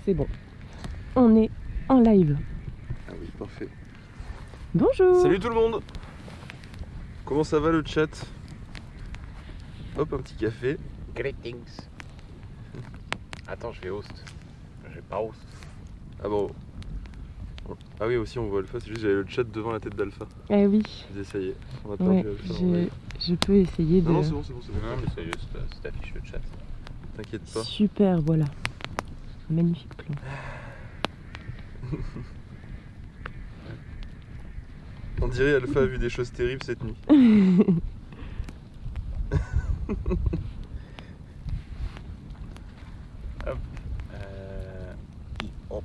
C'est bon. On est en live. Ah oui, parfait. Bonjour. Salut tout le monde. Comment ça va le chat? Hop, un petit café. Greetings. Attends, je vais host. Je vais pas host. Ah bon. Ah oui, aussi on voit Alpha, c'est juste j'avais le chat devant la tête d'Alpha. Eh oui. Je disais ça y est, on a Ouais, perdu Alpha. je peux essayer de... Non, c'est bon, c'est bon. Non, mais c'est juste, ça t'affiche le chat. T'inquiète pas. Super, voilà. Magnifique plan. On dirait Alpha a vu des choses terribles cette nuit. Hop. Hop.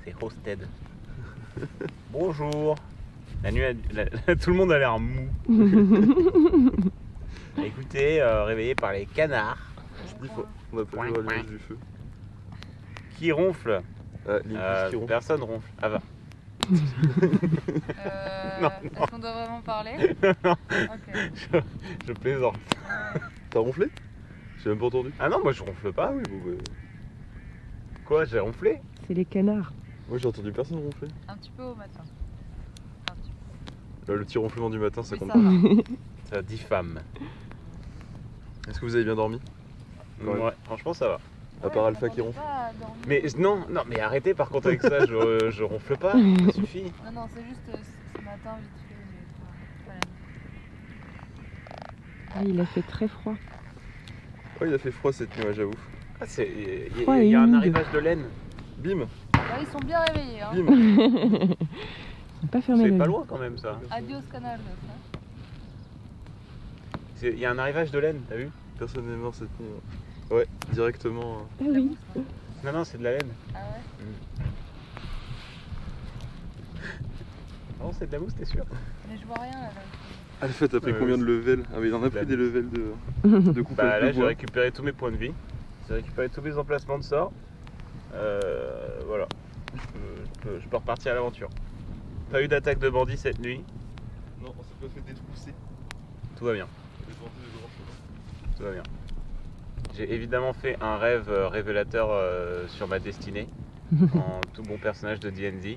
C'est hosted. Bonjour. La nuit, tout le monde a l'air mou. Écoutez, réveillé par les canards Je dis, on a pas vu l'image du feu. qui ronflent. Ah, Linkus qui ronfle. Personne ronfle. Ah va. Non, Est-ce qu'on doit vraiment parler? Non. Ok. Je plaisante. T'as ronflé? J'ai même pas entendu. Ah non, moi je ronfle pas. Ah oui, bon bah. Quoi, j'ai ronflé? C'est les canards. Moi j'ai entendu personne ronfler. Un petit peu au matin. Un petit peu. Là, le petit ronflement du matin, ça Oui, compte ça pas. va. Ça diffame. Est-ce que vous avez bien dormi? Ouais. Ouais, franchement ça va. À part Ouais, Alpha qui on ronfle. pas à dormir. Mais non, mais arrêtez par contre avec ça, je ronfle pas, ça suffit. Non, c'est juste ce matin, vite fait, j'ai pas la nuit. Ah, il a fait très froid. Oh, il a fait froid cette nuit, ouais, j'avoue. Ah, il Froid et y a un humide. arrivage de laine, Bim, Bah, ils sont bien réveillés, hein. bim. On n'a pas fermé c'est l'œil. pas loin quand même ça. Adios Canal 9. Hein. Il y a un arrivage de laine, t'as vu? Personne n'est mort cette nuit. Ouais, directement. Ah La oui. mousse, non Non, c'est de la laine. Ah ouais? Non, c'est de la mousse, t'es sûr? Mais je vois rien là. Alpha, t'as pris Ouais, combien ouais. de levels? Ah, mais il en a pris La- des levels de coupage Bah là de j'ai bois. récupéré tous mes points de vie, j'ai récupéré tous mes emplacements de sort. Voilà, je peux repartir à l'aventure. Pas eu d'attaque de bandits cette nuit, Non, on s'est pas fait détrousser. tout va bien. Tout va bien. J'ai évidemment fait un rêve révélateur sur ma destinée, en tout bon personnage de D&D,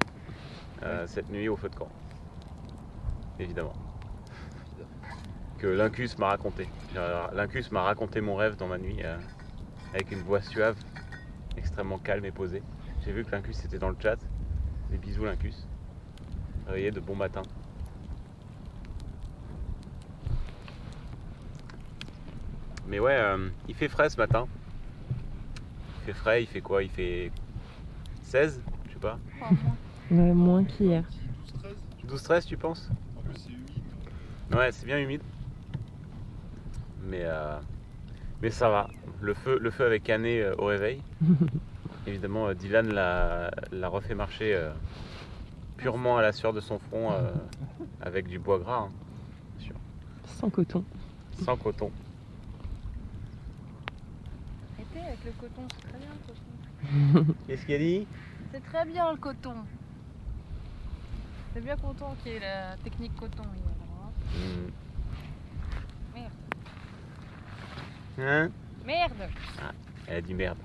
cette nuit au feu de camp. Évidemment. Que Lincus m'a raconté. Lincus m'a raconté mon rêve dans ma nuit, avec une voix suave, extrêmement calme et posée. J'ai vu que Lincus était dans le chat. Des bisous Lincus. Réveillé de bon matin. Mais ouais, il fait frais ce matin. Il fait frais, il fait quoi? Il fait 16? Je sais pas. Enfin, moins. Ouais, moins qu'hier. 12-13 tu penses? En plus, c'est humide. Ouais, c'est bien humide. Mais ça va. Le feu avait canné au réveil. Évidemment, Dylan l'a refait marcher purement à la sueur de son front avec du bois gras, hein, bien sûr. Sans coton. Sans coton. Arrêtez avec le coton, c'est très bien le coton. Qu'est-ce qu'il a dit? C'est très bien le coton. C'est bien content qu'il y ait la technique coton. Hein. Merde. Hein? Merde! Elle a dit merde.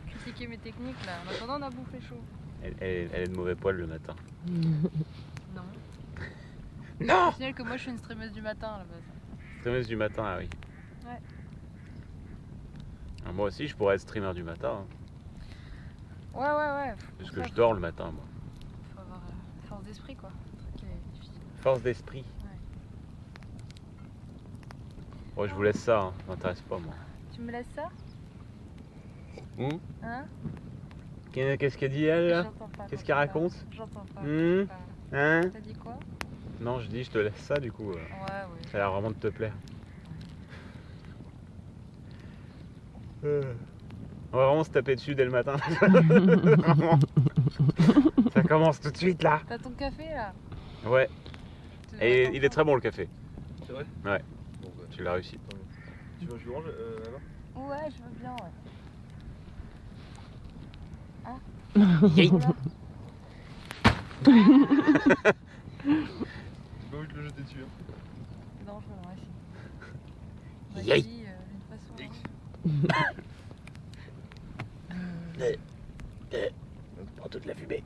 Critiquer mes techniques là. En attendant, on a bouffé chaud. Elle est de mauvais poil le matin. Non. Non! Je signale que moi je suis une streameuse du matin à la base. Streameuse du matin, ah oui. Ouais. Ah, moi aussi, je pourrais être streamer du matin. Hein, Ouais. parce que je dors le matin, moi. Faut avoir force d'esprit quoi. C'est ça qui est difficile. Force d'esprit. Bon, je vous laisse ça, hein. Ça m'intéresse pas, moi. Tu me laisses ça? Hum? Hein? Qu'est-ce qu'elle dit, elle, là? J'entends pas. Qu'est-ce quand qu'elle tu raconte? parles. J'entends pas. Hum? Hein? T'as dit quoi? Non, je dis, je te laisse ça, du coup. Ouais. Ça a l'air vraiment de te plaire. On va vraiment se taper dessus dès le matin. Vraiment. Ça commence tout de suite là. T'as ton café là? Ouais, Tu et dois il est très bon le café. C'est vrai? Ouais. Bon, bah, Tu l'as réussi. tu veux que je lui range là-bas? t'entendre. Ouais, je veux bien, ouais. Yeet. Oula. J'ai pas envie de le jeter dessus. Hein. Non, je me lance. On Yay. dit d'une façon. Hein. On prend toute la fumée.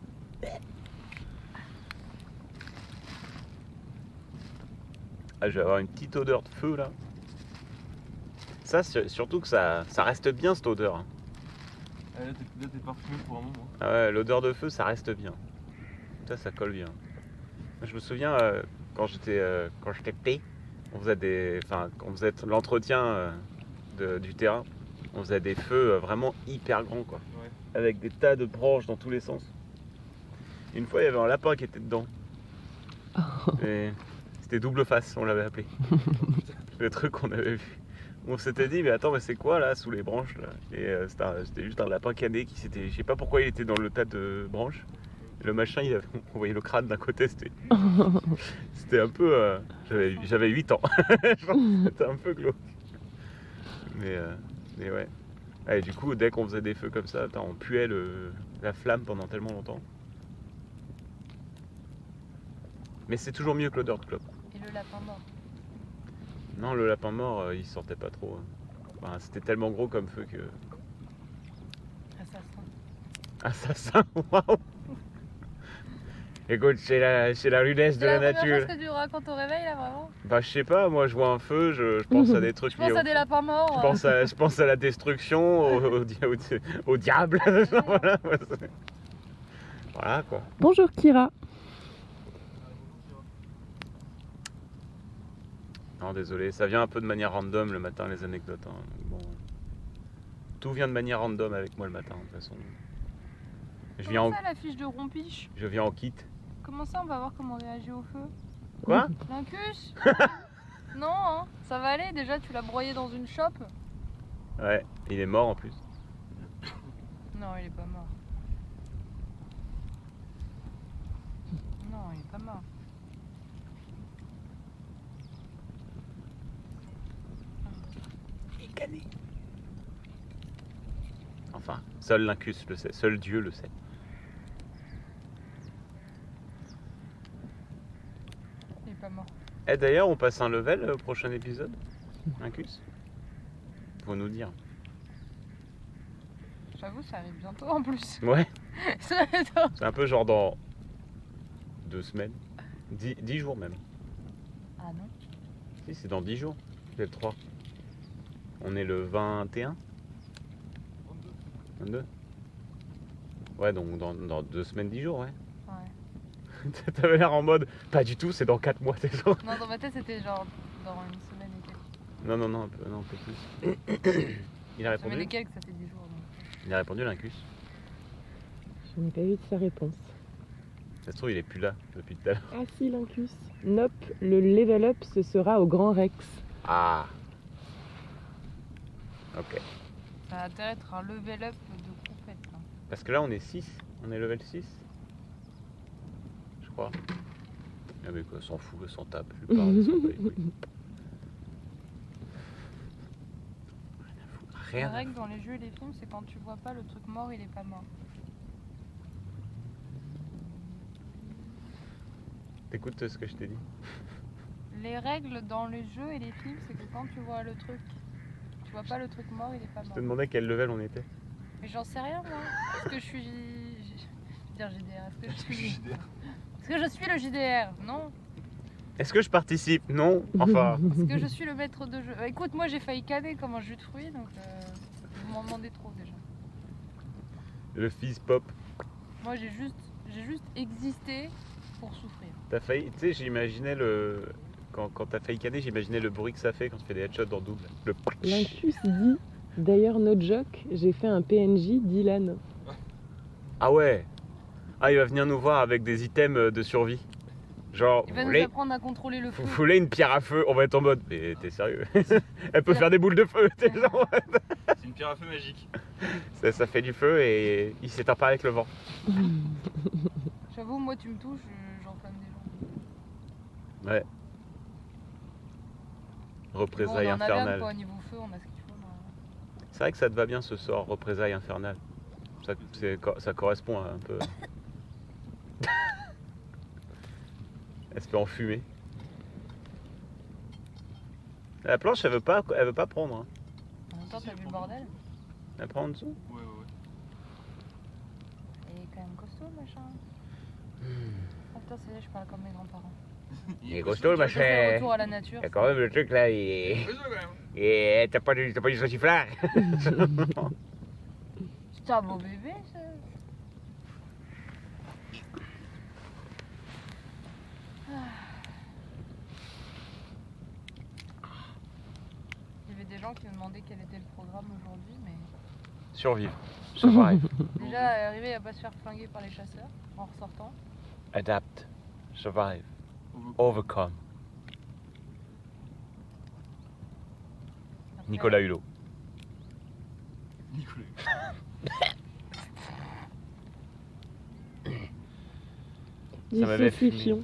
Ah, je vais avoir une petite odeur de feu là. Ça, surtout que ça reste bien cette odeur. Hein. Ah, là, t'es parfumé pour un moment. Ah ouais, l'odeur de feu, ça reste bien. Ça colle bien. Je me souviens quand j'étais petit, on faisait l'entretien du terrain. On faisait des feux vraiment hyper grands quoi. Ouais. Avec des tas de branches dans tous les sens. Une fois, il y avait un lapin qui était dedans. Et c'était double face, on l'avait appelé. Le truc qu'on avait vu. On s'était dit, mais attends, mais c'est quoi là sous les branches là? Et c'était juste un lapin cadet qui s'était. Je sais pas pourquoi il était dans le tas de branches. Et le machin, on voyait le crâne d'un côté, c'était un peu. J'avais 8 ans. Je pense que c'était un peu glauque. Mais ouais. Et du coup, dès qu'on faisait des feux comme ça, on puait la flamme pendant tellement longtemps. Mais c'est toujours mieux que l'odeur de clope. Et le lapin mort. Non, le lapin mort, il sortait pas trop. Enfin, c'était tellement gros comme feu que. Assassin. Assassin, waouh! Écoute, c'est la rudesse de C'est la la première nature. chose que tu racontes au réveil là vraiment? Bah, je sais pas, moi je vois un feu, je pense à des trucs. Je pense à des lapins morts. Je pense à la destruction, au diable. Voilà, voilà quoi. Bonjour Kira. Non, désolé, ça vient un peu de manière random le matin, les anecdotes. Hein. Bon. Tout vient de manière random avec moi le matin, de toute façon. Comment ça la fiche de rompiche? Je viens en kit. Comment ça on va voir comment on réagit au feu? Quoi? L'incus? Non, hein, ça va aller, déjà tu l'as broyé dans une chope. Ouais, il est mort en plus. Non, il est pas mort. Non, il est pas mort. Il est cané. Enfin, seul l'Incus le sait, seul Dieu le sait. Il est pas mort. Et d'ailleurs, on passe un level au prochain épisode, Incus. Faut nous dire. J'avoue, ça arrive bientôt en plus. Ouais, Ça va être- c'est un peu genre dans 2 semaines. 10 jours même. Ah non? Si, c'est dans 10 jours. C'est le 3. On est le 21? 22. Ouais, donc dans 2 semaines, 10 jours, ouais. Ouais. T'avais l'air en mode, pas du tout, c'est dans 4 mois, c'est genre. Non, dans ma tête, c'était genre dans une semaine et quelques. Non, un peu plus. Il a Une semaine répondu? et quelques, ça fait 10 jours. Donc. Il a répondu, l'Incus. Je n'ai pas eu de sa réponse. Ça se trouve, il est plus là depuis tout à l'heure. Ah si, l'Incus. Nope, le level up ce sera au Grand Rex. Ah. Ok. Ça a intérêt d'être un level up de compète. Hein. Parce que là, on est 6. On est level 6. Je crois. Ah mais quoi, s'en fout, s'en tape. Je lui parle, il s'en bat les couilles. Rien La à règle dans les jeux et les films, c'est quand tu vois pas le truc mort, il est pas mort. T'écoutes ce que je t'ai dit? Les règles dans les jeux et les films, c'est que quand tu vois le truc, tu vois pas le truc mort, il est pas Je mort. te demandais quel level on était. Mais j'en sais rien moi. Est-ce que je suis. Je vais dire JDR. Est-ce que je suis le JDR? Non. Est-ce que je participe? Non. Enfin. Est-ce que je suis le maître de jeu? Écoute, moi j'ai failli canner comme un jus de fruits, donc vous m'en demandez trop déjà. Le fizz pop. Moi j'ai juste existé pour souffrir. T'as failli. Tu sais, j'imaginais le. Quand t'as failli canner, j'imaginais le bruit que ça fait quand tu fais des headshots dans double. Le. L'Incus dit, d'ailleurs no joke, j'ai fait un PNJ Dylan. Ah ouais. Ah, il va venir nous voir avec des items de survie. Genre, Il va vous nous voulez, apprendre à contrôler le feu. vous voulez une pierre à feu? On va être en mode. Mais t'es sérieux? Elle peut faire des boules de feu. T'es genre, C'est une pierre à feu magique. ça fait du feu et il s'éteint pas avec le vent. J'avoue, moi tu me touches, j'enflamme des gens. Ouais. Bon, Représailles on en a bien infernale. quoi, au niveau feu, on a ce qu'il faut. C'est vrai que ça te va bien ce sort, représailles infernale. Ça correspond à un peu. Elle se fait enfumer. La planche, elle veut pas prendre. Hein. En même temps, t'as vu le bordel? Elle prend en dessous. Ouais. quand même costaud le machin. Ah putain, c'est je parle comme mes grands-parents. Il est costaud le Je fais machin. retour à la nature. Il y a quand même le truc là, il est. Et t'as pas du sauciflard. C'est un beau bébé ça. Il y avait des gens qui me demandaient quel était le programme aujourd'hui, mais Survivre. Survive. déjà arriver à pas se faire flinguer par les chasseurs en ressortant. Adapt. Survive. Overcome. Après, Nicolas Hulot. Nicolas. Du Ça m'avait saucifion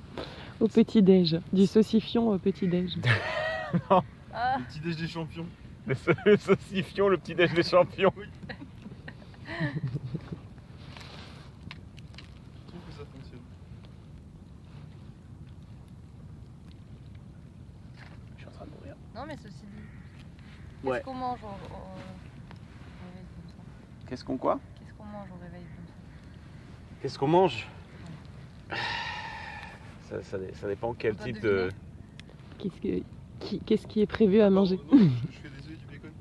au petit-déj. Du saucifion au petit-déj. Ah, Le petit déj des champions. Le saucifion, le petit déj des champions. Je trouve que ça fonctionne. Je suis en train de mourir. non mais ceci dit. Ouais. Qu'est-ce qu'on mange au réveil comme ça? Qu'est-ce qu'on quoi? Qu'est-ce qu'on mange au réveil comme ça? Qu'est-ce qu'on mange? Ça dépend quel On doit type deviner. de. Qu'est-ce qui est prévu à manger? Non, je fais des œufs et du bacon.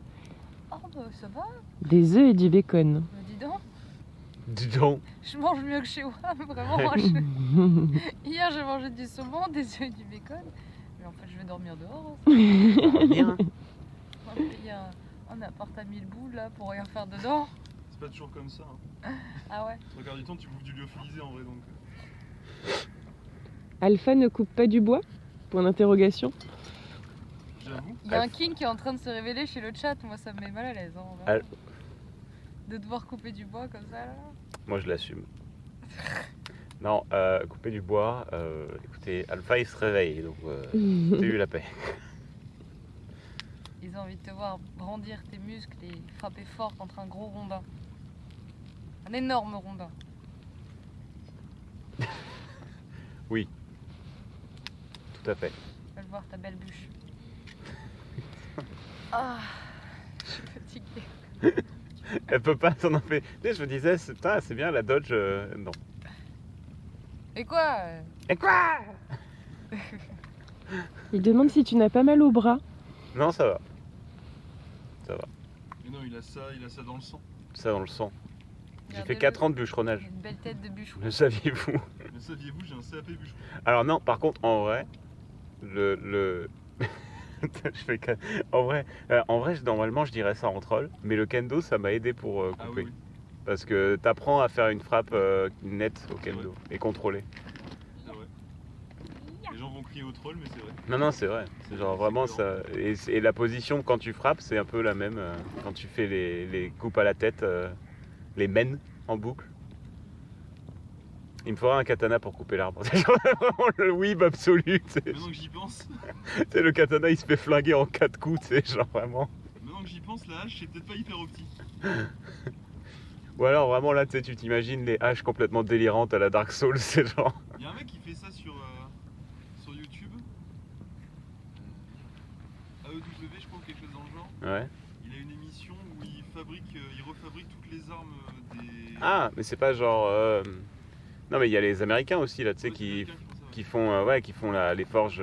Oh bah ça va, Des œufs et du bacon. bah, dis donc. Dis donc. Je mange mieux que chez moi, vraiment. Hier j'ai mangé du saumon, des œufs et du bacon. Mais en fait je vais dormir dehors. Bien. On a payé un appart à 1000 boules là pour rien faire dedans. C'est pas toujours comme ça. Hein. Ah ouais. Trois quarts du temps, tu bouffes du lyophilisé en vrai donc. Alpha ne coupe pas du bois? Point d'interrogation. J'avoue. Il y a un king qui est en train de se révéler chez le chat, moi ça me met mal à l'aise. Hein, Al- de devoir couper du bois comme ça là. Moi je l'assume. Non, couper du bois. Écoutez, Alpha il se réveille donc t'as eu la paix. Ils ont envie de te voir brandir tes muscles et frapper fort contre un gros rondin. Un énorme rondin. Tout à fait. Ils veulent voir ta belle bûche. Ah, je suis fatiguée. Elle peut pas s'en empêcher. Tu sais, je me disais, c'est bien la Dodge. Non. Et quoi Et quoi? Il demande si tu n'as pas mal au bras. Non, ça va. Mais non, il a ça dans le sang. Ça dans le sang. J'ai fait Regardez-le. 4 ans de Il a bûcheronnage. une belle tête de bûcheron. Le saviez-vous? Mais saviez-vous, j'ai un CAP bûcheron. Alors non, par contre, en vrai, le... je fais ca- en vrai, normalement, je dirais ça en troll, mais le kendo, ça m'a aidé pour Ah couper. oui, oui. Parce que t'apprends à faire une frappe nette au kendo et contrôlée. C'est vrai. Les gens vont crier au troll, mais c'est vrai. Non, non, c'est vrai. C'est genre vraiment ça. Et la position quand tu frappes, c'est un peu la même quand tu fais les coupes à la tête, les mènes en boucle. Il me faudra un katana pour couper l'arbre. C'est genre vraiment le weeb absolu. Tu sais. Maintenant que j'y pense, Tu sais, le katana il se fait flinguer en 4 coups, tu sais, genre vraiment. la hache, c'est peut-être pas hyper optique. Ou alors vraiment là, tu sais, tu t'imagines les haches complètement délirantes à la Dark Souls, c'est genre. Il y a un mec qui fait ça sur YouTube. AEW, je crois, ou quelque chose dans le genre. Ouais. Il a une émission où il refabrique toutes les armes des. Ah, mais c'est pas genre. Non, mais il y a les Américains aussi là, tu sais, Ouais, c'est qui quelqu'un font ça, ouais. qui font les forges.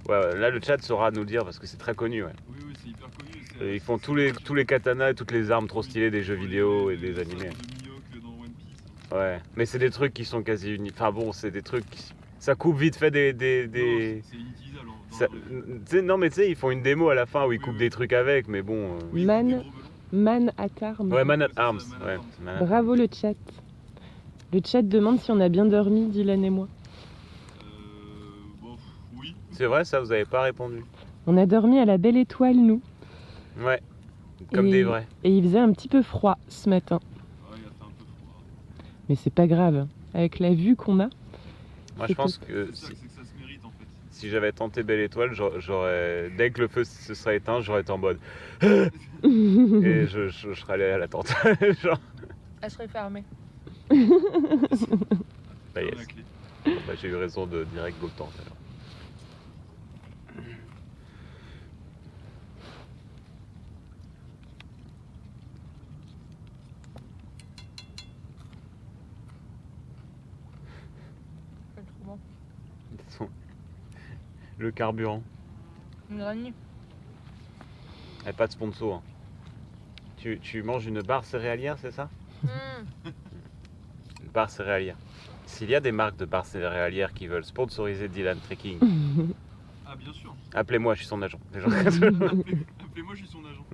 Ouais, là le chat saura nous le dire parce que c'est très connu. Ouais. Oui, oui, c'est hyper connu. Et ils font tous les katanas et toutes les armes trop stylées des jeux vidéo et des les animés. armes de Mihawk dans One Piece. Ouais, mais c'est des trucs qui sont quasi unis. Enfin bon, c'est des trucs. Ça coupe vite fait des. Non, c'est inutilisable. Dans Ça- la vraie vie. tu sais, non, mais tu sais, ils font une démo à la fin où ils Oui, coupent oui. des trucs avec, mais bon. Oui, Man- des gros melons. Man at Arms. Ouais, Man at C'est ça, Arms. Man at Ouais, Arms. Man at- Bravo le chat. Le chat demande si on a bien dormi, Dylan et moi. Bon, oui. C'est vrai, ça, vous avez pas répondu. On a dormi à la belle étoile, nous. Ouais, comme Et- des vrais. Et il faisait un petit peu froid ce matin. Ouais, il a fait un peu froid. Mais c'est pas grave. Avec la vue qu'on a. Moi, je c'est pense que C'est ça, c'est que ça se mérite en fait. si j'avais tenté Belle Étoile, j'aurais. Dès que le feu se serait éteint, j'aurais été en mode. Et je serais allé à la tente. Genre. Elle serait fermée. Bah, Dans yes. la clé. Bah, j'ai eu raison de direct go le temps alors. le carburant. Une granny. Et pas de sponsor. Hein. Tu manges une barre céréalière, c'est ça? Une barre céréalière. S'il y a des marques de barres céréalières qui veulent sponsoriser Dylan Trekking, Ah, bien sûr. appelez-moi, je suis son agent. Appelez-moi, je suis son agent.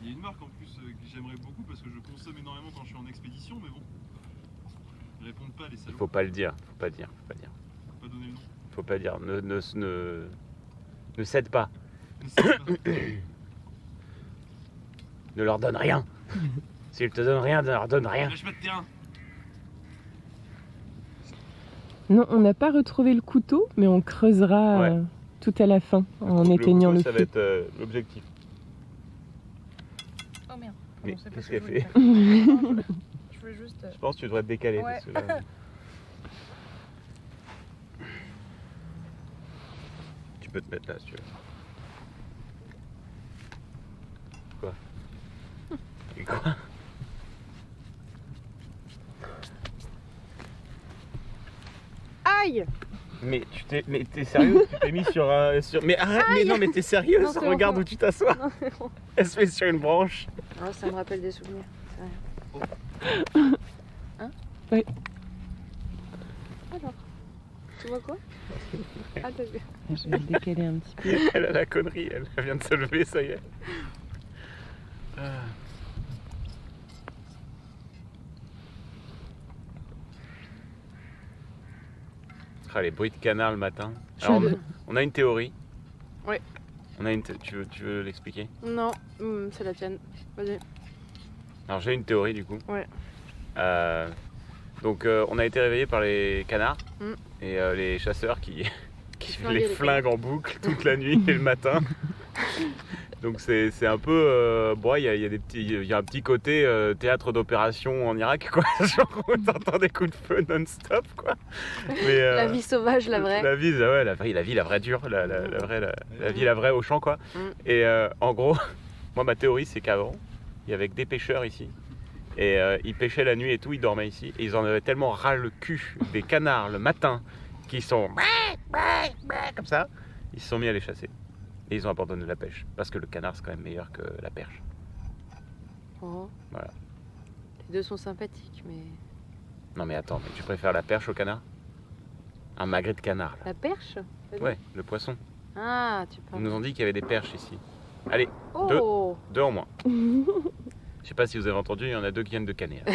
Il y a une marque en plus que j'aimerais beaucoup parce que je consomme énormément quand je suis en expédition, mais bon. Ils répondent pas, les salauds. Faut pas le dire, faut pas dire. Faut pas donner le nom. Faut pas dire. Ne cède pas. Ne sais pas. Ne leur donne rien. S'ils te donnent rien, ne leur donne rien. Lâche pas de terrain. Non, on n'a pas retrouvé le couteau, mais on creusera Ouais. tout à la fin en éteignant le Ça va feu. être l'objectif. Oh merde. Mais Non, c'est pas qu'est-ce ce que qu'elle je voulais fait? faire. Je voulais juste. Je pense que tu devrais te décaler. Ouais. Parce que là... Tu peux te mettre là si tu veux. Quoi? Et quoi? Aïe! Mais t'es sérieux? Tu t'es mis sur un. Mais arrête, mais non, mais t'es sérieuse? Non, c'est Regarde bon. où tu t'assois. Non, c'est bon. Elle se met sur une branche. Ah, ça me rappelle des souvenirs. C'est rien. Hein? Oui. Alors, tu vois quoi? Ah, t'as vu? Je vais le décaler un petit peu. Elle a la connerie, elle vient de se lever, ça y est. Ah. Ah, les bruits de canard le matin. Alors, on a une théorie. Ouais. Tu veux l'expliquer? Non, c'est la tienne. Vas-y. Alors j'ai une théorie du coup. Ouais. Donc on a été réveillés par les canards Mm. et les chasseurs qui flinguaient les les flinguent en boucle toute la nuit et le matin. Donc c'est un peu bon, il y a un petit côté théâtre d'opération en Irak quoi. Genre où t'entends des coups de feu non-stop quoi. Mais, La vie sauvage, la vraie. La vie, ouais, la vie, la vraie dure, la vie, la vraie au champ, quoi. Mm. Et en gros, moi, ma théorie, c'est qu'avant, il y avait que des pêcheurs ici. Et ils pêchaient la nuit et tout, ils dormaient ici. Et ils en avaient tellement ras le cul des canards le matin qui sont comme ça, ils se sont mis à les chasser. Et ils ont abandonné la pêche. Parce que le canard, c'est quand même meilleur que la perche. Oh. Voilà. Les deux sont sympathiques, mais. Non, mais attends, mais tu préfères la perche au canard? Un magret de canard, là. La perche? T'as dit? Ouais, le poisson. Ah, tu Ils parles. nous ont dit qu'il y avait des perches ici. Allez, Oh! deux en moins. Je sais pas si vous avez entendu, il y en a deux qui viennent de canner. là.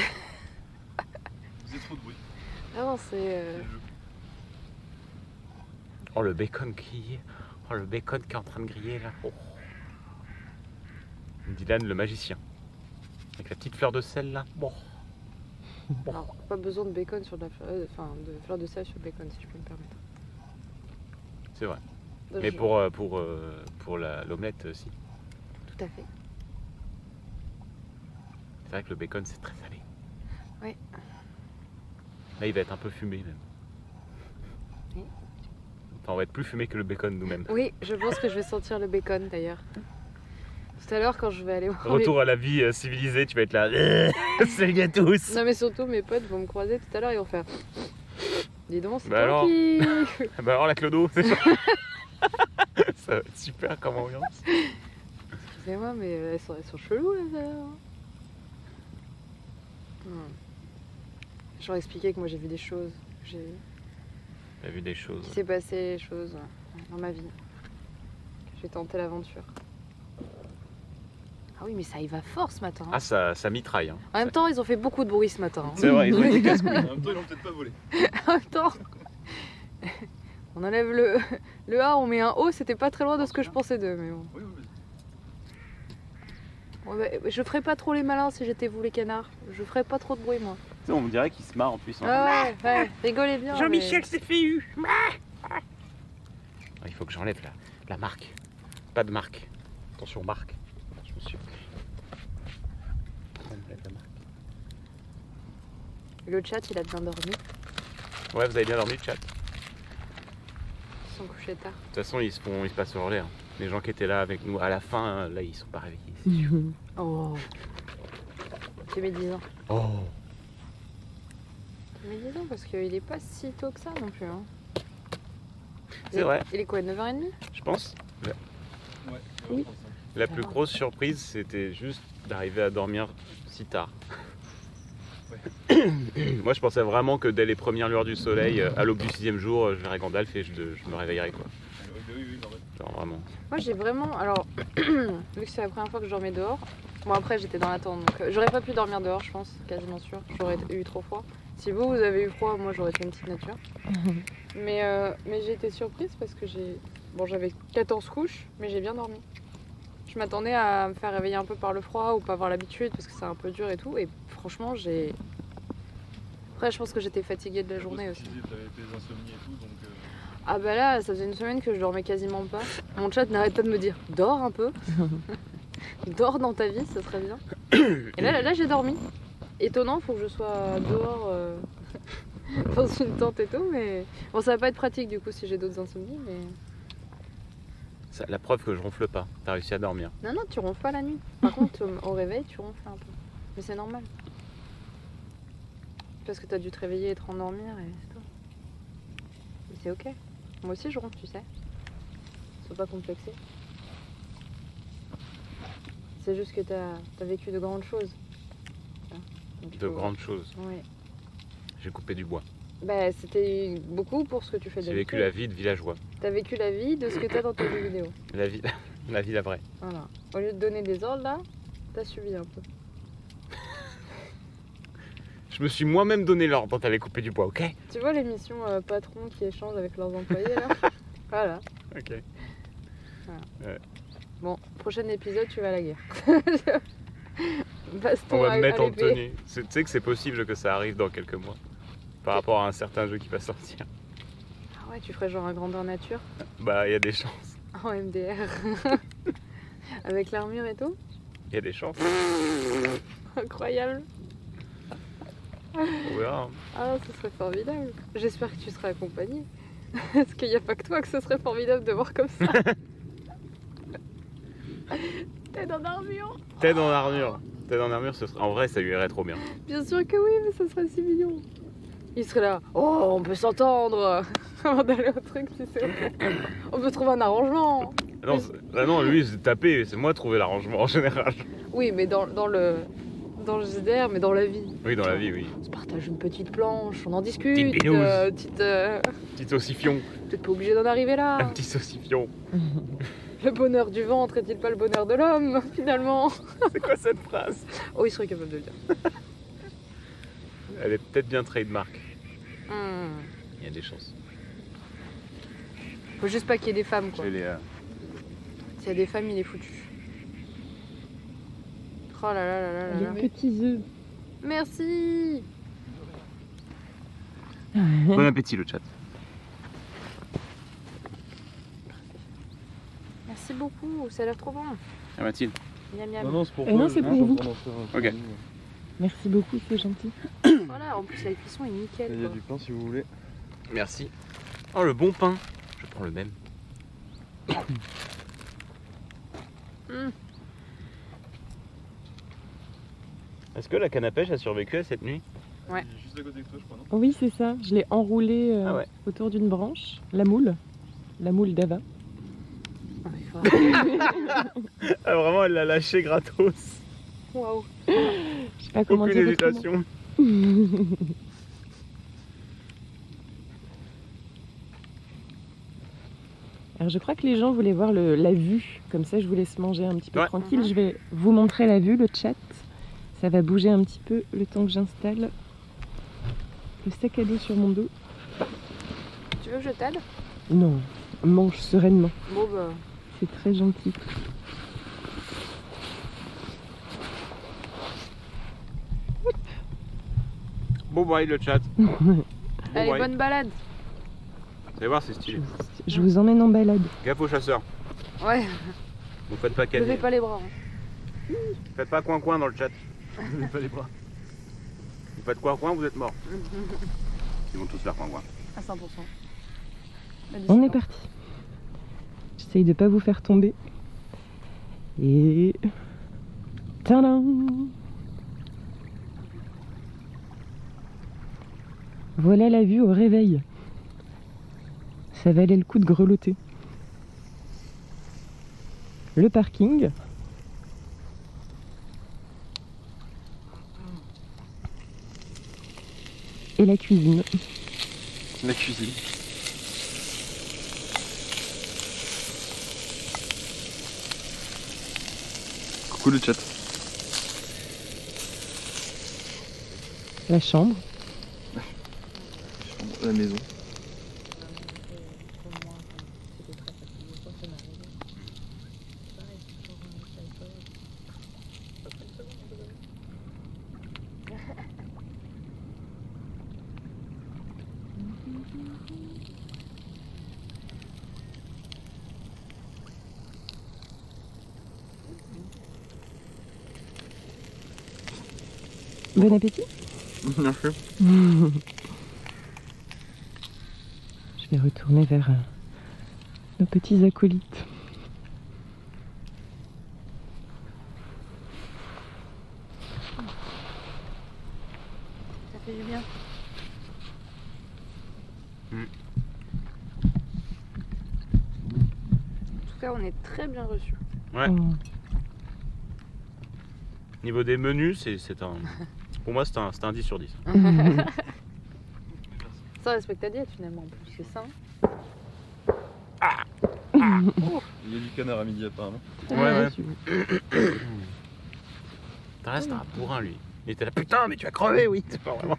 Vous êtes trop de bruit. Ah non, c'est. C'est le jeu. Oh, le bacon grillé. Oh, le bacon qui est en train de griller là. Oh. Dylan le magicien. Avec la petite fleur de sel là. Bon. Alors, pas besoin de bacon sur de la fleur. Enfin, de fleur de sel sur le bacon, si je peux me permettre. C'est vrai. Donc, Mais je- pour l'omelette aussi. Tout à fait. C'est vrai que le bacon c'est très salé. Ouais. Là il va être un peu fumé même. Oui. Enfin on va être plus fumé que le bacon nous-mêmes. Oui, je pense que je vais sentir le bacon d'ailleurs. Tout à l'heure, quand je vais aller voir. Retour à la vie civilisée, tu vas être là. Salut à tous. Non, mais surtout, mes potes vont me croiser tout à l'heure, ils vont faire. Dis donc, c'est Bah toi alors qui. Ah bah alors la clodo, c'est ça. Ça va être super comme ambiance. Excusez-moi, mais elles sont cheloues, là. Je leur expliquer que moi j'ai vu des choses. T'as vu des choses. Il s'est passé des choses dans ma vie. J'ai tenté l'aventure. Ah oui, mais ça y va fort ce matin. Ah ça mitraille. Hein. En même temps, ils ont fait beaucoup de bruit ce matin. C'est vrai, ils ont été casse-couilles. En même temps, ils l'ont peut-être pas volé. En même temps, on enlève le A, on met un O, c'était pas très loin de ce que je pensais d'eux. Mais bon. Oui, oui, vas-y. Ouais, bah, je ferais pas trop les malins si j'étais vous les canards. Je ferais pas trop de bruit moi. Tu sais, on dirait qu'ils se marrent en plus. Hein. Ah ouais, rigolez bien. s'est fait eu. Il faut que j'enlève la marque. Pas de marque. Attention marque. Je me suis pris. Enlève la marque. mais le chat, il a bien dormi. Ouais, vous avez bien dormi le chat. De Ils sont couchés tard. toute façon, ils se passent sur l'air. Les gens qui étaient là avec nous à la fin, là, ils sont pas réveillés. C'est sûr. Oh. J'ai mes 10 ans. Oh. J'ai mes 10 ans parce qu'il est pas si tôt que ça non plus. Hein. C'est vrai, Il est quoi, 9h30? je pense. Ouais, Oui. 35. La plus grosse surprise, c'était juste d'arriver à dormir si tard. Moi, je pensais vraiment que dès les premières lueurs du soleil, à l'aube du 6e jour, je verrais Gandalf et je me réveillerais, quoi. Oui, non, ouais. Genre vraiment. Moi j'ai vraiment. Alors, vu que c'est la première fois que je dormais dehors, bon après j'étais dans la tente donc j'aurais pas pu dormir dehors, je pense, quasiment sûr. J'aurais eu trop froid. Si vous avez eu froid, moi j'aurais fait une petite nature. Mais j'ai été surprise parce que j'avais 14 couches, mais j'ai bien dormi. Je m'attendais à me faire réveiller un peu par le froid ou pas avoir l'habitude parce que c'est un peu dur et tout. Et franchement, Après, je pense que j'étais fatiguée de la journée aussi. Tu disais que t'avais tes insomnies et tout, donc. Ah bah là, ça faisait une semaine que je dormais quasiment pas. Mon chat n'arrête pas de me dire dors un peu. Dors dans ta vie, ça serait bien. Et là j'ai dormi. Étonnant, faut que je sois dehors dans une tente et tout, mais bon, ça va pas être pratique du coup si j'ai d'autres insomnies, mais La preuve que je ronfle pas. T'as réussi à dormir. non, tu ronfles pas la nuit. Par contre, au réveil, tu ronfles un peu. Mais c'est normal. Parce que t'as dû te réveiller et te rendormir et c'est tout. Mais c'est ok. Moi aussi je ronfle, tu sais. Sois pas complexé. C'est juste que t'as vécu de grandes choses. Donc, De grandes choses. Oui. J'ai coupé du bois. Bah, c'était beaucoup pour ce que tu fais J'ai d'habitude. vécu la vie de villageois. T'as vécu la vie de ce que t'as dans tes vidéos. La vie, la vraie. Voilà. Au lieu de donner des ordres là, t'as suivi un peu. Je me suis moi-même donné l'ordre quand t'allais couper du bois, ok? Tu vois l'émission Patron qui échange avec leurs employés là. Voilà. Ok. Bon, prochain épisode, tu vas à la guerre. Baston On va à- me mettre à en l'épée. tenue. Tu sais que c'est possible que ça arrive dans quelques mois. Par rapport à un certain jeu qui va sortir. Ah ouais, tu ferais genre un grandeur nature Bah, il y a des chances. en MDR. Avec l'armure et tout. Il y a des chances. Incroyable. On verra. Hein. Ah, ce serait formidable. J'espère que tu seras accompagné. Parce qu'il n'y a pas que toi que ce serait formidable de voir comme ça. T'es dans l'armure. Tête en armure. Tête en armure, ce serait... en vrai, ça lui irait trop bien. Bien sûr que oui, mais ça serait si mignon. Il serait là. Oh, on peut s'entendre. Avant d'aller au truc, tu sais. On peut trouver un arrangement. Non, non, lui, c'est taper. C'est moi trouver l'arrangement en général. Oui, mais dans le JDR, mais dans la vie. Oui, dans la vie, oui. On se partage une petite planche, on en discute. Petite binouze. Petite, Petit saucifion. peut-être pas obligé d'en arriver Un là. petit saucifion. Le bonheur du ventre est-il pas le bonheur de l'homme, finalement? C'est quoi cette phrase? Oh, il serait capable de le dire. Elle est peut-être bien trademark. Hmm. Il y a des chances. Faut juste pas qu'il y ait des femmes, Je quoi. vais les... S'il y a des femmes, il est foutu. Oh là là là là là là. Les petits œufs. Merci. Bon appétit, le chat. Merci beaucoup, ça a l'air trop bon. Ah, Mathilde. Miam miam. Non, non, c'est pour non, c'est je pour suis en vous. train d'en faire un Ok. pour nous. Merci beaucoup, c'est gentil. Voilà, en plus la cuisson est nickel. Il y a quoi. du pain si vous voulez. Merci. Oh, le bon pain. Je prends le même. Hmm. Est-ce que la canne à pêche a survécu à cette nuit? Ouais. Il est juste à côté de toi, je crois, non? Oui, c'est ça. Je l'ai enroulé Ah ouais. autour d'une branche. La moule d'Ava. Ah, il faut- Ah, vraiment, elle l'a lâché gratos. Waouh. Je sais pas comment Aucune dire autrement. hésitation. Alors je crois que les gens voulaient voir la vue, comme ça je vous laisse manger un petit peu Ouais. tranquille. Mhm. Je vais vous montrer la vue, le chat. Ça va bouger un petit peu le temps que j'installe le sac à dos sur mon dos. Tu veux que je t'aide? Non, mange sereinement, Bon bah. c'est très gentil. Bon bye, le chat. Allez, bye. bonne balade. Vous allez voir, c'est stylé. Je vous emmène en balade. Gaffe aux chasseurs. Ouais, Vous faites pas levez caler. pas les bras. Hein. Faites pas coin-coin dans le chat. Levez pas les bras. Vous faites coin-coin, vous êtes morts. Ils vont tous faire coin-coin. À 100%. On est parti. J'essaye de pas vous faire tomber. Et... Tadam! Voilà la vue au réveil. ça valait le coup de grelotter. Le parking. Et la cuisine. La cuisine. Coucou le chat. La chambre. La maison. Bon appétit. Merci. Je vais retourner vers nos petits acolytes. Ça fait du bien. En tout cas, on est très bien reçus. Ouais. Oh. Niveau des menus, c'est un. Pour moi, c'est un 10 sur 10. Ça respecte ta diète finalement, en plus, c'est ça. Il y a du canard à midi apparemment. Ouais. T'as un bourrin, lui. Il était là, putain, mais tu as crevé, oui. C'est pas vraiment.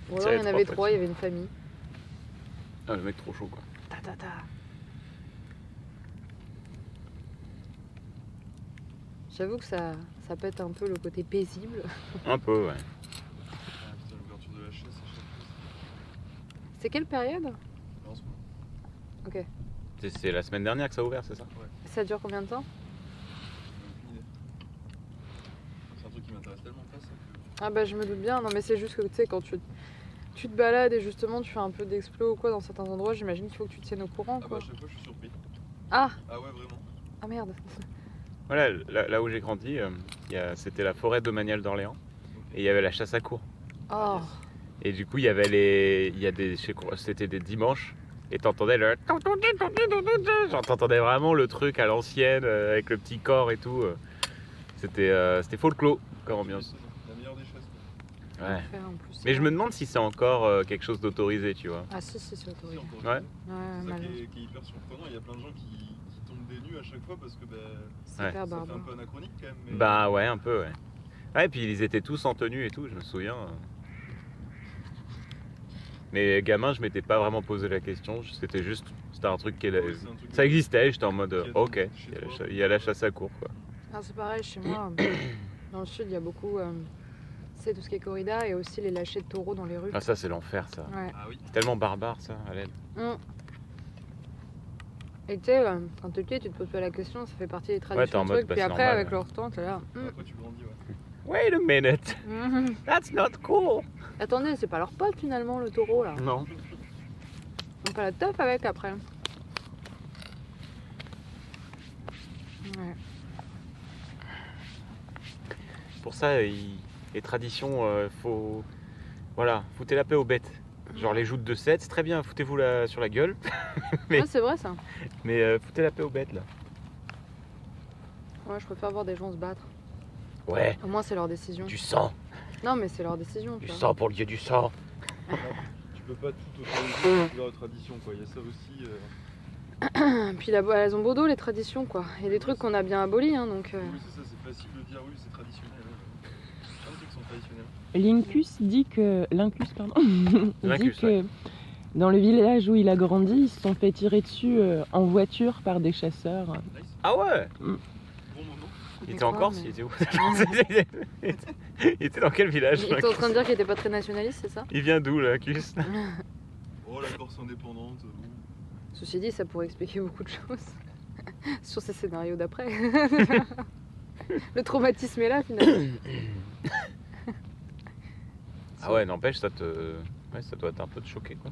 Bon, alors, il y en avait 3, il y avait une famille. Ah, le mec trop chaud, quoi. Ta. J'avoue que ça pète un peu le côté paisible. Un peu, ouais. Ah putain, l'ouverture de la chaise, c'est chaque C'est quelle période? en ce moment. Ok. C'est la semaine dernière que ça a ouvert, c'est ça? Ça dure combien de temps? J'ai aucune idée. C'est un truc qui m'intéresse tellement pas ça que... Ah bah je me doute bien, non mais c'est juste que tu sais quand tu te balades et justement tu fais un peu d'explo ou quoi dans certains endroits, j'imagine qu'il faut que tu te tiennes au courant Ah bah quoi. à chaque fois je suis surpris. Ah Ah ouais vraiment. Ah merde. Voilà, là où j'ai grandi, c'était la forêt domaniale d'Orléans. Et il y avait la chasse à courre. Oh. Et du coup, il y avait c'était des dimanches. Et t'entendais le... Genre, t'entendais vraiment le truc à l'ancienne, avec le petit corps et tout. C'était folklore comme ambiance. La meilleure des chaises quoi. Ouais. Faire en plus, Mais je me demande si c'est encore quelque chose d'autorisé, tu vois. Ah si c'est Si, autorisé. encore Ouais. une fois. Ouais, C'est ça mal. qui est hyper surprenant. Il y a plein de gens qui tombent des nues à chaque fois parce que bah, C'est Ouais. hyper ça fait un barbare. peu anachronique quand même. Mais... Bah ouais, un peu, ouais. Ouais, et puis ils étaient tous en tenue et tout, je me souviens. Mais gamin, je m'étais pas vraiment posé la question. C'était un truc qui Ouais, c'est un truc ça existait, j'étais en mode qui attend ok, chez toi. il y a la chasse à courre, quoi. Ah, c'est pareil chez moi. Dans le sud il y a beaucoup, c'est tout ce qui est corrida et aussi les lâchers de taureaux dans les rues. Ah ça c'est l'enfer, ça. Ouais. Ah oui. C'est tellement barbare, ça, à l'aide. Et tu sais, quand t'es petit, tu te poses pas la question, ça fait partie des traditions. t'es en du mode, truc, bah, puis c'est après, normal, avec ouais. leur temps, t'es là. Après tu grandis ouais. Wait a minute, that's not cool. Attendez, c'est pas leur pote finalement, le taureau là. Non. On fait la teuf avec après. Ouais. Pour ça, les traditions, faut... Voilà, foutez la paix aux bêtes. Genre les joutes de 7, c'est très bien, foutez-vous sur la gueule. Mais- Ouais, c'est vrai ça. Mais foutez la paix aux bêtes, là. Ouais, je préfère voir des gens se battre. Ouais, Au moins, c'est leur décision. du sang, Non, mais c'est leur décision. du tu vois. sang pour le dieu du sang. Tu peux pas tout autoriser leur tradition quoi. Il y a ça aussi. Puis là-bas, elles ont beau dos les traditions quoi. Il y a des trucs qu'on a bien abolis hein, donc. Oui c'est ça, c'est facile de dire oui c'est traditionnel. Ouais. Plein de trucs sont traditionnels. Lincus dit Lincus, que dans le village où il a grandi, ils se sont fait tirer dessus en voiture par des chasseurs. Nice. Ah ouais. Bon moment. Il était en Quoi, Corse, mais- il était où? Il était dans quel village? Ils étaient en train de dire qu'il était pas très nationaliste, c'est ça? Il vient d'où, là, Cus? Oh la Corse indépendante. Ceci dit, ça pourrait expliquer beaucoup de choses sur ces scénarios d'après. Le traumatisme est là finalement. Ah ouais, n'empêche, ça doit un peu te choquer, quoi.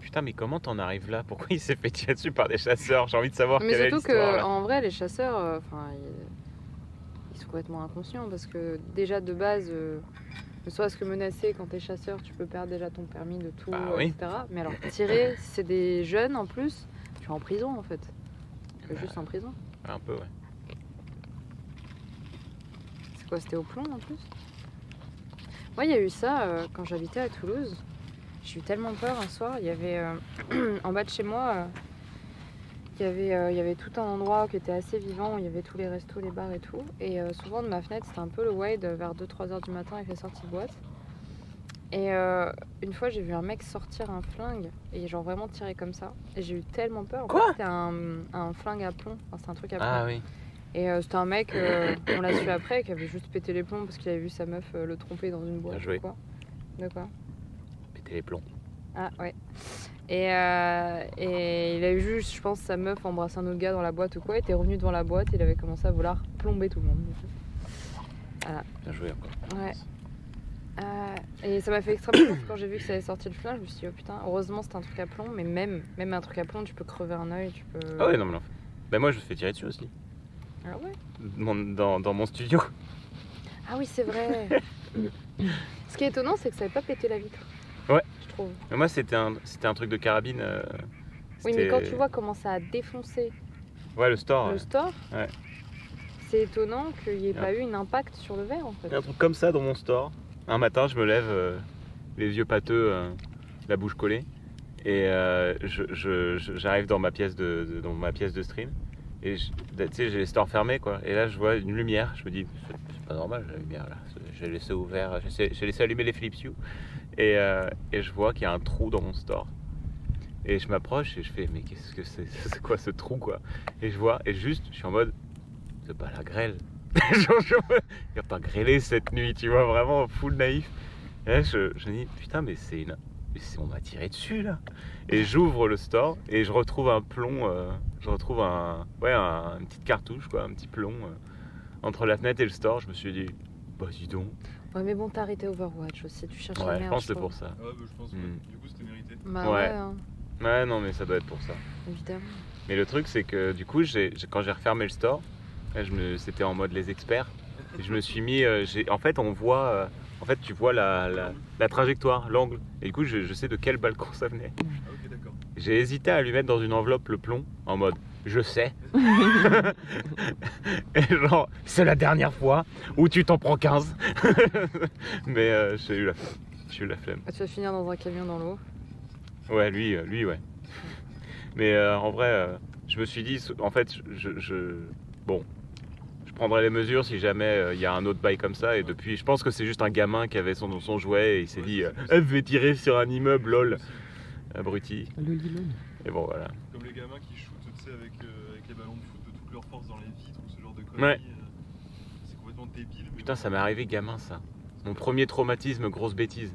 Putain, mais comment t'en arrives là? Pourquoi il s'est fait tirer dessus par des chasseurs? J'ai envie de savoir Mais quelle est surtout l'histoire, que là. en vrai, les chasseurs, ils sont complètement inconscients parce que déjà de base, Ne serait-ce que menacer, quand t'es chasseur, tu peux perdre déjà ton permis de tout, Bah oui. etc. Mais alors tirer, si c'est des jeunes en plus, tu es en prison en fait. Tu es juste en prison. Un peu, ouais. C'est quoi, c'était au plomb en plus? Moi, il y a eu ça quand j'habitais à Toulouse. J'ai eu tellement peur un soir. Il y avait en bas de chez moi, il y avait tout un endroit qui était assez vivant où il y avait tous les restos, les bars et tout. Et souvent de ma fenêtre, c'était un peu le wide vers 2-3 heures du matin avec les sorties de boîte. Et une fois, j'ai vu un mec sortir un flingue et genre vraiment tirer comme ça. Et j'ai eu tellement peur. En Quoi? fait, c'était un flingue à plomb. Enfin, c'est un truc à plomb. Ah oui. Et c'était un mec, on l'a su après, qui avait juste pété les plombs parce qu'il avait vu sa meuf le tromper dans une boîte. Bien joué. Ou quoi. De quoi? Péter les plombs. Ah ouais. Et il avait vu, je pense, sa meuf embrasser un autre gars dans la boîte ou quoi. Il était revenu devant la boîte et il avait commencé à vouloir plomber tout le monde. Bien joué encore. Ouais. Et ça m'a fait extrêmement peur quand j'ai vu que ça avait sorti le flingue. Je me suis dit, oh putain, heureusement c'était un truc à plomb, mais même un truc à plomb, tu peux crever un œil, tu peux. Ah ouais, non, mais non. Ben moi, je me fais tirer dessus aussi. Ah ouais. Dans mon studio. Ah oui, c'est vrai. Ce qui est étonnant, c'est que ça n'avait pas pété la vitre. Ouais. Je trouve. Mais moi, c'était un truc de carabine. Oui, mais c'était- quand tu vois comment ça a défoncé Ouais, le store. le store, Ouais. c'est étonnant qu'il n'y ait Ouais. pas eu un impact sur le verre en fait. Il y a un truc comme ça dans mon store. Un matin, je me lève, les yeux pâteux, la bouche collée, et j'arrive dans ma pièce dans ma pièce de stream. Et tu sais, j'ai les stores fermés, quoi. Et là, je vois une lumière. Je me dis, c'est pas normal, la lumière là. J'ai laissé ouvert, j'ai laissé allumer les Philips Hue. Et je vois qu'il y a un trou dans mon store. Et je m'approche et je fais, mais qu'est-ce que c'est? C'est quoi ce trou, quoi? Et je vois, et juste, je suis en mode, c'est pas la grêle. Il a pas grêlé cette nuit, tu vois, vraiment full naïf. Et là, je me dis, putain, mais on m'a tiré dessus là. Et j'ouvre le store et je retrouve un plomb, je retrouve une petite cartouche, quoi, un petit plomb entre la fenêtre et le store. Je me suis dit, bah dis donc. Ouais, mais bon, t'as arrêté Overwatch aussi, tu cherches la Ouais, merde. je pense que c'est trouve. pour ça. Ah ouais, bah, je pense, Mm. ouais. Du coup, c'était mérité. Bah Ouais. ouais, hein, Ouais, non, mais ça doit être pour ça. évidemment. Mais le truc, c'est que du coup, quand j'ai refermé le store, là, c'était en mode les experts. Et je me suis mis. En fait, on voit. En fait, tu vois la trajectoire, l'angle. Et du coup, je sais de quel balcon ça venait. Ah, ok, d'accord. J'ai hésité à lui mettre dans une enveloppe le plomb, en mode je sais. Et genre, c'est la dernière fois où tu t'en prends 15. Mais j'ai eu la flemme. J'ai eu la flemme. Ah, tu vas finir dans un camion dans l'eau. Ouais, lui, ouais. Mais en vrai, je me suis dit, en fait, bon, je prendrai les mesures si jamais il y a un autre bail comme ça. Et depuis, je pense que c'est juste un gamin qui avait son jouet et il s'est dit, je vais tirer sur un immeuble, lol, abruti. Le Lilon. Et bon, voilà. Comme les gamins qui shootent, tu sais, avec les ballons de foot de toute leur force dans les vitres ou ce genre de Ouais. conneries. C'est complètement débile. Mais Putain, bon. ça m'est arrivé gamin, ça. Mon premier traumatisme, grosse bêtise.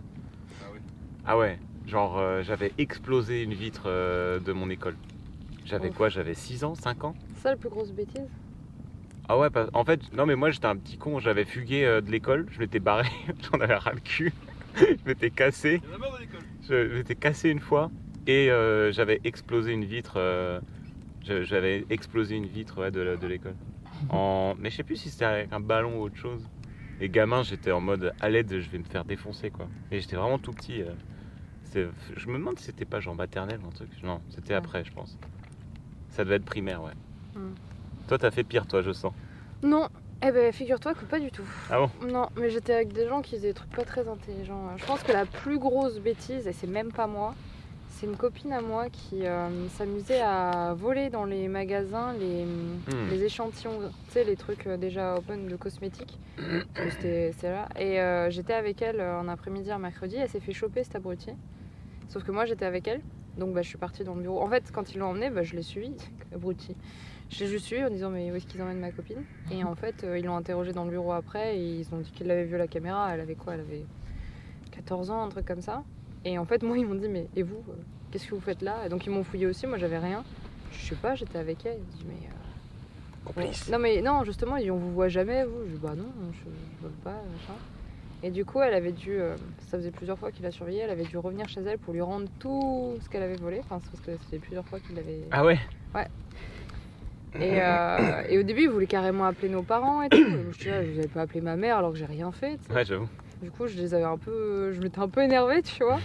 Ah ouais. Ah ouais, genre j'avais explosé une vitre de mon école. J'avais Ouf. quoi? J'avais 6 ans, 5 ans? C'est ça la plus grosse bêtise? Ah ouais, en fait, non mais moi j'étais un petit con, j'avais fugué de l'école, je m'étais barré, j'en avais ras le cul, je m'étais cassé, Il y en a marre de l'école. je m'étais cassé une fois et j'avais explosé une vitre, j'avais explosé une vitre ouais, de l'école. Mais je sais plus si c'était avec un ballon ou autre chose. Et gamin, j'étais en mode à l'aide, je vais me faire défoncer quoi. Et j'étais vraiment tout petit. Je me demande si c'était pas genre maternelle ou un truc. Non, c'était Ouais. après, je pense. Ça devait être primaire, ouais. Hmm. Toi, t'as fait pire, toi, je sens. Non, eh ben figure-toi que pas du tout. Ah bon? Non, mais j'étais avec des gens qui faisaient des trucs pas très intelligents. Je pense que la plus grosse bêtise, et c'est même pas moi, c'est une copine à moi qui s'amusait à voler dans les magasins les échantillons, tu sais, les trucs déjà open de cosmétiques. Parce que c'est là. Et j'étais avec elle un après-midi, un mercredi, elle s'est fait choper cette abrutie. Sauf que moi j'étais avec elle, donc je suis partie dans le bureau. En fait, quand ils l'ont emmenée, je l'ai suivie, abrutie. Je l'ai juste suivie en disant mais où est-ce qu'ils emmènent ma copine? Et en fait, ils l'ont interrogée dans le bureau après et ils ont dit qu'ils l'avaient vue à la caméra. Elle avait quoi? Elle avait 14 ans, un truc comme ça. Et en fait, moi, ils m'ont dit, mais et vous, qu'est-ce que vous faites là? Et donc, ils m'ont fouillé aussi, moi, j'avais rien. Je sais pas, j'étais avec elle. Ils disent, mais. Complice. Non, mais non, justement, ils disent, on vous voit jamais, vous? Je dis, bah non, je vole pas, machin. Et du coup, elle avait dû. Ça faisait plusieurs fois qu'il la surveillait, elle avait dû revenir chez elle pour lui rendre tout ce qu'elle avait volé. Enfin, c'est parce que ça faisait plusieurs fois qu'il l'avait. Ah ouais? Et au début, ils voulaient carrément appeler nos parents et tout. Et moi, je dis, je vous avais pas appelé ma mère alors que j'ai rien fait. Tu sais. Ouais, j'avoue. Du coup, je m'étais un peu énervée, tu vois.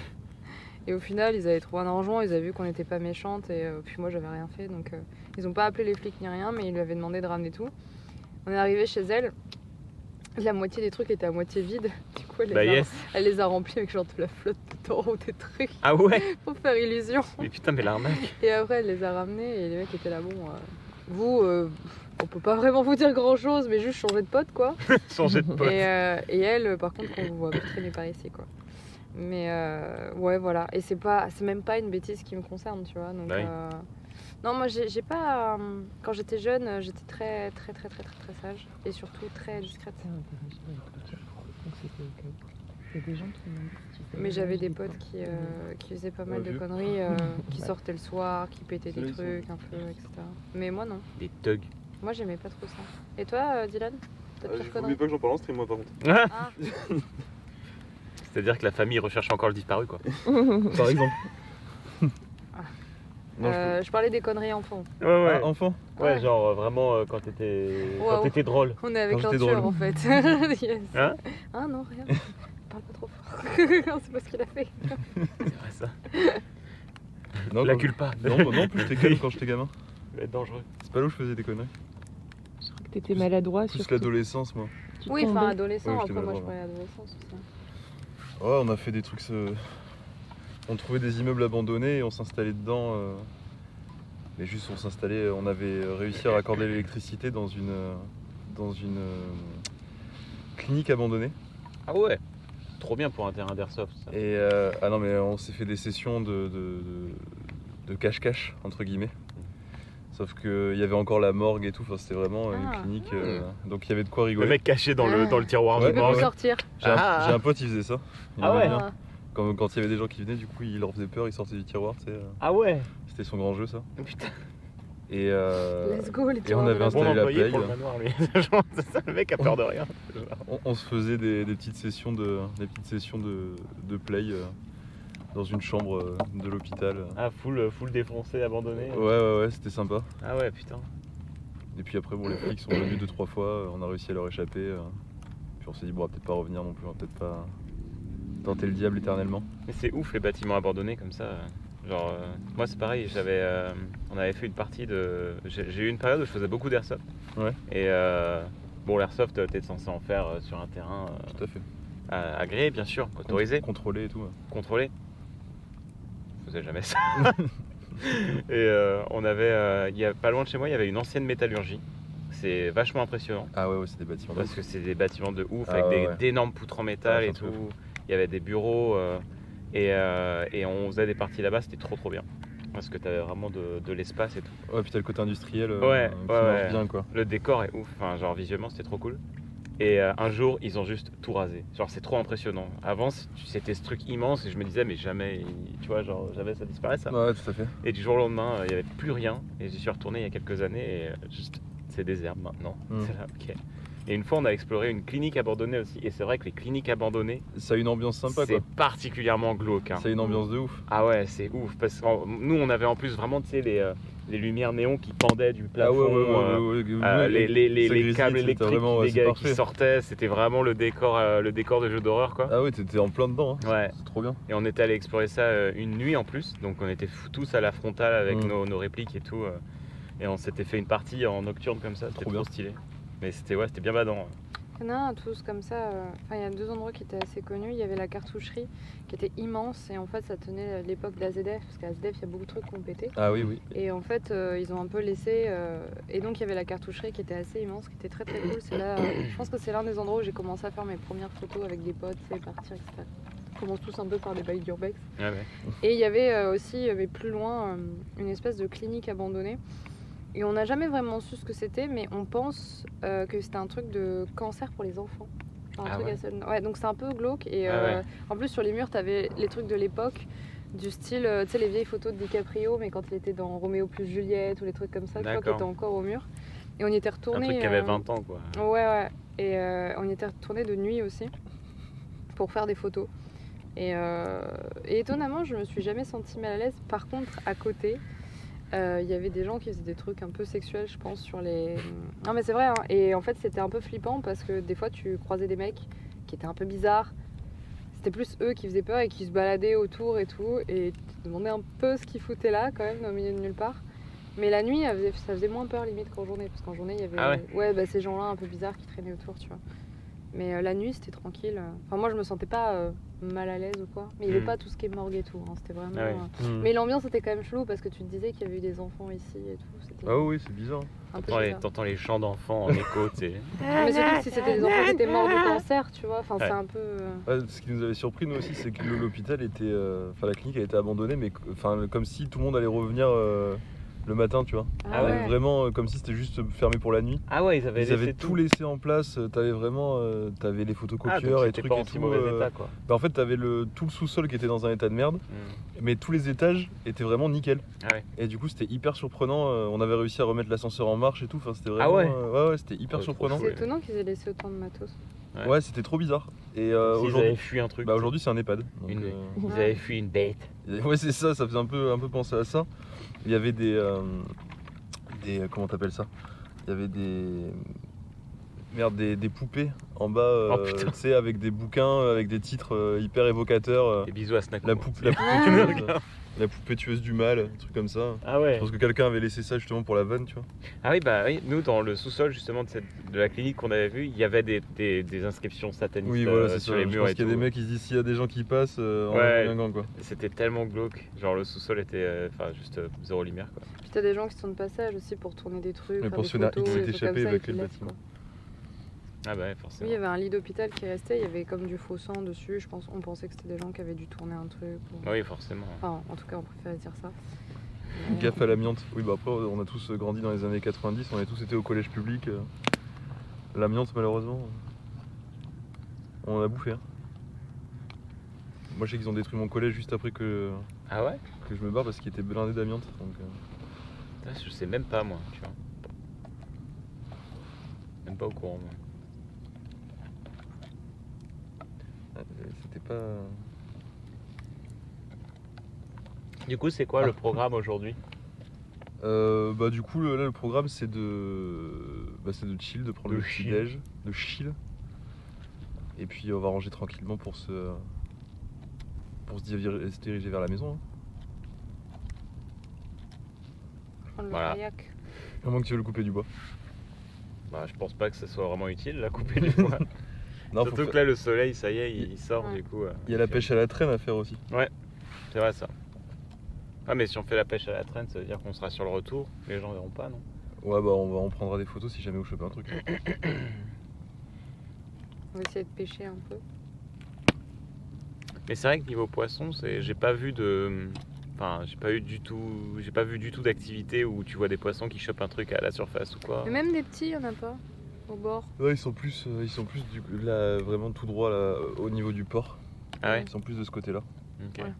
Et au final, ils avaient trouvé un arrangement, ils avaient vu qu'on n'était pas méchantes et puis moi, j'avais rien fait. Donc, ils n'ont pas appelé les flics ni rien, mais ils lui avaient demandé de ramener tout. On est arrivé chez elle. La moitié des trucs étaient à moitié vides. Du coup, elle les a remplis avec genre de la flotte de taureau, des trucs. Ah ouais. Pour faire illusion. Mais putain, mais l'arnaque. Et après, elle les a ramenés et les mecs étaient là, vous, on peut pas vraiment vous dire grand chose, mais juste changer de pote, quoi. Changer de pote. Et elle, par contre, on vous voit plus traîner par ici, quoi. Mais ouais, voilà. Et c'est même pas une bêtise qui me concerne, tu vois. Donc, Oui. non, moi, j'ai pas. Quand j'étais jeune, j'étais très, très, très, très, très, très sage et surtout très discrète. Donc c'était ok. Il y a des gens qui m'ont dit si tu fais Mais j'avais des des potes qui faisaient pas mal de vieux. conneries, qui Ouais. sortaient le soir, qui pétaient des Ceux-là, ils trucs un peu, etc. Mais moi, non. Des thugs. Moi, j'aimais pas trop ça. Et toi, Dylan? T'as de Je pires voulais conneries? pas que j'en parle en stream, moi, par contre. Ah, C'est-à-dire que la famille recherche encore le disparu, quoi. Par exemple. Non, je parlais des conneries enfants. Ouais, ouais. Ah, enfant. Ouais, Ouais. genre vraiment quand t'étais Wow. drôle. On est avec Quand un j'étais tueur, drôle. en fait. Yes. Hein? Ah non, rien. Parle pas trop fort. C'est pas ce qu'il a fait. C'est vrai ça. Non, La quand- culpa. Non, plus j'étais calme quand j'étais gamin. Ça va être dangereux. C'est pas là où je faisais des conneries. Je crois que t'étais maladroit Plus surtout. l'adolescence, moi. Tu Oui, enfin, tombais. adolescent. Ouais, Après, j'étais moi, je maladroit, parlais adolescence aussi. Ouais, on a fait des trucs. On trouvait des immeubles abandonnés et on s'installait dedans. Mais juste, on s'installait. On avait réussi à raccorder l'électricité dans une clinique abandonnée. Ah ouais. Trop bien pour un terrain d'airsoft. Ça. Et ah non, mais on s'est fait des sessions de cache-cache entre guillemets. Sauf qu'il y avait encore la morgue et tout. Enfin, c'était vraiment Ah. une clinique. Donc il y avait de quoi Le rigoler. mec caché dans le tiroir Ouais, de Tu peux morgue. plus sortir. J'ai un pote, il faisait ça. Il Ah aimait ouais. bien. Quand il y avait des gens qui venaient, du coup, il leur faisait peur, il sortait du tiroir, tu sais. Ah ouais. C'était son grand jeu, ça. Putain. Et, Let's go, les et on avait Bon installé la employé play. pour le manoir, lui. Genre, c'est ça, le mec a peur de rien. On se faisait des petites sessions de play dans une chambre de l'hôpital. Ah full défoncé, abandonné. Ouais, c'était sympa. Ah ouais putain. Et puis après, bon, les flics sont venus 2-3 fois, on a réussi à leur échapper. Puis on s'est dit, bon, on va peut-être pas revenir non plus, on va peut-être pas tenter le diable éternellement. Mais c'est ouf les bâtiments abandonnés comme ça. Genre moi c'est pareil, on avait fait une partie de. J'ai eu une période où je faisais beaucoup d'airsoft. Ouais. Et bon l'airsoft t'es censé en faire sur un terrain Tout à fait. agréé bien sûr, autorisé, Contrôlé et tout. Ouais. contrôlé. Je faisais jamais ça. Et on avait, il y a pas loin de chez moi, il y avait une ancienne métallurgie. C'est vachement impressionnant Ah ouais, c'est des bâtiments. parce que c'est des bâtiments de ouf Ah avec ouais, ouais. d'énormes poutres en métal Ah, et c'est un tout. truc Il y avait des bureaux et on faisait des parties là-bas, c'était trop bien. Parce que t'avais vraiment de l'espace et tout. Ouais, puis t'as le côté industriel Ouais, qui ouais, marche ouais. bien, quoi. Le décor est ouf, enfin genre visuellement c'était trop cool. Et un jour ils ont juste tout rasé. Genre c'est trop impressionnant. Avant c'était ce truc immense et je me disais mais jamais, tu vois, genre jamais ça disparaît ça. Ouais, tout à fait. Et du jour au lendemain il n'y avait plus rien et j'y suis retourné il y a quelques années et juste c'est désert maintenant. C'est là, ok. Et une fois on a exploré une clinique abandonnée aussi et c'est vrai que les cliniques abandonnées Ça a une ambiance sympa, c'est quoi. particulièrement glauque. Hein. Ça a une ambiance de ouf. Ah ouais c'est ouf parce que nous on avait en plus vraiment tu sais les lumières néons qui pendaient du plafond. Les câbles électriques qui sortaient, c'était vraiment le décor de jeu d'horreur quoi. Ah ouais, t'étais en plein dedans, hein. Ouais. C'est trop bien. Et on était allé explorer ça une nuit en plus, donc on était tous à la frontale avec nos répliques et tout. Et on s'était fait une partie en nocturne comme ça, c'était Trop trop bien. stylé. Mais c'était bien badant. Il y en a un tous comme ça. Enfin, il y a 2 endroits qui étaient assez connus. Il y avait la cartoucherie qui était immense et en fait ça tenait l'époque d'AZF parce qu'à AZF il y a beaucoup de trucs qui ont pété. Ah oui. Et en fait ils ont un peu laissé et donc il y avait la cartoucherie qui était assez immense, qui était très très cool. C'est là, je pense que c'est l'un des endroits où j'ai commencé à faire mes premières photos avec des potes, tu sais, partir, etc. On commence tous un peu par des bails d'urbex. Ouais. Et il y avait aussi, mais plus loin, une espèce de clinique abandonnée. Et on n'a jamais vraiment su ce que c'était, mais on pense que c'était un truc de cancer pour les enfants. Enfin, un truc ouais. assez... Ouais, donc c'est un peu glauque. Et Ouais. en plus, sur les murs, t'avais les trucs de l'époque, du style, tu sais, les vieilles photos de DiCaprio, mais quand il était dans Roméo plus Juliette ou les trucs comme ça, tu vois, qui D'accord. étaient encore au mur. Et on y était Un retourné. truc qui avait 20 ans quoi. Ouais. Et on y était retourné de nuit aussi pour faire des photos. Et étonnamment, je me suis jamais sentie mal à l'aise. Par contre, à côté, il y avait des gens qui faisaient des trucs un peu sexuels, je pense, sur les. Non, mais c'est vrai, hein. Et en fait, c'était un peu flippant parce que des fois, tu croisais des mecs qui étaient un peu bizarres, c'était plus eux qui faisaient peur et qui se baladaient autour et tout. Et tu te demandais un peu ce qu'ils foutaient là, quand même, au milieu de nulle part. Mais la nuit, ça faisait moins peur limite qu'en journée. Parce qu'en journée, il y avait ces gens-là un peu bizarres qui traînaient autour, tu vois. Mais la nuit, c'était tranquille. Enfin, moi, je me sentais pas mal à l'aise ou quoi. Mais il n'y avait pas tout ce qui est morgue et tout. Hein. C'était vraiment. Mais l'ambiance était quand même chelou parce que tu te disais qu'il y avait eu des enfants ici et tout. C'était Ah oui, c'est bizarre. T'entends les chants d'enfants en écho, tu sais. Mais surtout si c'était des enfants qui étaient morts du cancer, tu vois. Enfin, c'est un peu. Ce qui nous avait surpris, nous aussi, c'est que l'hôpital était. Enfin, la clinique a été abandonnée, mais comme si tout le monde allait revenir. Le matin, tu vois. Ah ouais. Vraiment comme si c'était juste fermé pour la nuit. Ah ouais, ils avaient tout laissé en place. T'avais vraiment, t'avais les photocopieurs et trucs pas et en si tout. mauvais état, quoi. En fait, t'avais tout le sous-sol qui était dans un état de merde, mais tous les étages étaient vraiment nickel. Ah ouais. Et du coup, c'était hyper surprenant. On avait réussi à remettre l'ascenseur en marche et tout. Enfin, c'était vraiment. Ouais, c'était hyper surprenant. C'est étonnant qu'ils aient laissé autant de matos. Ouais, c'était trop bizarre. Et Ils aujourd'hui, avaient fui un truc. aujourd'hui, c'est un EHPAD. Donc, Ils avaient fui une bête. Ouais, c'est ça. Ça faisait un peu penser à ça. Il y avait des comment t'appelles ça? Il y avait des poupées en bas, tu sais, avec des bouquins, avec des titres hyper évocateurs. Des bisous à Snack. La poupée tueuse du mal, un truc comme ça. Ah ouais. Je pense que quelqu'un avait laissé ça justement pour la vanne, tu vois. Ah oui, bah oui, nous dans le sous-sol justement de la clinique qu'on avait vu, il y avait des inscriptions satanistes Oui, voilà, c'est sur ça. les murs Je pense et qu'il y a tout. des mecs qui se disent s'il y a des gens qui passent, en gang, quoi. C'était tellement glauque, genre le sous-sol était juste zéro lumière, quoi. Puis t'as des gens qui sont de passage aussi pour tourner des trucs. Les faire pensionnaires des photos, X des s'est trucs comme échappé, ça, et évacuer qui le laissent, bâtiment. quoi. Ah bah Oui, forcément. il y avait un lit d'hôpital qui restait, il y avait comme du faux sang dessus. Je pense, on pensait que c'était des gens qui avaient dû tourner un truc. Ou... Oui, forcément. Enfin, en tout cas, on préférait dire ça. Gaffe à l'amiante. Oui, bah après, on a tous grandi dans les années 90, on a tous été au collège public. L'amiante, malheureusement, on en a bouffé. Hein. Moi, je sais qu'ils ont détruit mon collège juste après que Ah ouais? je me barre parce qu'il était blindé d'amiante. Donc, Je sais même pas moi, tu vois. Même pas au courant, moi. c'était pas. Du coup, c'est quoi le programme aujourd'hui? Bah du coup là le programme c'est de chill, de prendre De le petit déj, de chill. Et puis on va ranger tranquillement pour se diriger vers la maison. Hein. Prendre le Voilà. kayak. À moins que tu veux le couper du bois. Bah, je pense pas que ce soit vraiment utile la couper du bois. Non, Surtout que là, le soleil, ça y est, il sort Ouais. du coup. il y a la pêche à la traîne à faire aussi. C'est vrai ça. Ah, mais si on fait la pêche à la traîne, ça veut dire qu'on sera sur le retour. Les gens verront pas, non? Ouais bah on prendra des photos si jamais vous chopez un truc. On va essayer de pêcher un peu. Mais c'est vrai que niveau poisson, j'ai pas vu de. Enfin, j'ai pas vu du tout d'activité où tu vois des poissons qui chopent un truc à la surface ou quoi. Mais même des petits, il y en a pas. Au bord. Ouais, ils sont plus là, vraiment tout droit là, au niveau du port. Ah ouais? Ils sont plus de ce côté-là. Ok. Ouais.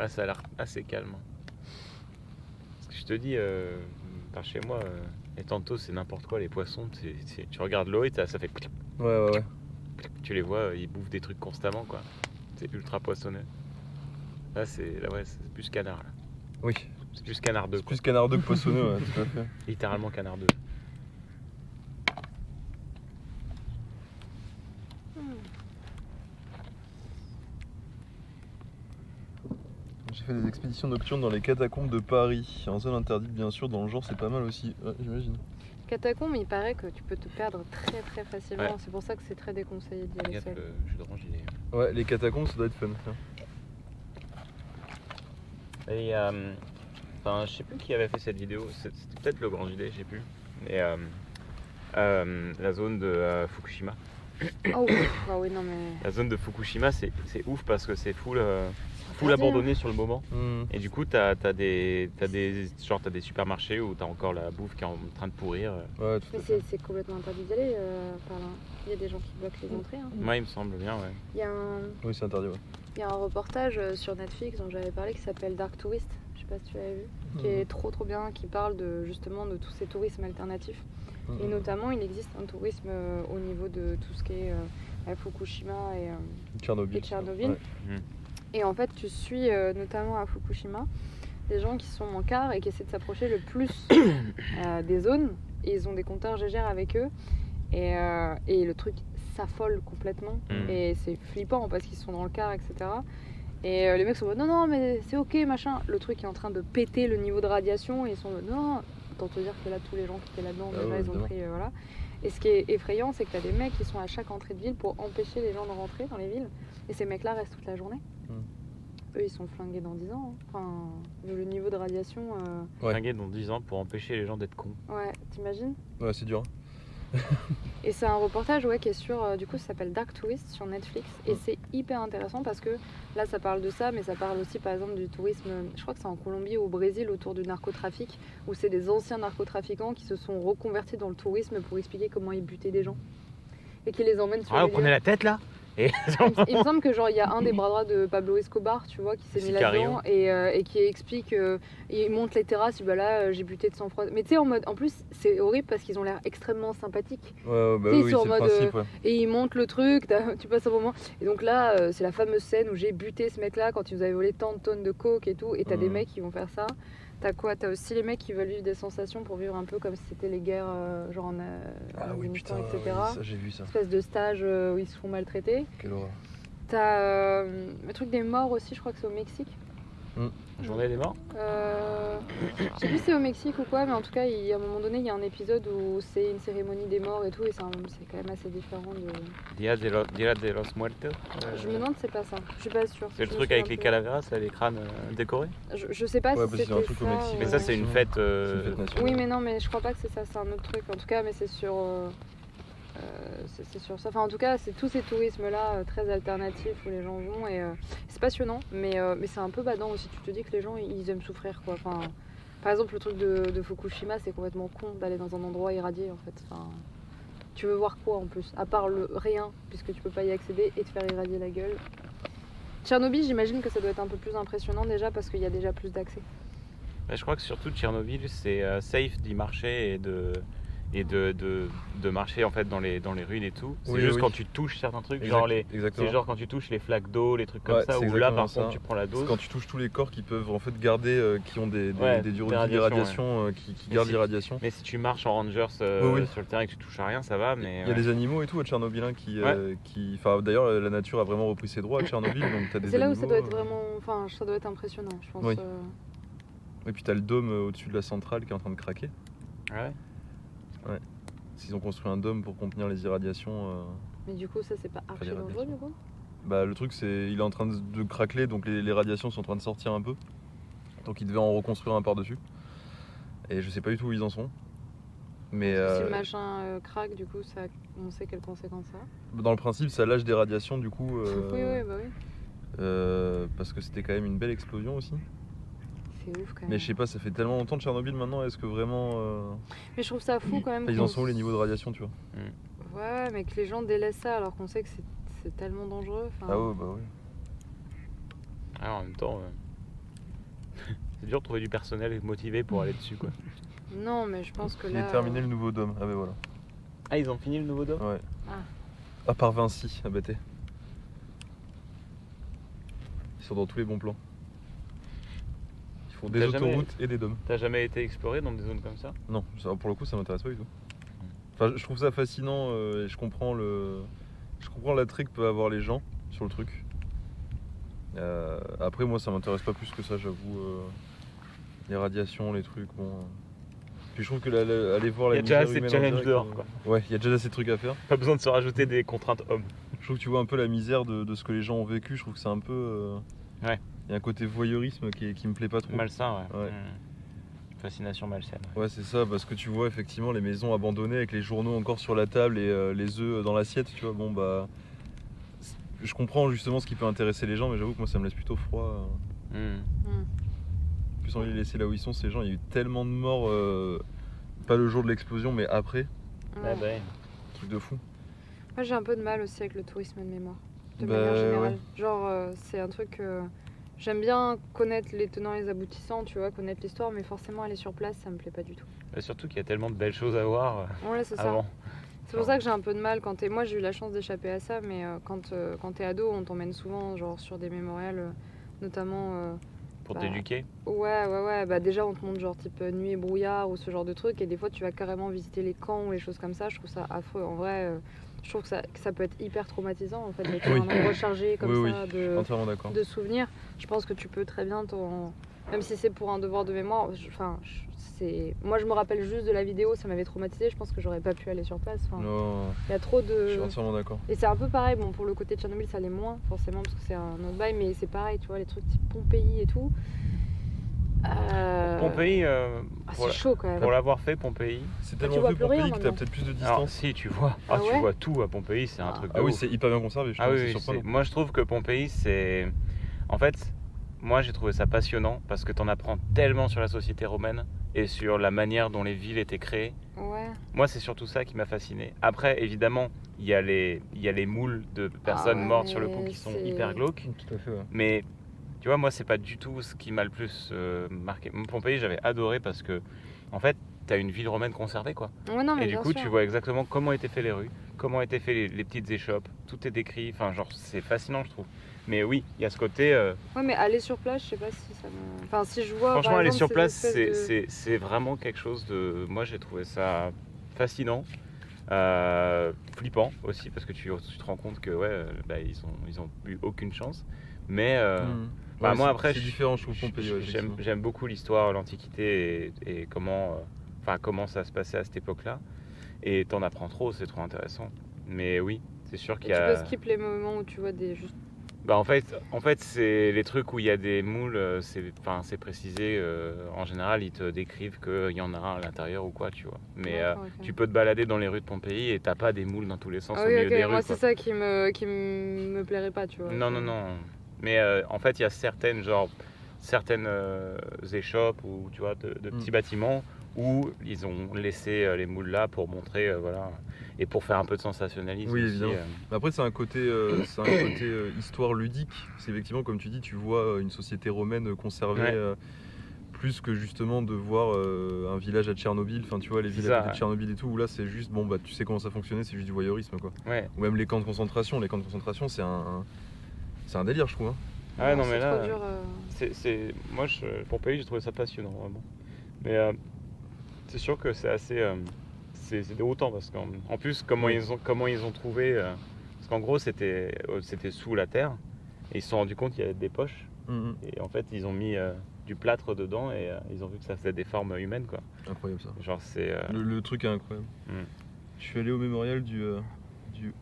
Ouais, ça a l'air assez calme. Parce que je te dis, par chez moi, les tantos, c'est n'importe quoi, les poissons. Tu regardes l'eau et ça fait. Ouais. Tu les vois, ils bouffent des trucs constamment, quoi. C'est ultra poissonneux. Là, c'est plus canard, là. Oui. C'est plus canard 2. C'est plus canardeux que poissonneux, ouais, tout à fait. Littéralement canard 2. J'ai fait des expéditions nocturnes dans les catacombes de Paris, en zone interdite bien sûr, dans le genre c'est pas mal aussi, ouais, j'imagine. Catacombes, il paraît que tu peux te perdre très très facilement. Ouais. C'est pour ça que c'est très déconseillé d'y aller Regarde seul. le jus d'orange, il est. Ouais, les catacombes ça doit être fun. Tiens. Et enfin, je sais plus qui avait fait cette vidéo, c'était peut-être le Grand JD, je sais plus. Mais la zone de Fukushima. Oh oui, ah oui, non mais. La zone de Fukushima, c'est ouf parce que c'est full Vas-y, abandonné sur le moment. Mmh. Et du coup, t'as des supermarchés où t'as encore la bouffe qui est en train de pourrir. Ouais, tout Mais à fait. c'est complètement interdit d'y aller par là. Il y a des gens qui bloquent les entrées. Hein. Moi, il me semble bien, ouais. Il y a un, Oui, c'est interdit, ouais. il y a un reportage sur Netflix dont j'avais parlé qui s'appelle Dark Tourist. Je sais pas si tu l'avais vu. Qui est trop bien, qui parle justement de tous ces tourismes alternatifs. Et notamment, il existe un tourisme au niveau de tout ce qui est Fukushima et Tchernobyl. Tchernobyl. Ouais. Et en fait, tu suis notamment à Fukushima des gens qui sont en car et qui essaient de s'approcher le plus des zones. Et ils ont des compteurs GGR avec eux. Et le truc s'affolent complètement. Mm. Et c'est flippant parce qu'ils sont dans le car, etc. Et les mecs sont en mode non, mais c'est ok, machin. Le truc est en train de péter le niveau de radiation et ils sont en mode non. Autant te dire que là, tous les gens qui étaient là-dedans, déjà, ils ont évidemment. pris. Voilà. Et ce qui est effrayant, c'est que t'as des mecs qui sont à chaque entrée de ville pour empêcher les gens de rentrer dans les villes. Et ces mecs-là restent toute la journée. Eux, ils sont flingués dans 10 ans. Hein. Enfin, vu le niveau de radiation. Ouais. Flingués dans 10 ans pour empêcher les gens d'être cons. Ouais, t'imagines? Ouais, c'est dur. Et c'est un reportage qui est sur, du coup, ça s'appelle Dark Tourist sur Netflix. Et Mm. c'est hyper intéressant parce que là, ça parle de ça, mais ça parle aussi, par exemple, du tourisme. Je crois que c'est en Colombie ou au Brésil autour du narcotrafic, où c'est des anciens narcotrafiquants qui se sont reconvertis dans le tourisme pour expliquer comment ils butaient des gens. Et qui les emmènent sur Ah, les vous prenez lieux. la tête là Il me semble que genre il y a un des bras droits de Pablo Escobar, tu vois, qui s'est mis Sicario. là-dedans et qui explique, il monte les terrasses, il dit, bah là j'ai buté de sang-froid. Mais tu sais en mode, en plus c'est horrible parce qu'ils ont l'air extrêmement sympathiques Ouais, bah Tu sais, oui, ils sont c'est en le mode, principe, ouais. et ils montent le truc, tu passes un moment. Et donc là c'est la fameuse scène où j'ai buté ce mec-là quand il nous avait volé tant de tonnes de coke et tout. Et t'as des mecs qui vont faire ça. T'as quoi? T'as aussi les mecs qui veulent vivre des sensations pour vivre un peu comme si c'était les guerres genre en Ah oui, Afghanistan, putain, etc. oui, ça j'ai vu ça. Espèce de stage où ils se font maltraiter. Quelle horreur. T'as le truc des morts aussi, je crois que c'est au Mexique. Journée des morts. Je sais plus si c'est au Mexique ou quoi, mais en tout cas, à un moment donné, il y a un épisode où c'est une cérémonie des morts et tout, et c'est quand même assez différent de... Dia de los Muertos. Je me demande si c'est pas ça, je suis pas sûre. C'est le Je me truc avec les souviens calaveras, là, les crânes décorés. plus. Je sais pas Ouais, si parce qu'il y c'était a un truc au ça, Mexique. Mais ça, c'est une fête. C'est une fête nationale. Oui, mais non, mais je crois pas que c'est ça, c'est un autre truc. En tout cas, mais c'est sur... c'est sur ça. Enfin, en tout cas, c'est tous ces tourismes-là très alternatifs où les gens vont et c'est passionnant, mais c'est un peu badant aussi. Tu te dis que les gens, ils aiment souffrir, quoi. Enfin, par exemple, le truc de Fukushima, c'est complètement con d'aller dans un endroit irradié, en fait. Enfin, tu veux voir quoi en plus? À part le rien, puisque tu peux pas y accéder et te faire irradier la gueule. Tchernobyl, j'imagine que ça doit être un peu plus impressionnant déjà parce qu'il y a déjà plus d'accès. Bah, je crois que surtout Tchernobyl, c'est safe d'y marcher et de marcher en fait dans les ruines et tout. C'est Oui, juste oui. quand tu touches certains trucs, Exactement. c'est genre quand tu touches les flaques d'eau, les trucs comme Ouais, ça, c'est où là exactement par ça. contre tu prends la C'est dose. quand tu touches tous les corps qui peuvent en fait garder, qui ont des Ouais, durées des de vie radiations, d'irradiation, qui gardent si- l'irradiation. Mais si tu marches en rangers Oui. sur le terrain et que tu touches à rien, ça va. Mais Il y a des animaux et tout à Tchernobyl hein, enfin d'ailleurs la nature a vraiment repris ses droits à Tchernobyl donc t'as des C'est là où animaux, ça doit être vraiment... Enfin, ça doit être impressionnant, je pense. Oui. Et puis t'as le dôme au-dessus de la centrale qui est en train de craquer. Ouais. Ils ont construit un dôme pour contenir les irradiations. Mais du coup, ça, c'est pas archi les dangereux, radiations. du coup? Bah le truc c'est il est en train de craqueler donc les radiations sont en train de sortir un peu. Donc ils devaient en reconstruire un par-dessus. Et je sais pas du tout où ils en sont. Mais Si le machin craque, du coup, ça, on sait quelles conséquences ça a. dans le principe ça lâche des radiations du coup. Oui, bah oui. Parce que c'était quand même une belle explosion aussi. C'est ouf quand même. Mais je sais pas, ça fait tellement longtemps de Tchernobyl maintenant, est-ce que vraiment. Mais je trouve ça fou quand même. Ils en sont où les niveaux de radiation, tu vois? Ouais, mais que les gens délaissent ça alors qu'on sait que c'est tellement dangereux. Enfin, Ah ouais, bah ouais. Ah, en même temps, c'est dur de trouver du personnel motivé pour aller dessus quoi. Non, mais je pense que Il là. est terminé le nouveau dôme. Ah bah voilà. Ah, ils ont fini le nouveau dôme? Ouais. Ah. À part Vinci, à Bété. Ils sont dans tous les bons plans. Ils font des T'as jamais- autoroutes et des dômes. T'as jamais été exploré dans des zones comme ça? Non, pour le coup, ça m'intéresse pas du tout. Enfin, je trouve ça fascinant et je comprends l'attrait que peuvent avoir les gens sur le truc. Après, moi, ça m'intéresse pas plus que ça, j'avoue. Les radiations, les trucs, bon. Puis je trouve que aller voir Il y la a déjà misère assez de humaine en challenges direct, dehors, quoi. Ouais, il y a déjà assez de trucs à faire. Pas besoin de se rajouter des contraintes hommes. Je trouve que tu vois un peu la misère de ce que les gens ont vécu. Je trouve que c'est un peu. Ouais. Il y a un côté voyeurisme qui me plaît pas trop. Malsain, ouais. Ouais. Fascination malsaine. Ouais, c'est ça, parce que tu vois effectivement les maisons abandonnées avec les journaux encore sur la table et les œufs dans l'assiette, tu vois. Bon, bah. Je comprends justement ce qui peut intéresser les gens, mais j'avoue que moi ça me laisse plutôt froid. En plus, on les laisser là où ils sont, ces gens, il y a eu tellement de morts, pas le jour de l'explosion, mais après. Ah bah, Truc de fou. Moi, j'ai un peu de mal aussi avec le tourisme de mémoire. De Bah, manière générale. ouais. Genre, c'est un truc. J'aime bien connaître les tenants et les aboutissants, tu vois, connaître l'histoire, mais forcément aller sur place, ça me plaît pas du tout. bah, surtout qu'il y a tellement de belles choses à voir Ouais, c'est ça. avant. C'est pour ça que j'ai un peu de mal quand t'es. Moi, j'ai eu la chance d'échapper à ça, mais quand t'es ado, on t'emmène souvent genre sur des mémorials, notamment pour Bah, t'éduquer. Ouais. Bah déjà, on te montre genre type nuit et brouillard ou ce genre de truc. Et des fois, tu vas carrément visiter les camps ou les choses comme ça. Je trouve ça affreux. En vrai, je trouve que ça peut être hyper traumatisant en fait d'être Oui. un endroit chargé comme Oui, ça je suis entièrement d'accord. de souvenirs. Je pense que tu peux très bien même si c'est pour un devoir de mémoire, moi je me rappelle juste de la vidéo, ça m'avait traumatisé, je pense que j'aurais pas pu aller sur place. Enfin, Non, il y a trop je suis de... entièrement d'accord. Et c'est un peu pareil, bon pour le côté de Tchernobyl ça l'est moins forcément parce que c'est un autre bail, mais c'est pareil, tu vois, les trucs type Pompéi et tout. Pompéi, c'est chaud quand même. pour l'avoir fait, Pompéi. C'est tu tellement vois peu plus rien Pompéi que t'as maintenant. peut-être plus de Alors, distance. si, tu vois. Ah Tu ouais vois tout à Pompéi, c'est un truc de Ah oui, ouf. c'est hyper bien conservé, je Ah trouve, oui, c'est oui, surprenant. moi je trouve que Pompéi, c'est. En fait, moi j'ai trouvé ça passionnant parce que t'en apprends tellement sur la société romaine et sur la manière dont les villes étaient créées. Ouais. Moi, c'est surtout ça qui m'a fasciné. Après, évidemment, il y a les moules de personnes ouais, mortes sur le coup mais qui sont c'est- hyper glauques. Tout à fait, ouais. Mais tu vois, moi, c'est pas du tout ce qui m'a le plus marqué. Pompéi, j'avais adoré parce que, en fait, t'as une ville romaine conservée, quoi. Ouais, non, mais Et du bien coup, sûr. tu vois exactement comment étaient faites les rues, comment étaient faites les petites échoppes. Tout est décrit. Enfin, genre, c'est fascinant, je trouve. Mais oui, il y a ce côté. Ouais, mais aller sur place, je sais pas si ça me. Enfin, si je vois. Franchement, par aller exemple, sur ces place, espèces de- c'est vraiment quelque chose de. Moi, j'ai trouvé ça fascinant. Flippant aussi, parce que tu te rends compte que ouais, ils ont eu aucune chance. Mais bah, Ouais, moi, c'est- après, c'est différent, je trouve, Pompéi, ouais, effectivement. j'aime beaucoup l'histoire, l'Antiquité et comment ça se passait à cette époque-là. Et t'en apprends trop, c'est trop intéressant. Mais oui, c'est sûr Et qu'il y tu a. peux skip les moments où tu vois des. Juste... Bah en fait c'est les trucs où il y a des moules, c'est précisé. En général, ils te décrivent qu'il y en a un à l'intérieur ou quoi, tu vois. Mais D'accord, ok. tu peux te balader dans les rues de Pompéi et t'as pas des moules dans tous les sens Ah au oui, milieu ok, des moi rues, c'est quoi. ça qui me plairait pas, tu vois. Non, non, non. Mais en fait, il y a certaines échoppes ou tu vois de petits bâtiments où ils ont laissé les moules là pour montrer, voilà, et pour faire un peu de sensationnalisme Oui, aussi. évidemment. Mais après, c'est un côté, histoire ludique. C'est effectivement, comme tu dis, tu vois une société romaine conservée, Ouais. plus que justement de voir un village à Tchernobyl. Enfin, tu vois, les villes ça, à côté de ouais. Tchernobyl et tout, où là, c'est juste, bon, bah, tu sais comment ça fonctionnait, c'est juste du voyeurisme, quoi. Ouais. Ou même les camps de concentration. Les camps de concentration, c'est un délire, je trouve. Hein. Ah ouais, non, mais c'est là, trop dur. moi, Pompéi, j'ai trouvé ça passionnant, vraiment. Mais c'est sûr que c'est assez, c'est déroutant parce qu'en plus, comment ils ont trouvé, parce qu'en gros, c'était sous la terre et ils se sont rendus compte qu'il y avait des poches Mhm. et en fait, ils ont mis du plâtre dedans et ils ont vu que ça faisait des formes humaines, quoi. Incroyable ça. Genre, c'est. Le truc est incroyable. Mm. Je suis allé au mémorial du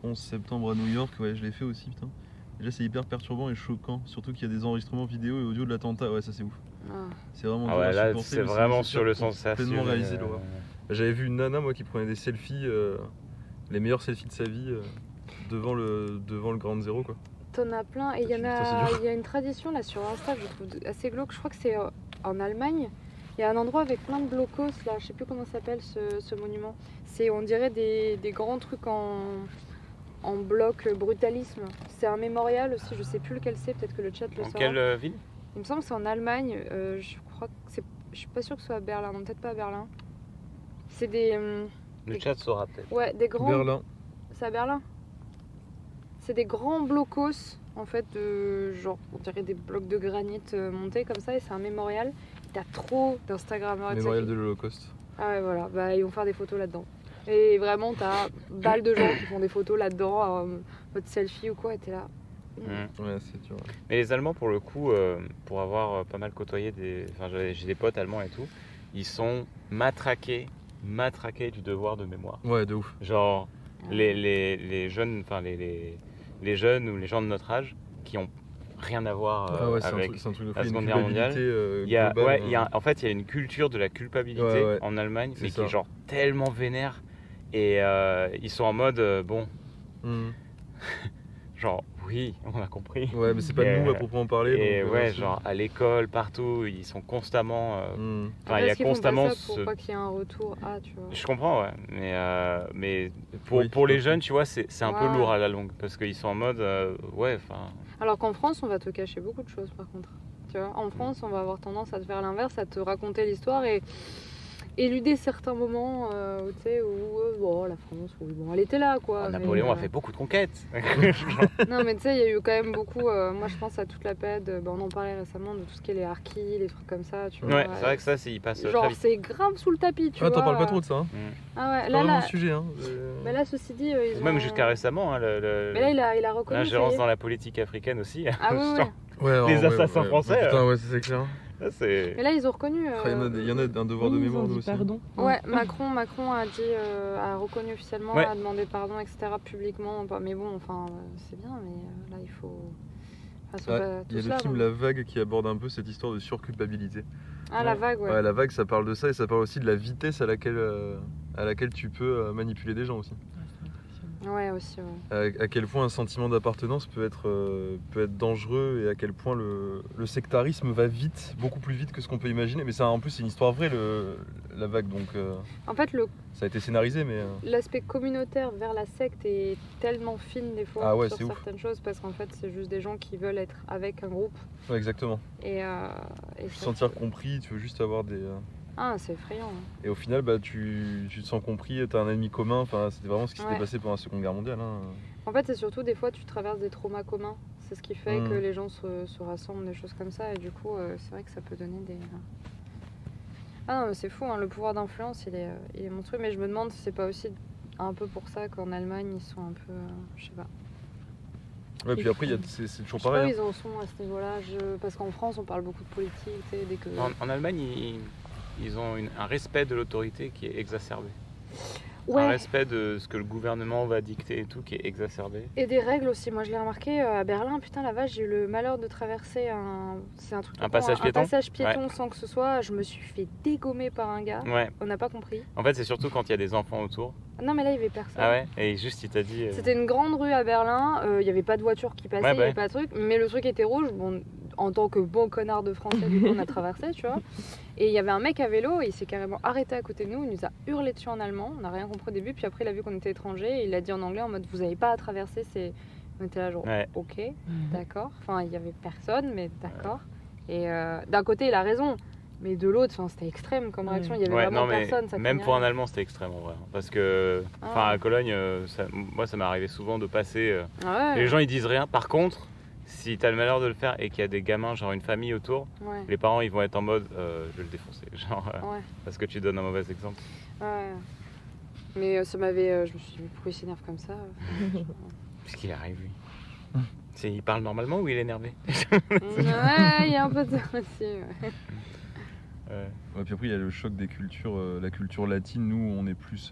11 septembre à New York, ouais, je l'ai fait aussi, putain. Déjà, c'est hyper perturbant et choquant, surtout qu'il y a des enregistrements vidéo et audio de l'attentat, ouais, ça c'est ouf. Ah. C'est vraiment Ah dur ouais, à là, supporter, c'est mais vraiment c'est sur le sûr, sensationnel. pleinement réalisé l'horreur. J'avais vu une nana, moi, qui prenait des selfies, les meilleurs selfies de sa vie, devant le Ground Zero, quoi. T'en as plein et il y en Putain, c'est a. dur. Il y a une tradition là sur Insta que je trouve assez glauque. Je crois que c'est en Allemagne. Il y a un endroit avec plein de blocos là. Je sais plus comment s'appelle ce monument. C'est on dirait des grands trucs en bloc brutalisme. C'est un mémorial aussi. Je sais plus lequel c'est. Peut-être que le chat le Dans saura. quelle ville? Il me semble que c'est en Allemagne. Je crois que c'est. Je suis pas sûre que ce soit à Berlin. Non, peut-être pas à Berlin. C'est des. Le chat saura peut-être. Ouais, des grands. Berlin. C'est à Berlin. C'est des grands blocos, en fait, genre, on dirait des blocs de granit montés comme ça, et c'est un mémorial. T'as trop d'Instagrammeurs et de ça Mémorial qui- de l'Holocauste. Ah ouais, voilà, bah ils vont faire des photos là-dedans. Et vraiment, t'as balle de gens qui font des photos là-dedans, votre selfie ou quoi, et t'es là. Mm. Ouais, c'est dur. Ouais. Mais les Allemands, pour le coup, pour avoir pas mal côtoyé j'ai des potes allemands et tout, ils sont matraqués du devoir de mémoire. Ouais, de ouf. Genre, les jeunes, les jeunes ou les gens de notre âge qui ont rien à voir Ah ouais, avec. c'est un truc de fou. la Il y a une Seconde Guerre mondiale, culpabilité, Il y a, globale, ouais, hein. en fait, il y a une culture de la culpabilité Ouais, ouais. en Allemagne, C'est mais qui ça. est genre tellement vénère. Et ils sont en mode, bon, Mhm. genre, oui, on a compris. Ouais, mais c'est pas Et, nous à proprement parler. Et donc, ouais, c'est- genre à l'école, partout, ils sont constamment. Mhm. Enfin, il y a Est-ce qu'ils font pas constamment ça pour pas qu'il y ait un retour à, tu vois. Je comprends, ouais. Mais pour, Oui, pour tout à les fait. jeunes, tu vois, c'est un peu Ouais. lourd à la longue. Parce qu'ils sont en mode, ouais, enfin. Alors qu'en France, on va te cacher beaucoup de choses, par contre. Tu vois, en France, on va avoir tendance à te faire l'inverse, à te raconter l'histoire éluder certains moments tu sais, où bon, la France, oui, bon, elle était là quoi. Ah, mais, Napoléon a fait beaucoup de conquêtes. Non mais tu sais, il y a eu quand même beaucoup, moi je pense à toute la période, on en parlait récemment de tout ce qui est les harkis, les trucs comme ça, tu vois. Ouais, c'est vrai que ça, il passe très Genre vite. c'est grave sous le tapis, tu Ah, vois. t'en parles pas trop de ça, hein. Ah ouais, C'est là, pas vraiment là, le sujet, hein. bah là ceci dit, ils Ou même ont- jusqu'à récemment, hein, Mais là il a reconnu. ça y l'ingérence est. dans la politique africaine aussi. Ah oui, oui. Ouais, Les assassins français, Putain, ouais, c'est clair. Ça, c'est... Mais là ils ont reconnu. Il y en a un devoir de Oui, ils mémoire, ont nous dit aussi. pardon. Ouais, Macron a dit, a reconnu officiellement, Ouais. a demandé pardon, etc. publiquement. Bah, mais bon, enfin, c'est bien, mais là il faut. Enfin, ils sont pas Il y a tous le là, film donc. La Vague qui aborde un peu cette histoire de surculpabilité. Ah la vague, ouais. Ouais, La Vague, ça parle de ça et ça parle aussi de la vitesse à laquelle tu peux manipuler des gens aussi. Ouais, aussi, ouais. À quel point un sentiment d'appartenance peut être dangereux et à quel point le sectarisme va vite, beaucoup plus vite que ce qu'on peut imaginer. Mais ça, en plus, c'est une histoire vraie, La Vague, donc En fait, ça a été scénarisé, mais... l'aspect communautaire vers la secte est tellement fine des fois Ah ouais, sur c'est ouf. certaines choses parce qu'en fait, c'est juste des gens qui veulent être avec un groupe Ouais, exactement. et Se ça- sentir compris, tu veux juste avoir des... Ah, c'est effrayant. Hein. Et au final, bah, tu te sens compris, t'as un ennemi commun. Enfin, c'était vraiment ce qui s'était Ouais. passé pendant la Seconde Guerre mondiale. Hein. En fait, c'est surtout des fois, tu traverses des traumas communs. C'est ce qui fait Mhm. que les gens se rassemblent, des choses comme ça. Et du coup, c'est vrai que ça peut donner des. Ah non, mais c'est fou, hein, le pouvoir d'influence, il est monstrueux. Mais je me demande si c'est pas aussi un peu pour ça qu'en Allemagne, ils sont un peu. Je sais pas. Ouais, puis après, c'est toujours Je sais pas où pareil. ils en sont à ce niveau-là. Parce qu'en France, on parle beaucoup de politique, tu sais, dès que. En Allemagne, ils ont un respect de l'autorité qui est exacerbé. Un Ouais, respect de ce que le gouvernement va dicter et tout qui est exacerbé. et des règles aussi. Moi, je l'ai remarqué à Berlin. Putain, la vache, j'ai eu le malheur de traverser c'est un truc. Un con, passage piéton. Un passage piéton sans que ce soit. Je me suis fait dégommer par un gars. Ouais. On n'a pas compris. En fait, c'est surtout quand il y a des enfants autour. Non, mais là, il y avait personne. Ah ouais. Et juste, il t'a dit. C'était une grande rue à Berlin. Il n'y avait pas de voiture qui passait, Ouais, il n'y avait ouais. pas de truc. Mais le truc était rouge. Bon, en tant que bon connard de français, du coup, on a traversé, tu vois. Et il y avait un mec à vélo, et il s'est carrément arrêté à côté de nous, il nous a hurlé dessus en allemand, on n'a rien compris au début, puis après il a vu qu'on était étrangers, et il a dit en anglais en mode vous n'avez pas à traverser, on était là genre Ouais. ok, d'accord, enfin il y avait personne, mais d'accord. Et d'un côté il a raison, mais de l'autre, enfin, c'était extrême comme réaction, il y avait Ouais, vraiment non, mais personne. Ça même craignait pour un rien. Allemand, c'était extrême en vrai. Parce que, enfin, Ah. à Cologne, moi, ça m'est arrivé souvent de passer. Ah ouais, Les gens, ils disent rien. Par contre, si t'as le malheur de le faire et qu'il y a des gamins, genre une famille autour, ouais, les parents, ils vont être en mode, je vais le défoncer. Genre, ouais, parce que tu donnes un mauvais exemple. ouais. Mais ça m'avait. Je me suis dit, mais pourquoi il s'énerve comme ça Qu'est-ce qu'il arrive, lui Il parle normalement ou il est énervé? Ouais, il y a un peu de ça aussi. Ouais. Ouais, puis après, il y a le choc des cultures. La culture latine, nous, on est plus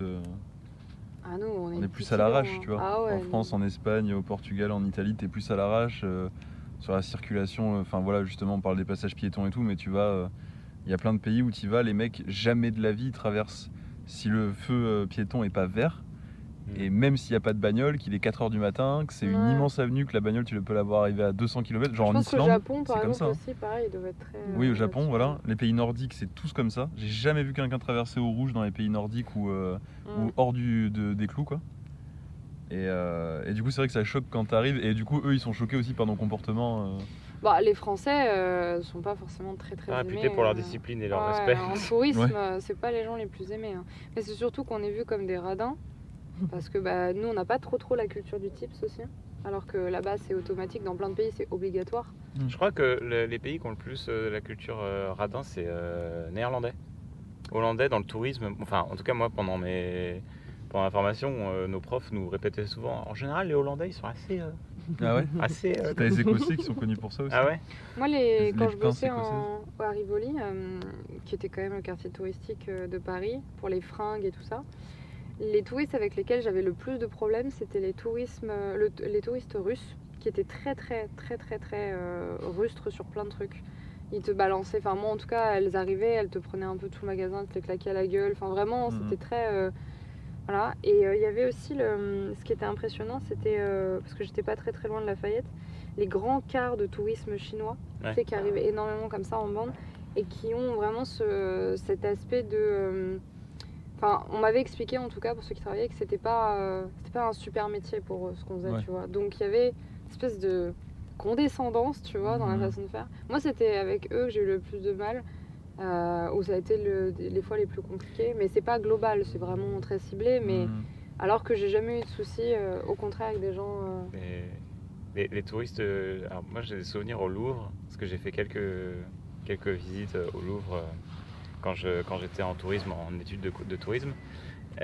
Ah, nous, on à petit l'arrache, blanc, tu vois. hein. Ah ouais, En France, en Espagne, au Portugal, en Italie, t'es plus à l'arrache. Sur la circulation, enfin voilà, justement, on parle des passages piétons et tout, mais tu vas. Il y a plein de pays où tu vas, les mecs, jamais de la vie, ils traversent. Si le feu piéton est pas vert, et même s'il n'y a pas de bagnole, qu'il est 4h du matin, que c'est une Ouais. immense avenue, que la bagnole, tu peux l'avoir arriver à 200 km, genre Je en pense qu'au Islande. Japon, par c'est comme exemple, ça, hein. aussi, pareil, ils doivent être très. Oui, au Japon, là-dessus. voilà. Les pays nordiques, c'est tous comme ça. J'ai jamais vu quelqu'un traverser au rouge dans les pays nordiques ou Mm. hors des clous, quoi. Et du coup, c'est vrai que ça choque quand t'arrives. Et du coup, eux, ils sont choqués aussi par nos comportements. Bah, les Français sont pas forcément très Réputés aimés. pour leur discipline et leur Ouais, respect. En tourisme, Ouais. c'est pas les gens les plus aimés. Hein. Mais c'est surtout qu'on est vu comme des radins. Parce que bah, nous, on n'a pas trop la culture du tips aussi. Alors que là-bas, c'est automatique. Dans plein de pays, c'est obligatoire. Je crois que les pays qui ont le plus la culture radin, c'est néerlandais. Hollandais dans le tourisme. Enfin, en tout cas, moi, pendant la formation, nos profs nous répétaient souvent. En général, les Hollandais, ils sont assez. Ah ouais assez T'as les Écossais qui sont connus pour ça aussi. Ah ouais. Moi, Les quand je pinces bossais écossaises. à Rivoli, qui était quand même le quartier touristique de Paris, pour les fringues et tout ça, les touristes avec lesquels j'avais le plus de problèmes, c'était les touristes russes, qui étaient très rustres sur plein de trucs. Ils te balançaient, enfin moi en tout cas, elles arrivaient, elles te prenaient un peu tout le magasin, elles te les claquaient à la gueule, enfin vraiment, Mhm. c'était très... voilà. Et il y avait aussi, ce qui était impressionnant, c'était, parce que j'étais pas très loin de Lafayette, les grands cars de tourisme chinois, Ouais. tu sais, qui arrivaient énormément comme ça en bande, et qui ont vraiment cet aspect de... Enfin, on m'avait expliqué en tout cas pour ceux qui travaillaient que c'était pas un super métier pour ce qu'on faisait, Ouais. tu vois. Donc il y avait une espèce de condescendance, tu vois, dans la Mhm. façon de faire. Moi, c'était avec eux que j'ai eu le plus de mal. où ça a été les fois les plus compliquées. Mais c'est pas global, c'est vraiment très ciblé. Mais alors que j'ai jamais eu de soucis, au contraire avec des gens. Les touristes, alors moi j'ai des souvenirs au Louvre, parce que j'ai fait quelques visites au Louvre quand j'étais en tourisme, en études de tourisme. Y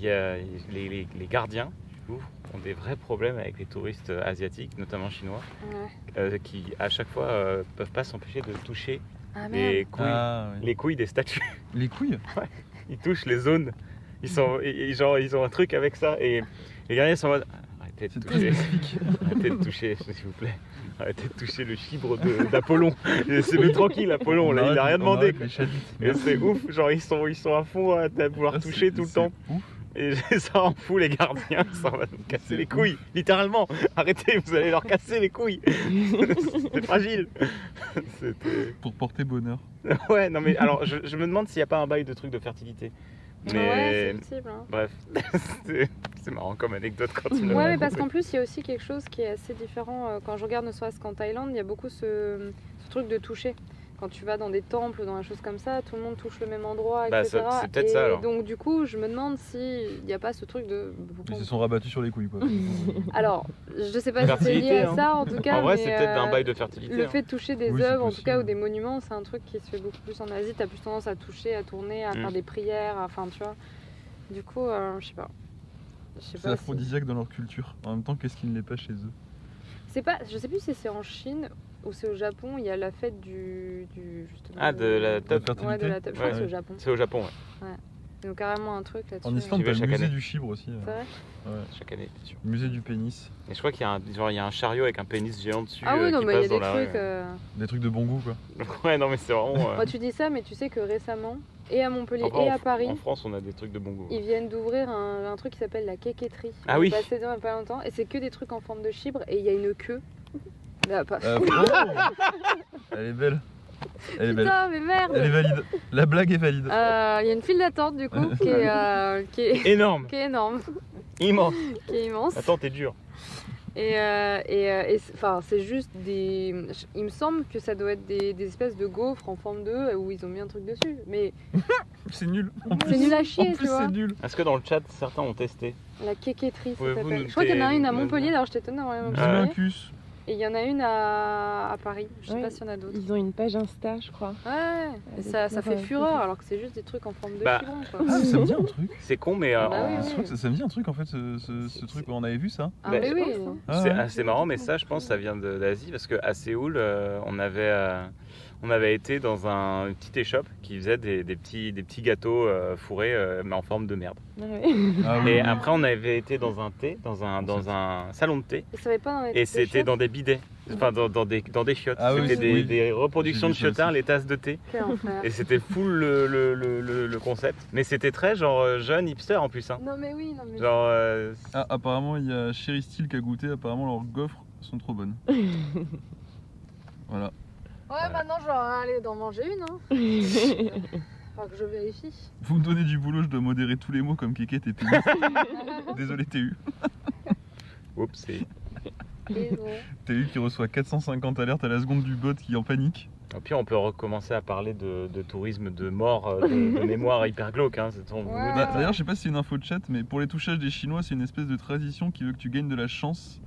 a les gardiens du Louvre ont des vrais problèmes avec les touristes asiatiques, notamment chinois, qui à chaque fois peuvent pas s'empêcher de toucher les couilles des statues. Les couilles? Ouais, ils touchent les zones. Ils ont un truc avec ça et les gardiens sont en mode arrêtez de toucher, arrêtez de toucher, s'il vous plaît. Arrêtez de toucher le chibre d'Apollon. Laissez-le tranquille, Apollon, là, il a rien demandé. Et c'est ouf, genre ils sont à fond à vouloir toucher tout le temps. Ouf. Et ça rend fou les gardiens, ça va nous casser les couilles, littéralement. Arrêtez, vous allez leur casser les couilles. C'est fragile. Pour porter bonheur. Ouais, non mais alors je me demande s'il n'y a pas un bail de trucs de fertilité. Mais Ouais, c'est possible. Hein. Bref, c'est marrant comme anecdote quand tu Ouais, mais parce qu'en plus, il y a aussi quelque chose qui est assez différent. Quand je regarde ne serait-ce qu'en Thaïlande, il y a beaucoup ce truc de toucher. Quand tu vas dans des temples ou dans des choses comme ça, tout le monde touche le même endroit, etc. C'est peut-être ça alors. Donc du coup, je me demande s'il n'y a pas ce truc de... Ils se sont rabattus sur les couilles quoi. Alors, je sais pas si c'est lié à ça en tout cas. En vrai, mais, c'est peut-être un bail de fertilité. Le fait de toucher des Oui, c'est œuvres, en tout cas, ou possible. des monuments, c'est un truc qui se fait beaucoup plus en Asie. T'as plus tendance à toucher, à tourner, à faire des prières, enfin tu vois. Du coup, je sais pas. C'est aphrodisiaque dans leur culture. En même temps, qu'est-ce qui ne l'est pas chez eux? C'est pas, je sais plus si c'est en Chine ou c'est au Japon, il y a la fête du justement. Ah, de la table. Ouais, de la table. Je crois que Ouais. c'est au Japon. C'est au Japon, ouais. Donc carrément un truc là-dessus. En Islande, J'y t'as vais le chaque musée année. du chibre aussi. C'est vrai. Ouais. Chaque année, bien sûr. Le musée du pénis. Et je crois qu'il y a un chariot avec un pénis géant dessus Ah oui, non, qui mais il y a passe dans des la trucs. rue. Des trucs de bon goût quoi. Ouais, non mais c'est vraiment... Moi, tu dis ça, mais tu sais que récemment, et à Montpellier Après, et à Paris, En France, on a des trucs de bon goût. ils viennent d'ouvrir un truc qui s'appelle la quéquetterie. Ah oui. J'ai passé dedans il y a pas longtemps, et c'est que des trucs en forme de chibre, et il y a une queue. Là, pas... Elle est belle. Elle est belle. Putain, mais merde. Elle est valide. La blague est valide. Il y a une file d'attente du coup qui est Énorme, qui est énorme, immense. qui est immense. Attends, t'es dur. Et enfin, c'est juste des. Il me semble que ça doit être des espèces de gaufres en forme d'œuf où ils ont mis un truc dessus. Mais C'est nul. c'est nul à chier, En tu plus, vois. c'est nul. Est-ce que dans le chat, certains ont testé? La quéquetterie, ça Pouvez-vous s'appelle. noter- Je crois qu'il y en a une à noter- Montpellier, d'ailleurs, je t'étonne d'avoir une à Dis-moi un Montpellier. cus. Et il y en a une à Paris. Je sais Ouais. pas s'il y en a d'autres. Ils ont une page Insta, je crois. Ouais, et ça fait fureur alors que c'est juste des trucs en forme de Bah, chiron, quoi. Ah, ça me dit un truc. C'est con, mais Bah en- oui, Je crois que ça me dit un truc en fait, ce truc. On avait vu ça. Ah, bah, mais je oui. pense, hein. Ah C'est ouais. assez marrant, mais ça, je pense, ça vient d'Asie parce qu'à Séoul, on avait été dans une petite échoppe qui faisait des petits gâteaux fourrés, mais en forme de merde. Ah ouais. Ah oui. Et après, on avait été dans un salon de thé, Et ça va pas dans les et petites c'était chiottes dans des bidets, enfin dans des chiottes. Ah oui, C'était oui. des reproductions J'ai de vu ça chiotards, aussi. les tasses de thé. Quel enfer. Et c'était full le concept. Mais c'était très genre jeune hipster en plus. Hein. Non mais oui, non mais. Genre, Ah, apparemment, il y a Sherry Steele qui a goûté. Apparemment, leurs gaufres sont trop bonnes. Voilà. Ouais, maintenant je vais aller d'en manger une. Hein. Faut que je vérifie. Vous me donnez du boulot, je dois modérer tous les mots comme kéké, t'es pénis. Désolé, TU. oups, c'est. Désolé. TU qui reçoit 450 alertes à la seconde du bot qui est en panique. Et puis on peut recommencer à parler de tourisme de mort, de mémoire hyper glauque. Hein, c'est ton Ouais. Bah, D'ailleurs, je sais pas si c'est une info de chat, mais pour les touchages des Chinois, c'est une espèce de tradition qui veut que tu gagnes de la chance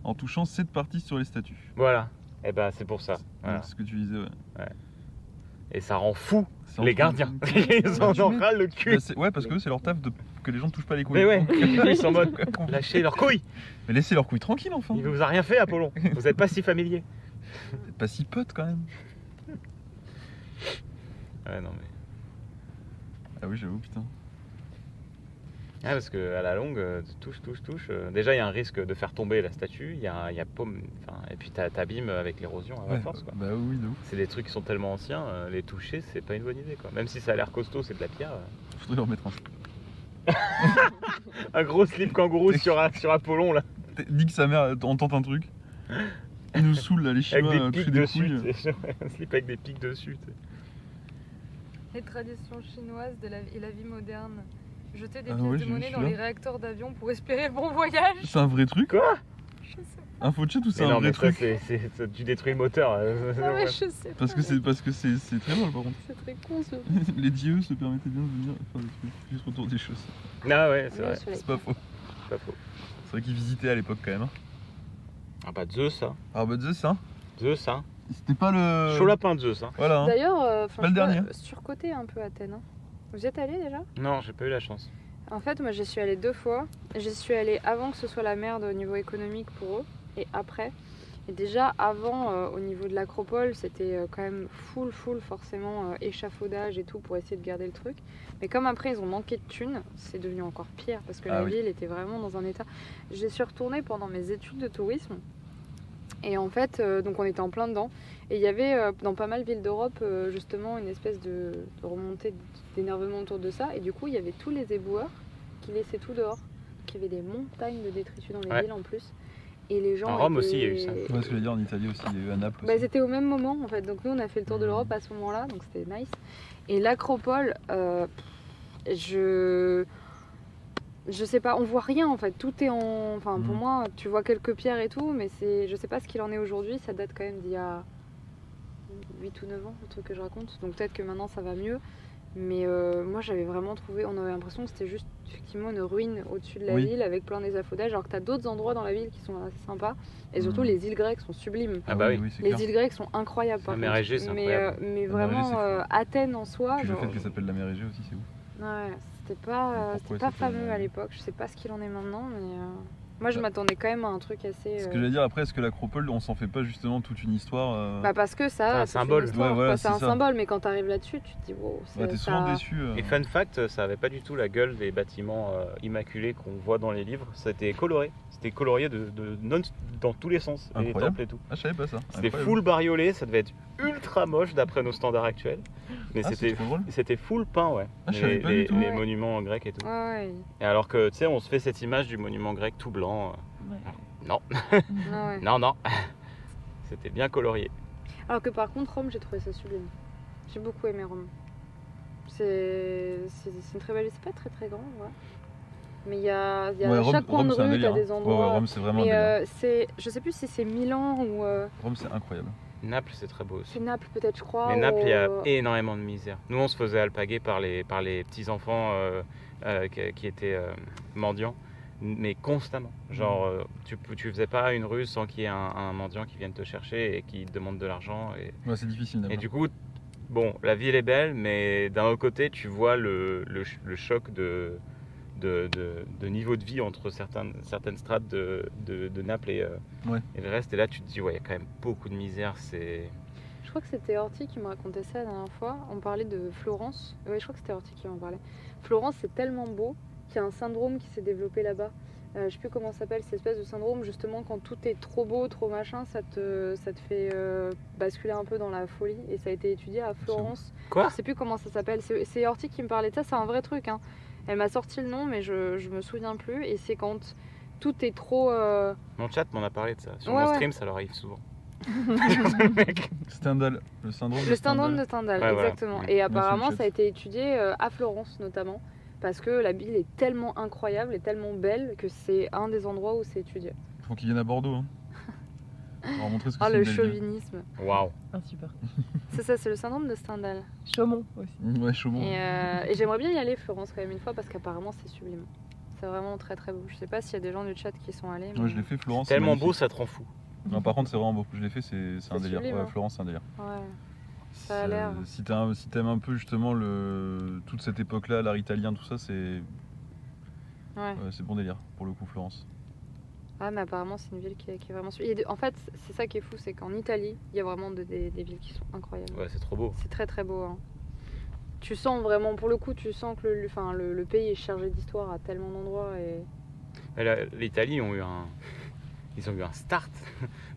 en touchant 7 parties sur les statues. Voilà. Et ben c'est pour ça. Voilà. Donc, c'est ce que tu disais, ouais. Et ça rend fou C'est les entre- gardiens. Ils en tu ont mets- ras le Bah, cul. ouais, parce que eux, c'est leur taf que les gens ne touchent pas les couilles. Mais ouais, Donc, ils sont en mode lâchez leurs couilles. mais laissez leurs couilles tranquilles, enfin. Il vous a rien fait, Apollon. Vous êtes pas si familier. C'est pas si pote quand même. Ouais, non mais. Ah oui, j'avoue, putain. Ouais, parce que à la longue, touche. Déjà, il y a un risque de faire tomber la statue. Il y a paume. Enfin, et puis t'abîmes avec l'érosion à la force, quoi. Bah oui, de ouf. C'est des trucs qui sont tellement anciens, les toucher, c'est pas une bonne idée, quoi. Même si ça a l'air costaud, c'est de la pierre. Faudrait leur mettre un. Un gros slip kangourou sur Apollon, là, Nique sa mère, on tente un truc. Ils nous saoulent là, les avec Chinois, à des toucher pics des dessus. couilles. tu sais. Un slip avec des pics dessus. tu sais. Les traditions chinoises et la vie moderne. Jeter des Ah pièces ouais, de j'ai vu monnaie dans celui-là. les réacteurs d'avion pour espérer le bon voyage. C'est un vrai truc. Quoi? Je sais Info chat ou c'est Mais un non, vrai mais ça, truc tu détruis le moteur. pas. Ouais, je sais Parce pas. que c'est très drôle par contre. C'est très con ce. Les dieux se permettaient bien de venir faire des trucs juste autour des choses. Ah ouais, c'est Ouais, vrai. soleil. C'est pas faux. C'est pas faux. C'est vrai qu'ils visitaient à l'époque quand même. Hein. Ah bah Zeus, hein. Ah bah Zeus, hein. Zeus, hein. C'était pas le. Chaud lapin de Zeus, hein. Voilà. Hein. D'ailleurs, Pas le dernier. surcoté un peu Athènes. Hein. Vous y êtes allé déjà? Non, j'ai pas eu la chance. En fait, moi j'y suis allée 2 fois. J'y suis allée avant que ce soit la merde au niveau économique pour eux et après. Et déjà avant, au niveau de l'acropole, c'était quand même full forcément échafaudage et tout pour essayer de garder le truc. Mais comme après ils ont manqué de thunes, c'est devenu encore pire parce que la ville était vraiment dans un état. J'y suis retournée pendant mes études de tourisme. Et en fait, donc on était en plein dedans. Et il y avait dans pas mal de villes d'Europe justement une espèce de remontée d'énervement autour de ça. Et du coup, il y avait tous les éboueurs qui laissaient tout dehors. Donc il y avait des montagnes de détritus dans les villes en plus. Et les gens. En Rome aussi, il y a eu ça. Ouais, ce que je veux dire, en Italie aussi, il y a eu à Naples. Bah, Aussi. c'était au même moment en fait. Donc nous, on a fait le tour de l'Europe à ce moment-là. Donc c'était nice. Et l'acropole, je sais pas, on voit rien en fait, tout est en... Enfin pour moi, tu vois quelques pierres et tout, mais je sais pas ce qu'il en est aujourd'hui, ça date quand même d'il y a 8 ou 9 ans, le truc que je raconte, donc peut-être que maintenant ça va mieux, mais moi j'avais vraiment trouvé, on avait l'impression que c'était juste effectivement une ruine au-dessus de la ville avec plein d'échafaudages, alors que t'as d'autres endroits dans la ville qui sont assez sympas, et surtout les îles grecques sont sublimes. Ah bah oui. Les îles grecques sont incroyables par La mer Égée, c'est incroyable. mais La mer Égée, vraiment c'est fou. Athènes en soi, Puis genre... le fait qu'elle s'appelle la mer Égée aussi, c'est ouf. Ouais, c'était pas fameux à l'époque, je sais pas ce qu'il en est maintenant, mais moi je m'attendais quand même à un truc assez... Ce que j'allais dire après, est-ce que l'acropole, on s'en fait pas justement toute une histoire Bah parce que ça, c'est un symbole. Histoire, Ouais, voilà, c'est un c'est ça. symbole, mais quand t'arrives là-dessus, tu te dis wow, Ouais, t'es souvent déçu. Et fun fact, ça avait pas du tout la gueule des bâtiments immaculés qu'on voit dans les livres. C'était coloré. C'était colorié dans tous les sens. Les Incroyable. temples et tout. Ah, je savais pas ça. C'était Incroyable. full bariolé. Ça devait être ultra moche d'après nos standards actuels. Mais Ah, c'est trop drôle. c'était full peint, ouais. Ah, je savais pas du tout. Les Ouais. monuments grecs et tout. Ouais, Et alors que, tu sais, on se fait cette image du monument grec tout blanc. Non, ouais. non. C'était bien colorié. Alors que par contre, Rome, j'ai trouvé ça sublime. J'ai beaucoup aimé Rome. C'est une très belle ville, c'est pas très grand, ouais. Mais il y a Ouais, chaque coin de c'est un rue, délire, t'as des hein. endroits... Ouais, Rome, c'est vraiment un mais délire. je sais plus si c'est Milan ou... Rome, c'est incroyable. Naples, c'est très beau aussi. c'est Naples peut-être, je crois. Mais Naples, il y a ou- énormément de misère. Nous, on se faisait alpaguer par les petits-enfants qui étaient mendiants, mais constamment. Genre, tu faisais pas une rue sans qu'il y ait un mendiant qui vienne te chercher et qui te demande de l'argent. Ouais, c'est difficile Et Naples. du coup, bon, la ville est belle, mais d'un autre côté, tu vois le choc de niveau de vie entre certaines strates de Naples et le reste. Et là, tu te dis, ouais, il y a quand même beaucoup de misère. Je crois que c'était Horty qui me racontait ça la dernière fois. On parlait de Florence. Oui, je crois que c'était Horty qui m'en parlait. Florence, c'est tellement beau qu'il y a un syndrome qui s'est développé là-bas. Je sais plus comment ça s'appelle, cette espèce de syndrome, justement, quand tout est trop beau, trop machin, ça te fait basculer un peu dans la folie. Et ça a été étudié à Florence. Quoi? Je sais plus comment ça s'appelle. C'est Horty qui me parlait de ça, c'est un vrai truc. Hein. Elle m'a sorti le nom, mais je me souviens plus. Et c'est quand tout est trop... Mon chat m'en a parlé de ça. Sur Ouais, mon ouais. stream, ça leur arrive souvent. Stendhal, le syndrome Le syndrome de Stendhal, Ouais, voilà. exactement. Oui. Et apparemment, Merci, ça a été étudié à Florence notamment, parce que la ville est tellement incroyable et tellement belle que c'est un des endroits où c'est étudié. Faut qu'ils viennent à Bordeaux. Hein. On va montrer ce que Ah, c'est. le une belle ville. chauvinisme. Waouh. Insupportable. C'est ça, c'est le syndrome de Stendhal. Chaumont aussi. Ouais, Chaumont. Et j'aimerais bien y aller, Florence, quand même une fois, parce qu'apparemment, c'est sublime. C'est vraiment très très beau. Je sais pas s'il y a des gens du chat qui sont allés. Ouais, je l'ai fait Florence. Tellement c'est magnifique. beau, ça te rend fou. Non, par contre, c'est vraiment beau. Je l'ai fait, c'est un délire. sublime, Ouais, hein. Florence, c'est un délire. Ouais. Ça a l'air. Si t'aimes un peu justement toute cette époque-là, l'art italien, tout ça, c'est Ouais. c'est bon délire pour le coup, Florence. Ah, mais apparemment, c'est une ville qui est vraiment sublime. En fait, c'est ça qui est fou, c'est qu'en Italie, il y a vraiment des villes qui sont incroyables. Ouais, c'est trop beau. C'est très très beau. Hein. Tu sens vraiment, pour le coup, tu sens que le pays est chargé d'histoire à tellement d'endroits. Et... L'Italie ils ont eu un start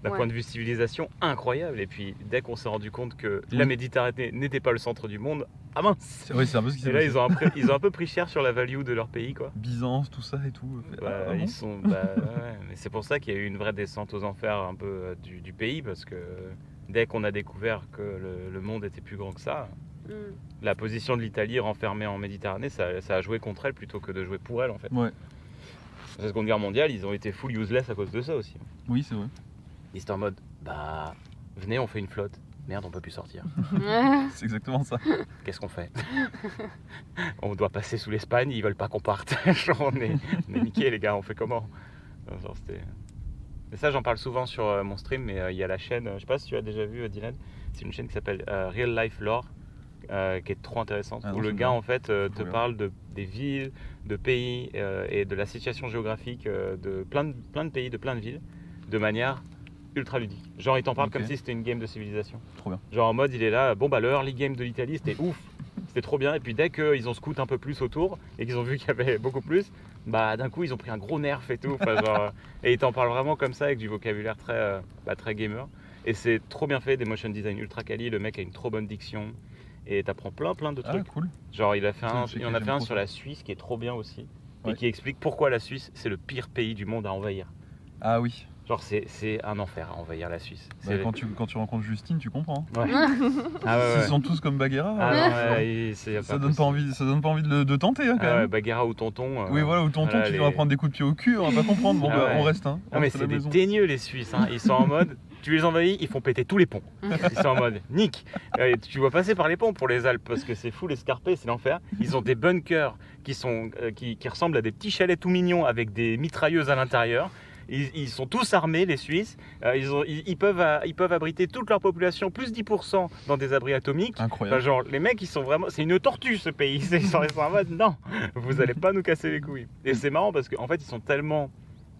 d'un Ouais. point de vue civilisation incroyable. Et puis dès qu'on s'est rendu compte que Oui. la Méditerranée n'était pas le centre du monde, ah mince. Oui, c'est un peu ce qui s'est Et là passé. ils ont un peu pris cher sur la value de leur pays quoi. Byzance, tout ça et tout. Bah, Ah bon ils sont, ouais. Mais c'est pour ça qu'il y a eu une vraie descente aux enfers un peu du pays parce que dès qu'on a découvert que le monde était plus grand que ça, la position de l'Italie renfermée en Méditerranée, ça a joué contre elle plutôt que de jouer pour elle en fait. Ouais. La Seconde Guerre mondiale, ils ont été full useless à cause de ça aussi. Oui, c'est vrai. Ils étaient en mode, bah, venez, on fait une flotte. Merde, on peut plus sortir. C'est exactement ça. Qu'est-ce qu'on fait? On doit passer sous l'Espagne, ils veulent pas qu'on parte. Genre, on est niqués, les gars, on fait comment? Genre, c'était... Et ça, j'en parle souvent sur mon stream, mais il y a la chaîne, je sais pas si tu as déjà vu, Dylan, c'est une chaîne qui s'appelle Real Life Lore, qui est trop intéressante, Ah non, où le c'est gars bien. en fait te regarde. parle des villes, de pays et de la situation géographique de plein de pays, de plein de villes, de manière ultra ludique. Genre il t'en parle Ok. comme si c'était une game de civilisation. Trop bien. Genre en mode il est là, bon bah le early game de l'Italie c'était ouf, c'était trop bien, et puis dès qu'ils ont scout un peu plus autour et qu'ils ont vu qu'il y avait beaucoup plus, bah d'un coup ils ont pris un gros nerf et tout, enfin, genre, et il t'en parle vraiment comme ça avec du vocabulaire très gamer, et c'est trop bien fait, des motion design ultra quali, le mec a une trop bonne diction, et t'apprends plein de Ah, trucs. cool. Genre il a fait Ça, un, je sais il en que a fait j'aime un trop sur ça. la Suisse qui est trop bien aussi, Ouais. et qui explique pourquoi la Suisse c'est le pire pays du monde à envahir. Ah oui. Genre c'est un enfer à envahir la Suisse. Bah, C'est- quand tu rencontres Justine, tu comprends. Ouais. Ah ouais, S'ils ouais. sont tous comme Bagheera, Ah non, ouais, ça donne pas envie de tenter hein, quand Ah ouais, même. Bagheera ou tonton. Oui, voilà, ou tonton voilà, qui les- doit prendre des coups de pied au cul, on va pas comprendre. Bon, Ah bah, ouais. on reste, hein. Non On mais reste à c'est la des maison. teigneux les Suisses, hein. Ils sont en mode, tu les envahis, ils font péter tous les ponts. Ils sont en mode, nique. Tu vois passer par les ponts pour les Alpes parce que c'est full escarpé, c'est l'enfer. Ils ont des bunkers qui ressemblent à des petits chalets tout mignons avec des mitrailleuses à l'intérieur. Ils sont tous armés, les Suisses. Ils peuvent abriter toute leur population, plus 10% dans des abris atomiques. Enfin, Incroyable. genre, les mecs, ils sont vraiment. C'est une tortue ce pays. Ils sont en mode, non, vous allez pas nous casser les couilles. Et c'est marrant parce qu'en fait, ils sont tellement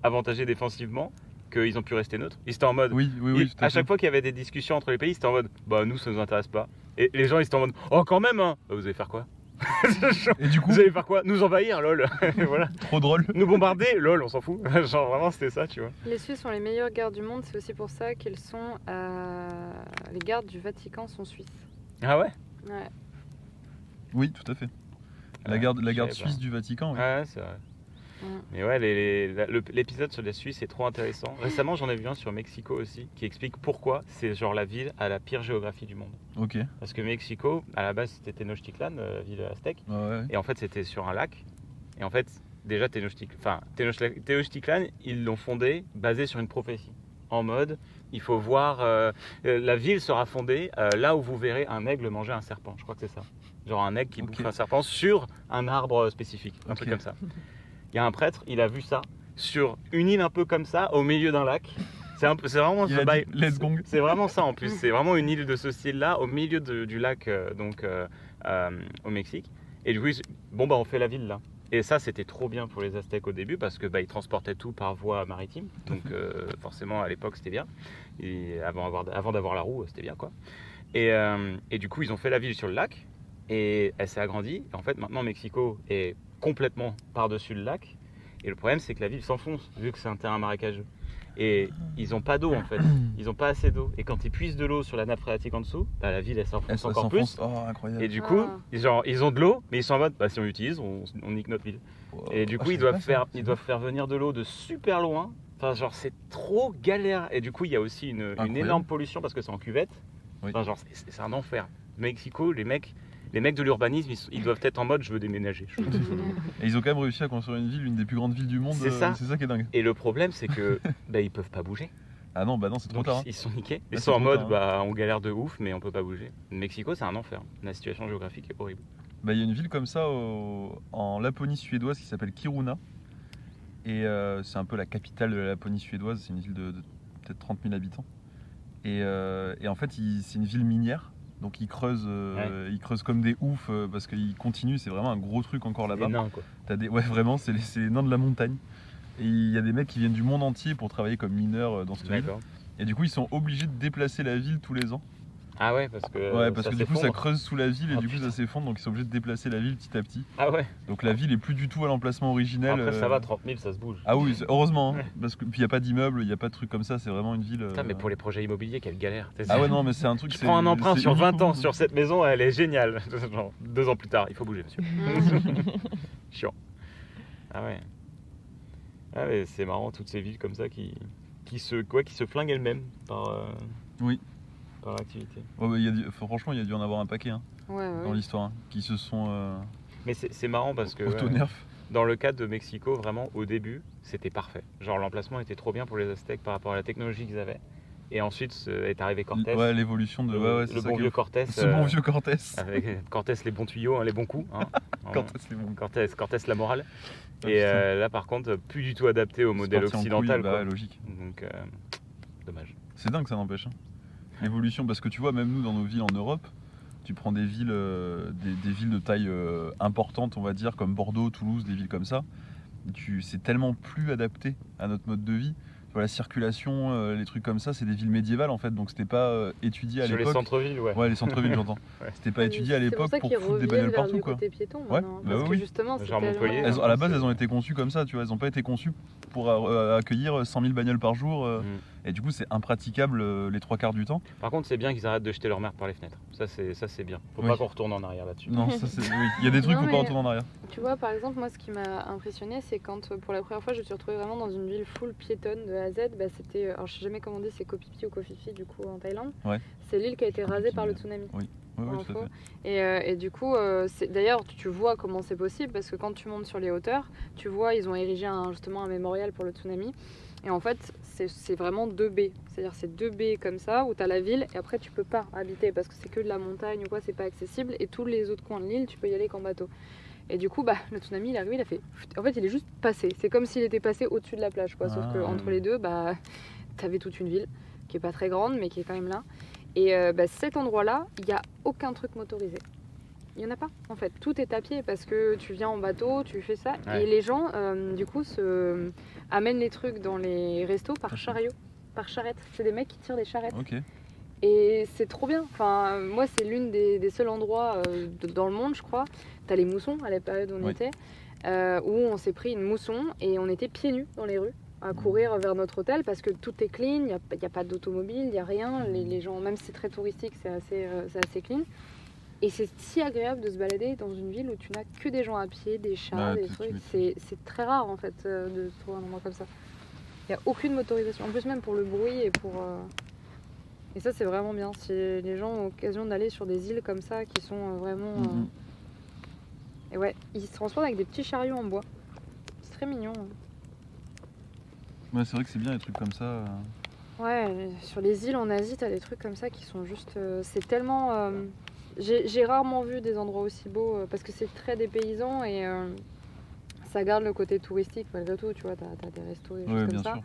avantagés défensivement qu'ils ont pu rester neutres. Ils étaient en mode. Oui, tout à à fait. chaque fois qu'il y avait des discussions entre les pays, c'était en mode, bah nous, ça nous intéresse pas. Et les gens, ils étaient en mode, oh, quand même, hein. Bah, vous allez faire quoi? Et du coup, Vous allez faire quoi? Nous envahir, lol. Et voilà. trop drôle. Nous bombarder, lol, on s'en fout. Genre, vraiment, c'était ça, tu vois. Les Suisses sont les meilleurs gardes du monde, c'est aussi pour ça qu'ils sont. Les gardes du Vatican sont suisses. Ah ouais? Ouais. Oui, tout à fait. La Ouais, garde je savais suisse pas. du Vatican, oui. Ouais, c'est vrai. Mm. Mais ouais, l'épisode sur la Suisse est trop intéressant. Récemment, j'en ai vu un sur Mexico aussi, qui explique pourquoi c'est genre la ville à la pire géographie du monde. Ok. Parce que Mexico, à la base, c'était Tenochtitlan, ville aztèque, Ouais. et en fait, c'était sur un lac. Et en fait, déjà, Tenochtitlan, ils l'ont fondé basé sur une prophétie. En mode, il faut voir, la ville sera fondée là où vous verrez un aigle manger un serpent. Je crois que c'est ça. Genre un aigle qui Ok. bouffe un serpent sur un arbre spécifique, un Ok. truc comme ça. Il y a un prêtre, il a vu ça sur une île un peu comme ça, au milieu d'un lac. C'est vraiment Il ce a bail. dit, let's gong. C'est vraiment ça en plus. C'est vraiment une île de ce style-là, au milieu du lac, au Mexique. Et du coup, on fait la ville là. Et ça, c'était trop bien pour les Aztèques au début parce que ils transportaient tout par voie maritime. Donc forcément, à l'époque, c'était bien. Et avant d'avoir la roue, c'était bien quoi. Et du coup, ils ont fait la ville sur le lac et elle s'est agrandie. Et en fait, maintenant, Mexico est complètement par-dessus le lac. Et le problème, c'est que la ville s'enfonce vu que c'est un terrain marécageux. Et ils n'ont pas d'eau en fait. Ils n'ont pas assez d'eau. Et quand ils puisent de l'eau sur la nappe phréatique en dessous, la ville elle s'enfonce Elle encore plus. s'enfonce. Oh, incroyable. Et du coup, Ah. genre, ils ont de l'eau, mais ils sont en mode, si on l'utilise, on nique notre ville. Wow. Et du Ah, coup, je ils savais doivent pas ça. faire venir de l'eau de super loin. Enfin, genre, c'est trop galère. Et du coup, il y a aussi une Incroyable. énorme pollution parce que c'est en cuvette. Oui. Enfin, genre, c'est un enfer. Mexico, les mecs de l'urbanisme, ils doivent être en mode, je veux déménager. Et ils ont quand même réussi à construire une ville, une des plus grandes villes du monde. C'est ça. C'est ça qui est dingue. Et le problème, c'est que ils peuvent pas bouger. Ah non, bah non, c'est trop Donc tard. hein. ils sont niqués. Ils Ah, sont c'est en trop mode, tard, on galère de ouf, mais on peut pas bouger. Mexico, c'est un enfer. La situation géographique est horrible. Bah, il y a une ville comme ça en Laponie suédoise qui s'appelle Kiruna. Et c'est un peu la capitale de la Laponie suédoise. C'est une ville de peut-être 30 000 habitants. Et en fait, c'est une ville minière. Donc ils creusent comme des oufs parce qu'ils continuent. C'est vraiment un gros truc encore là-bas. Les nains, quoi. Ouais, vraiment, c'est les nains de la montagne. Et il y a des mecs qui viennent du monde entier pour travailler comme mineurs dans cette ville. D'accord. Et du coup, ils sont obligés de déplacer la ville tous les ans. Ah ouais, parce que. Ouais, parce que du coup, ça s'effondre. creuse sous la ville et Oh, du coup, putain. ça s'effondre. Donc ils sont obligés de déplacer la ville petit à petit. Ah ouais. Donc la ville est plus du tout à l'emplacement originel. Après, ça va, 30 000, ça se bouge. Ah oui, heureusement. hein, Ouais. parce que puis il n'y a pas d'immeuble, il n'y a pas de trucs comme ça. C'est vraiment une ville. Putain, mais pour les projets immobiliers, quelle galère. Ah ouais, non, mais c'est un truc. Je c'est- prends un emprunt c'est sur unique 20 au ans monde. sur cette maison, elle est géniale. Genre, 2 ans plus tard, il faut bouger, monsieur. Chiant. Ah ouais. Ah ouais, c'est marrant, toutes ces villes comme ça qui se flinguent elles-mêmes Oui. par l'activité. Ouais, bah, franchement, il y a dû en avoir un paquet hein, Ouais, dans l'histoire qui se sont Mais c'est marrant parce que. auto-nerf. Dans le cas de Mexico, vraiment, au début, c'était parfait. Genre, l'emplacement était trop bien pour les Aztèques par rapport à la technologie qu'ils avaient. Et ensuite est arrivé Cortés. Ouais, l'évolution de. Ouais, c'est le ça bon qui est vieux ouf. Cortés. Ce bon vieux Cortés. Avec Cortés, les bons tuyaux, hein, les bons coups. Hein. Cortés, les bons. Cortés, la morale. Ah, Et putain. là, par contre, plus du tout adapté au C'est modèle parti en occidental. couille, bah quoi. ouais, logique. Donc, dommage. C'est dingue, ça n'empêche. Hein. L'évolution, parce que tu vois, même nous, dans nos villes en Europe, tu prends des villes, des villes de taille importante, on va dire, comme Bordeaux, Toulouse, des villes comme ça. C'est tellement plus adapté à notre mode de vie. Tu vois, la circulation, les trucs comme ça, c'est des villes médiévales en fait, donc c'était pas étudié à Sur l'époque. les centres-villes, ouais. Ouais, les centres-villes, j'entends. Ouais. C'était pas étudié à l'époque pour foutre des bagnoles partout, quoi. Côté piéton, Ouais, maintenant, bah parce que oui. justement, c'est Genre Montpellier, tellement... À la base, elles ont été conçues comme ça, tu vois. Elles n'ont pas été conçues pour accueillir 100 000 bagnoles par jour. Et du coup, c'est impraticable les 3 quarts du temps. Par contre, c'est bien qu'ils arrêtent de jeter leur merde par les fenêtres. Ça, c'est bien. Faut Oui. pas qu'on retourne en arrière là-dessus. Non, ça c'est. Oui. Il y a des trucs Non, où on peut mais- retourner en arrière. Tu vois, par exemple, moi, ce qui m'a impressionné, c'est quand, pour la première fois, je me suis retrouvée vraiment dans une ville full piétonne de A à Z. Bah, c'était, alors, je sais jamais comment on dit, c'est Koh Phi Phi ou Koh Phi Phi, du coup, en Thaïlande. Ouais. C'est l'île qui a été Koh Phi rasée Phi, par le ouais. tsunami. Oui, pour tout à info. fait. Et du coup, d'ailleurs, tu vois comment c'est possible, parce que quand tu montes sur les hauteurs, tu vois, ils ont érigé justement un mémorial pour le tsunami. Et en fait, c'est vraiment 2 baies. C'est-à-dire, c'est 2 baies comme ça, où tu as la ville, et après, tu peux pas habiter, parce que c'est que de la montagne ou quoi, c'est pas accessible. Et tous les autres coins de l'île, tu peux y aller qu'en bateau. Et du coup, bah, le tsunami, il est arrivé, il a fait... En fait, il est juste passé. C'est comme s'il était passé au-dessus de la plage, quoi. Sauf Ah. qu'entre les deux, bah, t'avais toute une ville, qui est pas très grande, mais qui est quand même là. Et bah, cet endroit-là, il n'y a aucun truc motorisé. Il n'y en a pas, en fait. Tout est à pied, parce que tu viens en bateau, tu fais ça. Ouais. Et les gens, du coup, amènent les trucs dans les restos par chariot, par charrette. C'est des mecs qui tirent des charrettes. Ok. Et c'est trop bien. Enfin, moi, c'est l'une des seuls endroits dans le monde, je crois. T'as les moussons, à la période où on Oui. était, où on s'est pris une mousson et on était pieds nus dans les rues à courir vers notre hôtel parce que tout est clean, il n'y a pas d'automobile, il n'y a rien. Les gens, même si c'est très touristique, c'est assez clean. Et c'est si agréable de se balader dans une ville où tu n'as que des gens à pied, des chats, Ouais, des tu trucs. m'étonnes. C'est très rare en fait de trouver un endroit comme ça. Il n'y a aucune motorisation. En plus, même pour le bruit et pour. Et ça, c'est vraiment bien. Si les gens ont l'occasion d'aller sur des îles comme ça qui sont vraiment. Mhm. Et ouais, ils se transportent avec des petits chariots en bois. C'est très mignon. Ouais, c'est vrai que c'est bien les trucs comme ça. Ouais, sur les îles en Asie, t'as des trucs comme ça qui sont juste. C'est tellement. J'ai rarement vu des endroits aussi beaux parce que c'est très dépaysant et ça garde le côté touristique malgré tout. Tu vois, t'as des restos, des choses Ouais, comme bien ça. sûr.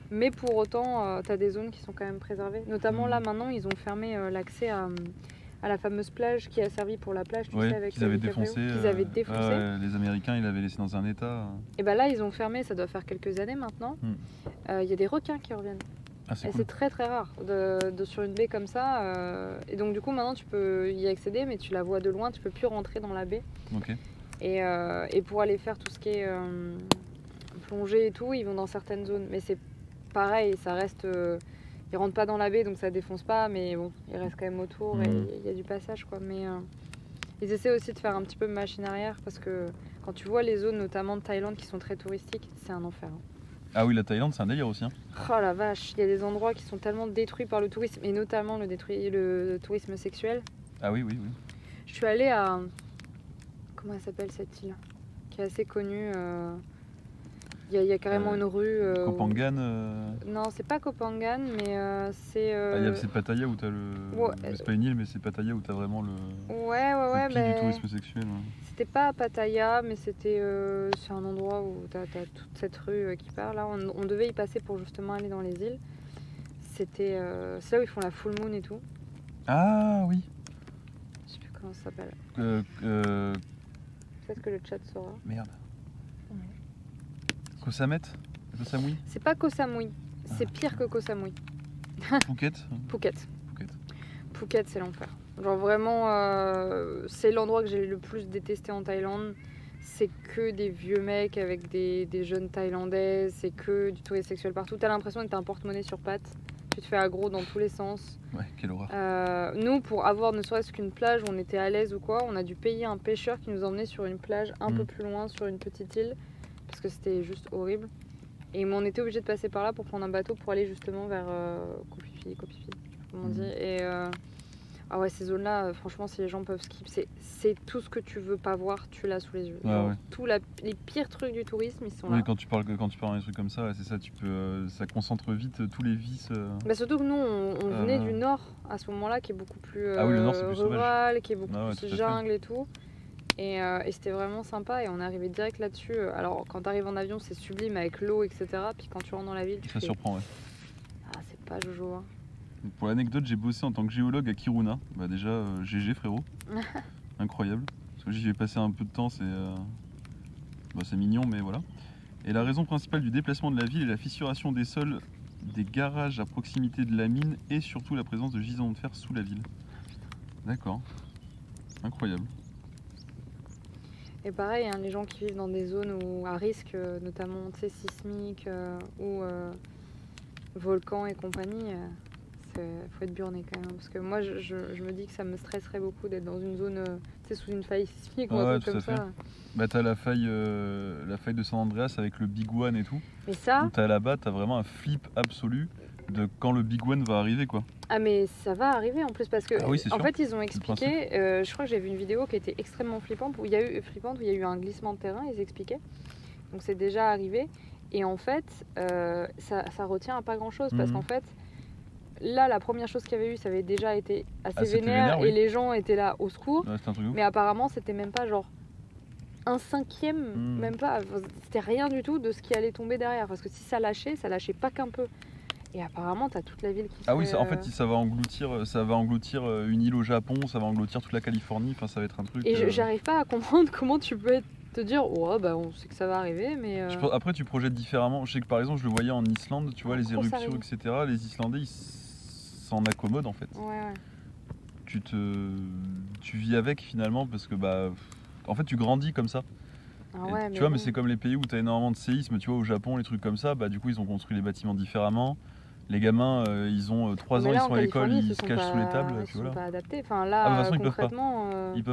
Mais pour autant, t'as des zones qui sont quand même préservées. Notamment Mhm. là maintenant, ils ont fermé l'accès à la fameuse plage qui a servi pour la plage, tu Ouais, sais, avec qu'ils avaient les DiCaprio, défoncé. qu'ils avaient défoncé. Ouais, les Américains, ils l'avaient laissé dans un état. Et bah là, ils ont fermé, ça doit faire quelques années maintenant. Il y a des requins qui reviennent. Ah, c'est Et cool. c'est très très rare sur une baie comme ça. Et donc du coup maintenant tu peux y accéder mais tu la vois de loin, tu peux plus rentrer dans la baie. Ok. Et pour aller faire tout ce qui est plongée et tout, ils vont dans certaines zones. Mais c'est pareil, ça reste... ils rentrent pas dans la baie donc ça défonce pas mais bon, ils restent quand même autour et Mhm. il y a du passage quoi. Mais ils essaient aussi de faire un petit peu machine arrière parce que quand tu vois les zones notamment de Thaïlande qui sont très touristiques, c'est un enfer. Hein. Ah oui, la Thaïlande, c'est un délire aussi. Hein. Oh la vache, il y a des endroits qui sont tellement détruits par le tourisme, et notamment le tourisme sexuel. Ah oui, oui, oui. Je suis allée à... Comment elle s'appelle cette île? Qui est assez connue. Il y a carrément une rue... Koh Phangan. Non, c'est pas Koh Phangan, mais c'est... C'est Pattaya où t'as le. Ouais, C'est pas une île, mais c'est Pattaya où t'as vraiment le. Ouais, le pic mais... du tourisme sexuel. Ouais. C'était pas à Pattaya, mais c'était c'est un endroit où t'as toute cette rue qui part. Là, on devait y passer pour justement aller dans les îles. C'est là où ils font la full moon et tout. Ah oui. Je sais plus comment ça s'appelle. Peut-être que le chat saura. Merde. Ouais. Koh Samet Koh Samui C'est pas Koh Samui, c'est pire que Koh Samui. Phuket Phuket. Phuket. Phuket, c'est l'enfer. Genre vraiment, c'est l'endroit que j'ai le plus détesté en Thaïlande. C'est que des vieux mecs avec des jeunes Thaïlandais, c'est que du tourisme sexuel partout. T'as l'impression que t'as un porte-monnaie sur pattes. Tu te fais aggro dans tous les sens. Ouais, quelle horreur. Nous, pour avoir ne serait-ce qu'une plage où on était à l'aise ou quoi, on a dû payer un pêcheur qui nous emmenait sur une plage un peu plus loin, sur une petite île, parce que c'était juste horrible. Et on était obligé de passer par là pour prendre un bateau pour aller justement vers Koh Phi Phi, je sais pas comment on dit. Et Ah ouais, ces zones-là, franchement, si les gens peuvent skip, c'est tout ce que tu veux pas voir, tu l'as sous les yeux. Ouais, Genre, ouais. les pires trucs du tourisme, ils sont Oui, là. quand tu parles d'un truc comme ça, ouais, c'est ça, ça concentre vite tous les vices. Bah surtout que nous, on Ah, venait ouais. du nord à ce moment-là, qui est beaucoup plus Ah oui, le nord, c'est plus sauvage. rural, qui est beaucoup Ah ouais, plus tout à fait. jungle et tout. Et c'était vraiment sympa et on est arrivé direct là-dessus. Alors quand tu arrives en avion, c'est sublime avec l'eau, etc. Puis quand tu rentres dans la ville, tu Ça fais surprend, ouais. ah c'est pas Jojo. Hein. Pour l'anecdote, j'ai bossé en tant que géologue à Kiruna. Bah déjà, GG frérot. Incroyable. Parce que j'y vais passer un peu de temps, c'est mignon, mais voilà. Et la raison principale du déplacement de la ville est la fissuration des sols, des garages à proximité de la mine et surtout la présence de gisements de fer sous la ville. D'accord. Incroyable. Et pareil, hein, les gens qui vivent dans des zones à risque, notamment sismique ou volcans et compagnie, faut être burné quand même. Parce que moi, je me dis que ça me stresserait beaucoup d'être dans une zone, sous une faille sismique ou Ouais, un truc tout comme à fait. ça. Bah t'as la faille de San Andreas avec le Big One et tout. Mais ça, Où t'as là-bas, t'as vraiment un flip absolu de quand le Big One va arriver, quoi. ah mais ça va arriver en plus parce que Ah oui, c'est en sûr. fait ils ont le expliqué, je crois que j'ai vu une vidéo qui était extrêmement flippante où il y a eu un glissement de terrain, ils expliquaient. Donc c'est déjà arrivé et en fait ça retient à pas grand chose parce Mhm. qu'en fait là la première chose qu'il y avait eu ça avait déjà été assez c'était vénère vénère, oui. et les gens étaient là au secours. Ouais, c'est un truc de ouf. Mais apparemment c'était même pas genre un cinquième, Mhm. même pas, c'était rien du tout de ce qui allait tomber derrière parce que si ça lâchait pas qu'un peu. Et apparemment, t'as toute la ville qui Ah oui, serait, en fait, ça va engloutir une île au Japon, ça va engloutir toute la Californie, enfin ça va être un truc. Et j'arrive pas à comprendre comment tu peux te dire, oh bah on sait que ça va arriver, mais. Après, tu projettes différemment. Je sais que par exemple, je le voyais en Islande, tu vois, les Trop éruptions, sarin. etc. Les Islandais, ils s'en accommodent en fait. Ouais. Tu vis avec finalement parce que en fait, tu grandis comme ça. Ah Et ouais, tu vois, mais bon. c'est comme les pays où tu as énormément de séismes, tu vois, au Japon, les trucs comme ça, du coup, ils ont construit les bâtiments différemment. Les gamins, ils ont 3 Mais ans, là, ils en sont à l'école, Californie, ils se cachent sous les tables, Ils puis sont voilà. pas adaptés. Enfin Ah, là, de toute façon, ils peuvent pas. concrètement.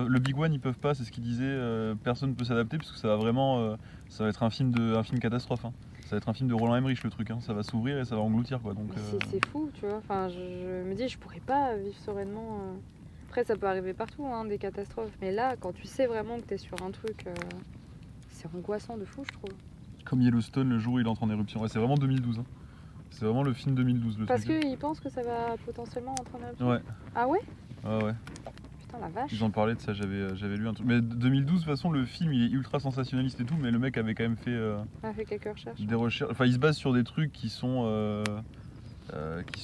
Le Big One, ils peuvent pas, c'est ce qu'ils disaient, personne ne peut s'adapter parce que ça va vraiment. Ça va être un film catastrophe. Hein. Ça va être un film de Roland Emmerich le truc, hein. Ça va s'ouvrir et ça va engloutir quoi. Donc, C'est fou, tu vois. Enfin, je me dis, je pourrais pas vivre sereinement. Après, ça peut arriver partout, hein, des catastrophes. Mais là, quand tu sais vraiment que t'es sur un truc, c'est angoissant de fou, je trouve. Comme Yellowstone, le jour où il entre en éruption. Ouais, c'est vraiment 2012. Hein. C'est vraiment le film 2012 le Parce truc. qu'ils pensent que ça va potentiellement entrer en éruption. Ouais. Ah ouais? Ouais. Putain, la vache. Ils en parlaient de ça, j'avais lu un truc. Mais 2012, de toute façon, le film il est ultra sensationnaliste et tout, mais le mec avait quand même fait On a fait quelques recherches. des recherches. Enfin, il se base sur des trucs qui sont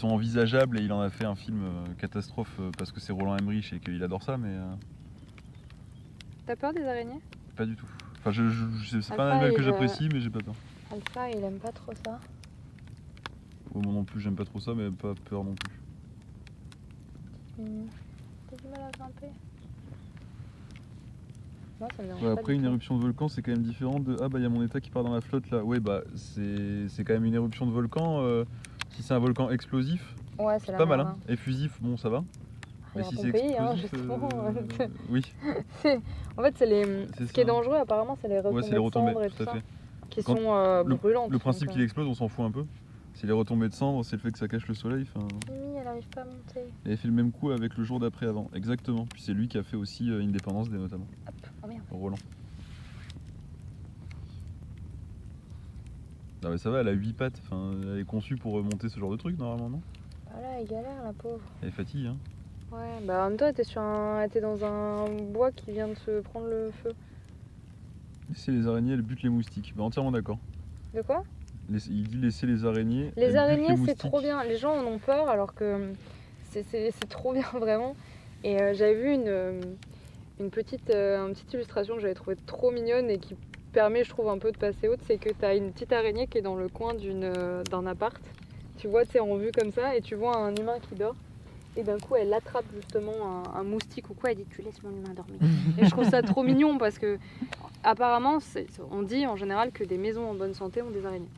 envisageables et il en a fait un film catastrophe parce que c'est Roland Emmerich et qu'il adore ça, mais T'as peur des araignées? pas du tout. Enfin, c'est pas un Alpha, animal que il, j'apprécie, mais j'ai pas peur. Alpha, il aime pas trop ça. Moi non plus, j'aime pas trop ça, mais pas peur non plus. T'as du mal à grimper? Moi, ça me dérange Ouais, pas après, du une tout. éruption de volcan, c'est quand même différent de il y a mon état qui part dans la flotte là. Ouais, c'est quand même une éruption de volcan. Si c'est un volcan explosif, Ouais, c'est la pas mal. merde, Hein. Effusif, bon, ça va. Mais dans si ton c'est pays, hein, explosif, justement. oui, En fait, c'est ce qui est ça. dangereux, apparemment, c'est les retombées, Ouais, c'est les retombées, de cendres et tout tout à ça, fait. qui Quand sont brûlantes. Le principe donc, qu'il explose, on s'en fout un peu. C'est les retombées de cendres, c'est le fait que ça cache le soleil. Mimi, elle arrive pas à monter. Il avait fait le même coup avec le jour d'après avant, exactement. Puis c'est lui qui a fait aussi Independence Day notamment. Oh merde. Roland. Non mais ça va, elle a 8 pattes, elle est conçue pour remonter ce genre de truc normalement, non? Voilà, elle galère, la pauvre. Elle est fatiguée, hein. Ouais, bah en même temps, elle était dans un bois qui vient de se prendre le feu. Laisser les araignées, elles butent les moustiques. Entièrement d'accord. De quoi? Il dit laisser les araignées. elles Les butent araignées, c'est moustiques. trop bien. Les gens en ont peur alors que c'est trop bien vraiment. Et j'avais vu une petite illustration que j'avais trouvée trop mignonne et qui permet, je trouve, un peu de passer haute. C'est que tu as une petite araignée qui est dans le coin d'un appart. Tu vois, tu sais, en vue comme ça, et tu vois un humain qui dort. Et d'un coup, elle attrape justement un moustique ou quoi. Elle dit, tu laisses mon humain dormir. Et je trouve ça trop mignon parce que apparemment, on dit en général que des maisons en bonne santé ont des araignées.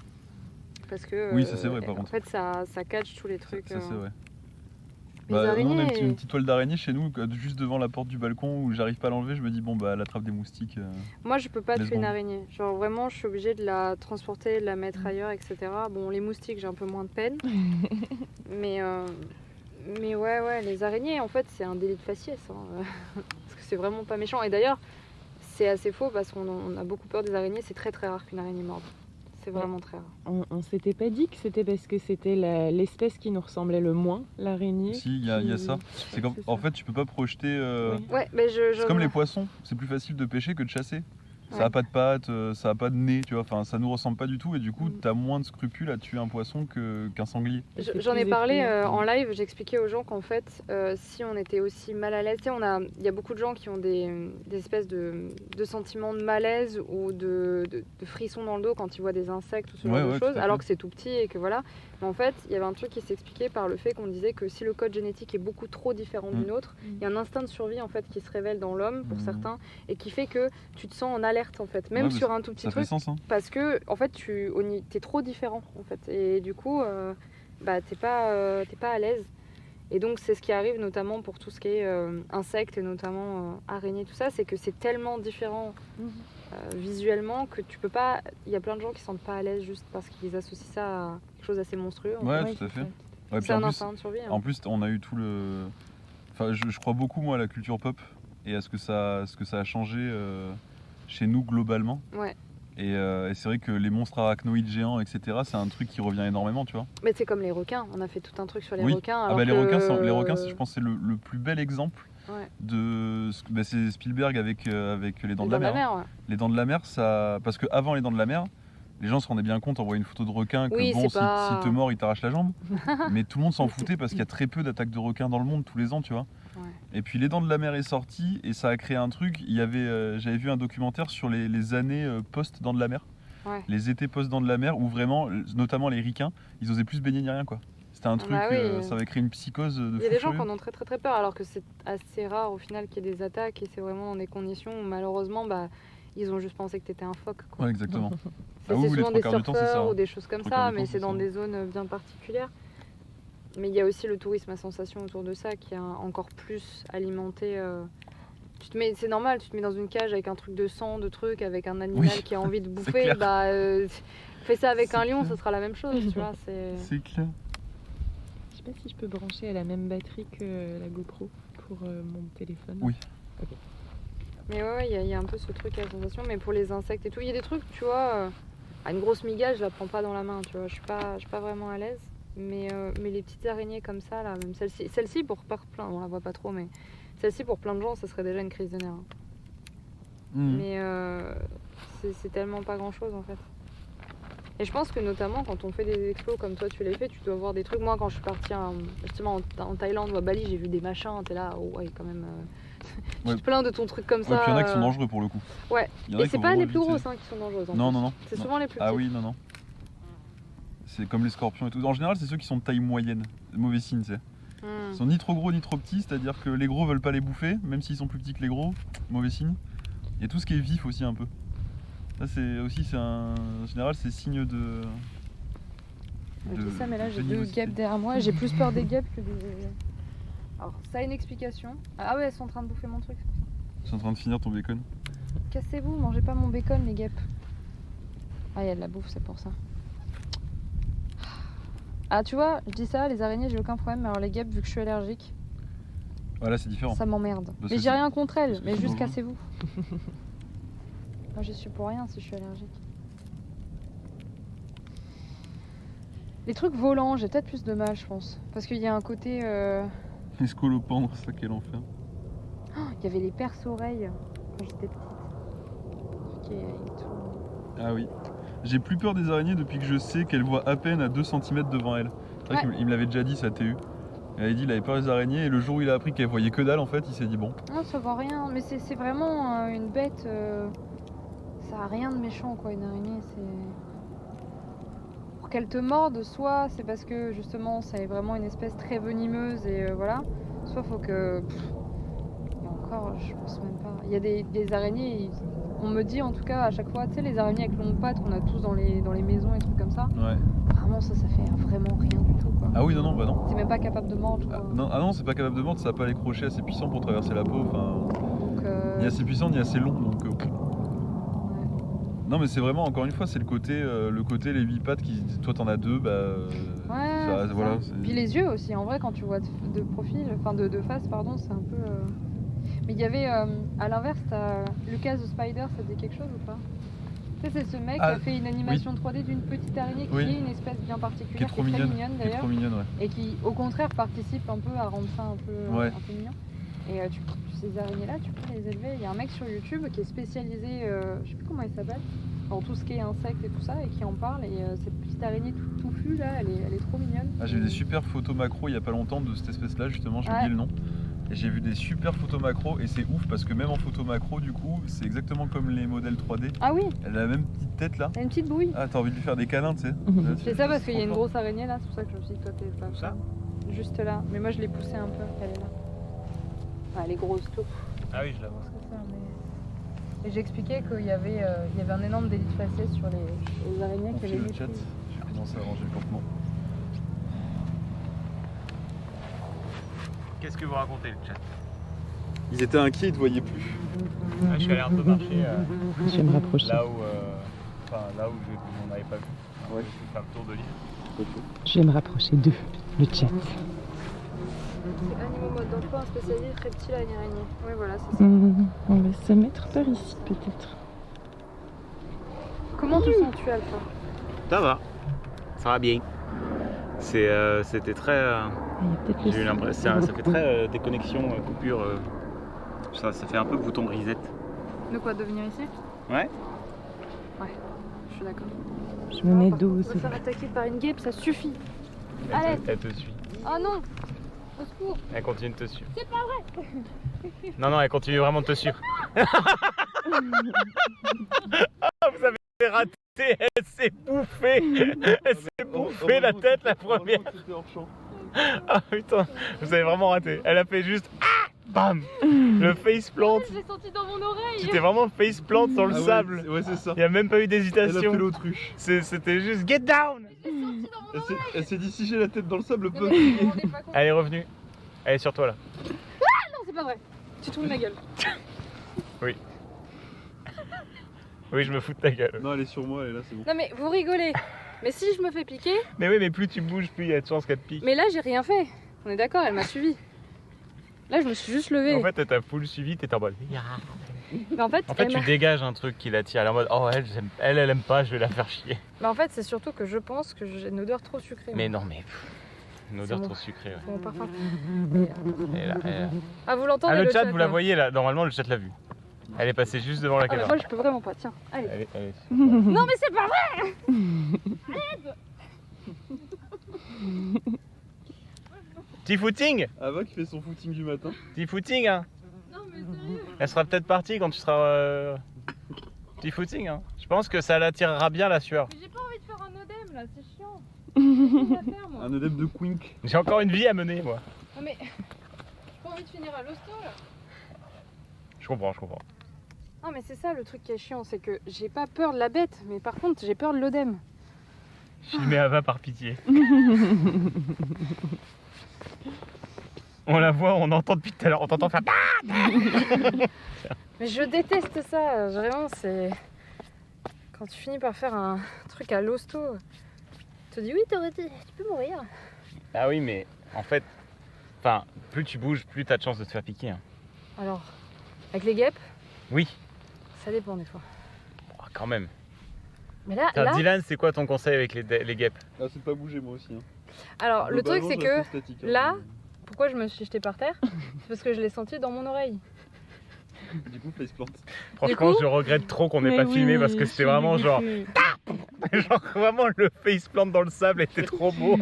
Parce que Oui, ça c'est vrai par en contre. fait, ça catch tous les trucs. Ça c'est vrai. Les Nous, on a araignées. une petite toile d'araignée chez nous, juste devant la porte du balcon où j'arrive pas à l'enlever. Je me dis, bon, elle attrape des moustiques. Moi, je peux pas Les tuer une secondes. araignée. Genre vraiment, je suis obligée de la transporter, de la mettre ailleurs, etc. Bon, les moustiques, j'ai un peu moins de peine. Mais ouais, les araignées, en fait, c'est un délit de faciès. Hein. Parce que c'est vraiment pas méchant. Et d'ailleurs, c'est assez faux parce qu'on a beaucoup peur des araignées. C'est très très rare qu'une araignée morde. C'est vraiment très rare. On s'était pas dit que c'était parce que c'était l'espèce qui nous ressemblait le moins, l'araignée. Si, il y a ça. C'est comme, c'est ça. en fait, tu peux pas projeter. Oui. Ouais, mais C'est comme les poissons. C'est plus facile de pêcher que de chasser. Ça Ouais. a pas de pattes, ça a pas de nez, tu vois. Enfin, ça nous ressemble pas du tout et du coup, Mm. t'as moins de scrupules à tuer un poisson qu'un sanglier. C'est J'en ai plus parlé effrayant. en live, j'expliquais aux gens qu'en fait, si on était aussi mal à l'aise, tu sais, il y a beaucoup de gens qui ont des espèces de sentiments de malaise ou de frissons dans le dos quand ils voient des insectes ou ce genre Ouais, de ouais, tout choses, à fait. alors que c'est tout petit et que voilà. Mais en fait, il y avait un truc qui s'expliquait par le fait qu'on disait que si le code génétique est beaucoup trop différent Mm. d'une autre, il y a un instinct de survie en fait qui se révèle dans l'homme pour Mm. certains et qui fait que tu te sens en alerte en fait, même Ouais, mais sur un tout petit Ça fait truc, sens, hein. parce que en fait t'es trop différent en fait et du coup bah t'es pas à l'aise et donc c'est ce qui arrive notamment pour tout ce qui est insectes et notamment araignées, tout ça, c'est que c'est tellement différent Mhm. visuellement que tu peux pas, il y a plein de gens qui se sentent pas à l'aise juste parce qu'ils associent ça à quelque chose d'assez monstrueux en Ouais, fait. tout à fait. Ouais, C'est puis un en plus, instinct de survie hein. en plus, on a eu tout le. Enfin, je crois beaucoup moi à la culture pop et à ce que ça a changé chez nous globalement. Ouais. Et c'est vrai que les monstres arachnoïdes géants, etc., c'est un truc qui revient énormément, tu vois. Mais c'est comme les requins, on a fait tout un truc sur les Oui. requins Ah alors bah, les que- requins, je pense, c'est le plus bel exemple Ouais. de. Bah, c'est Spielberg avec Les Dents de la Dans Mer. Hein. ouais. Les Dents de la Mer, ça. Parce qu'avant Les Dents de la Mer, les gens se rendaient bien compte en voyant une photo de requin que Oui, bon, c'est si, pas- si te mord, il t'arrache la jambe. Mais tout le monde s'en foutait parce qu'il y a très peu d'attaques de requins dans le monde tous les ans, tu vois. Ouais. Et puis Les Dents de la Mer est sorti et ça a créé un truc. Il y avait, j'avais vu un documentaire sur les années post-Dents de la Mer. Ouais. Les étés post-Dents de la Mer où vraiment, notamment les ricains, ils osaient plus se baigner ni rien, quoi. C'était un truc, Bah oui. ça avait créé une psychose de Il y a fou des gens qui furieux. en ont très très très peur alors que c'est assez rare au final qu'il y ait des attaques et c'est vraiment dans des conditions où malheureusement bah, ils ont juste pensé que t'étais un phoque. Quoi. Ouais, exactement. C'est Ah oui, oui, les souvent trois des quarts du temps, c'est surfeurs ça. ou des choses comme Trois quarts ça, du mais temps, c'est c'est dans ça. des zones bien particulières. Mais il y a aussi le tourisme à sensation autour de ça qui a encore plus alimenté. C'est normal, tu te mets dans une cage avec un truc de sang, de trucs, avec un animal Oui, qui a envie de c'est bouffer, clair. bah fais ça avec C'est un lion, clair. ce sera la même chose, tu vois. C'est clair. Je sais pas si je peux brancher à la même batterie que la GoPro pour mon téléphone. Oui. Mais ouais, il y a un peu ce truc à la sensation, mais pour les insectes et tout, il y a des trucs, tu vois, une grosse migale, je la prends pas dans la main, tu vois, je suis pas vraiment à l'aise. Mais les petites araignées comme ça, là, même celle-ci pour plein, on la voit pas trop, mais celle-ci pour plein de gens, ça serait déjà une crise de nerfs. Hein. Mhm. Mais c'est tellement pas grand-chose en fait. Et je pense que notamment quand on fait des expos comme toi tu l'as fait, tu dois voir des trucs. Moi quand je suis partie justement en Thaïlande ou à Bali, j'ai vu des machins, t'es là, oh ouais quand même. Tu Ouais. te plains de ton truc comme Ouais, ça. puis il y en a qui sont dangereux pour le coup. Ouais. Il y en a Et qui c'est faut pas les vraiment plus éviter. grosses hein, qui sont dangereuses. en Non, plus. non, non. C'est non. souvent les plus petites. Ah oui, non, non. C'est comme les scorpions et tout. En général, c'est ceux qui sont de taille moyenne. Mauvais signe, tu sais. Hmm. Ils sont ni trop gros ni trop petits, c'est-à-dire que les gros veulent pas les bouffer, même s'ils sont plus petits que les gros. Mauvais signe. Et tout ce qui est vif aussi un peu. Ça, en général, c'est signe de. Je dis ça, mais là j'ai deux générosité. guêpes derrière moi et j'ai plus peur des guêpes que des. Alors ça a une explication. Ah ouais, elles sont en train de bouffer mon truc. Je suis en train de finir ton bacon. Cassez-vous, mangez pas mon bacon les guêpes. Ah, il y a de la bouffe, c'est pour ça. Ah, tu vois, je dis ça, les araignées, j'ai aucun problème, mais alors les guêpes, vu que je suis allergique, Voilà, c'est différent. ça m'emmerde. Parce Mais que j'ai c'est- rien contre elles, que mais c'est juste dangereux. cassez-vous. Moi, j'y suis pour rien si je suis allergique. Les trucs volants, j'ai peut-être plus de mal, je pense. Parce qu'il y a un côté. Les scolopendres, ça, quel enfer. Il y avait les perce-oreilles quand j'étais petite. Ok, avec tout. Ah oui. J'ai plus peur des araignées depuis que je sais qu'elles voient à peine à 2 cm devant elles. C'est vrai qu'il me l'avait déjà dit, ça TU. Il avait dit il avait peur des araignées et le jour où il a appris qu'elles voyaient que dalle, en fait, il s'est dit bon. Non, ça voit rien, mais c'est vraiment une bête. Ça a rien de méchant, quoi, une araignée. C'est. Pour qu'elle te morde, soit c'est parce que justement, c'est vraiment une espèce très venimeuse et voilà. Soit faut que. Et encore, je pense même pas. Il y a des araignées, on me dit en tout cas à chaque fois, tu sais, les araignées avec longues pattes qu'on a tous dans les maisons et trucs comme ça. Ouais. Vraiment, ça fait vraiment rien du tout, quoi. Ah oui, non, non, bah non. C'est même pas capable de mordre, quoi. Ah non, c'est pas capable de mordre, ça a pas les crochets assez puissants pour traverser la peau. Enfin, Donc, ni assez puissant ni assez long, donc. ouais. Non mais c'est vraiment, encore une fois, c'est le côté les 8 pattes qui... Toi t'en as 2, bah... Ouais, c'est voilà. ça. Puis les yeux aussi, en vrai, quand tu vois de profil, enfin de face, pardon, c'est un peu... Mais il y avait, à l'inverse, t'as Lucas the Spider, ça te dit quelque chose ou pas? Tu sais, c'est ce mec qui a fait une animation 3D d'une petite araignée qui est une espèce bien particulière, qui est trop mignonne d'ailleurs. Qui est trop mignonne, ouais. Et qui, au contraire, participe un peu à rendre ça un peu mignon. Et ces araignées-là, tu peux les élever. Il y a un mec sur YouTube qui est spécialisé, je sais plus comment il s'appelle, dans tout ce qui est insectes et tout ça, et qui en parle. Et cette petite araignée tout touffue là, elle est trop mignonne. Ah, j'ai vu des super photos macro il y a pas longtemps de cette espèce-là, justement, j'ai oublié le nom. Et j'ai vu des super photos macro et c'est ouf parce que même en photo macro, du coup, c'est exactement comme les modèles 3D. Ah oui. Elle a la même petite tête là. Elle a une petite bouille. Ah, t'as envie de lui faire des câlins, tu sais. C'est ça parce qu'il y a une grosse araignée là, c'est pour ça que je me suis dit, toi t'es pas ça. Juste là. Mais moi je l'ai poussée un peu, elle est là. Ah, elle est grosse tout. Ah oui, je la vois. C'est ça, mais... Et j'expliquais qu'il y avait un énorme délit de faciès sur les araignées On qui file avaient le chat, j'ai commencé à ranger le campement. Qu'est-ce que vous racontez le chat? Ils étaient inquiets, ils te voyaient plus. Je suis allé un peu marcher Je vais me rapprocher. là où on n'avait pas vu. Je vais faire le tour de l'île. Je vais me rapprocher d'eux, le chat. C'est animaux mode d'emploi, un spécialiste reptile araignée. Oui voilà, c'est ça. On va se mettre par ici peut-être. Comment te sens-tu Alpha? Ça va bien. C'était très... Il y a peut-être J'ai eu l'impression, ça fait très déconnexion, coupure. Ça fait un peu bouton grisette. De quoi, de venir ici? Ouais. Ouais, je suis d'accord. Je me mets dos au On va sol. faire attaquer par une guêpe, ça suffit. Allez. Elle te suit. Oh non. Au secours. Elle continue de te suivre. C'est pas vrai. Non, elle continue vraiment de te suivre. Ah, vous avez raté. Elle s'est bouffée. Elle s'est bouffée la tête la première. Ah putain, vous avez vraiment raté. Elle a fait juste bam. Le face plant. Je l'ai senti dans mon oreille. C'était vraiment face plant dans le sable. Ouais, c'est ça. Il n'y a même pas eu Elle a fait d'hésitation. l'autruche. C'était juste get down. Elle s'est dit si j'ai la tête dans le sable, Non, peu. mais vous vous rendez pas compte. Elle est revenue. Elle est sur toi là. Non, c'est pas vrai. Tu tournes ma gueule. Oui. Oui, je me fous de ta gueule. Non, elle est sur moi, elle est là, c'est bon. Non mais vous rigolez. Mais si je me fais piquer. Mais oui, mais plus tu bouges, plus il y a de chances qu'elle te pique. Mais là j'ai rien fait. On est d'accord, elle m'a suivi. Là je me suis juste levée. En fait, elle t'a full suivi, t'es en mode. Mais en fait, En fait, elle tu m'a- dégages un truc qui l'attire. Elle est en mode, oh, elle aime pas, je vais la faire chier. Mais en fait c'est surtout que je pense que j'ai une odeur trop sucrée. Mais non, mais. Une odeur C'est trop sucrée. Ouais. C'est mon parfum. Elle est là, elle est là. Ah vous l'entendez Ah, le chat, vous la là. voyez là. Normalement, le chat l'a vu. Elle est passée juste devant la Ah mais caméra. moi je peux vraiment pas. Tiens, allez. Elle est... Non mais c'est pas vrai. Petit footing. Ava qui fait son footing du matin. Petit footing, hein. Non mais sérieux. Elle sera peut-être partie quand tu seras. Petit footing, hein. Je pense que ça l'attirera bien la sueur. Mais j'ai pas envie de faire un œdème là, c'est chiant. J'ai rien à faire moi. Un œdème de Quink. J'ai encore une vie à mener, moi. Non mais j'ai pas envie de finir à l'hosto là. Je comprends, je comprends. Non mais c'est ça le truc qui est chiant, c'est que j'ai pas peur de la bête, mais par contre j'ai peur de l'œdème. Filmez Ava par pitié. On la voit, on entend depuis tout à l'heure, on t'entend faire. Mais je déteste ça, vraiment c'est... Quand tu finis par faire un truc à l'hosto, tu te dis oui tu peux mourir. Ah oui, mais en fait, enfin, plus tu bouges, plus t'as de chances de te faire piquer. Hein. Alors, avec les guêpes, Oui, ça dépend des fois. oh, quand même. Mais là, Tiens, Dylan, c'est quoi ton conseil avec les guêpes? Ah, c'est de pas bouger moi aussi. Hein. alors le truc c'est que que là- pourquoi je me suis jetée par terre, c'est parce que je l'ai senti dans mon oreille. Du coup, faceplant. Franchement, coup- je regrette trop qu'on n'ait Mais pas filmé oui, parce que je c'était suis vraiment genre, dégoûtée. genre vraiment le faceplant dans le sable était trop beau.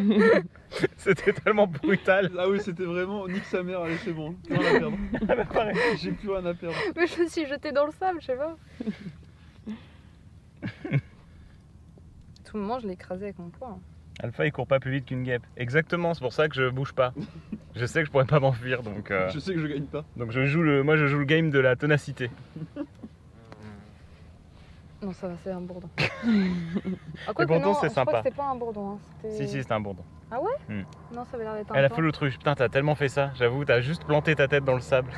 C'était tellement brutal. Ah oui, c'était vraiment nique sa mère, allez, c'est bon. Plus rien à perdre. Ah bah, pareil. J'ai plus rien à perdre. Mais je me suis jetée dans le sable, je sais pas. Tout le moment, je l'ai écrasé avec mon poing. hein. Alpha il court pas plus vite qu'une guêpe. Exactement, c'est pour ça que je bouge pas. Je sais que je pourrais pas m'enfuir donc Je sais que je gagne pas. donc je joue le game de la ténacité. Non, ça va, c'est un bourdon. Ah, Le bourdon, c'est je crois sympa. que c'était pas un bourdon. Hein. Si c'est un bourdon. Non, ça avait l'air d'être un Elle a paon. fait l'autruche. Putain, t'as tellement fait ça. J'avoue, t'as juste planté ta tête dans le sable.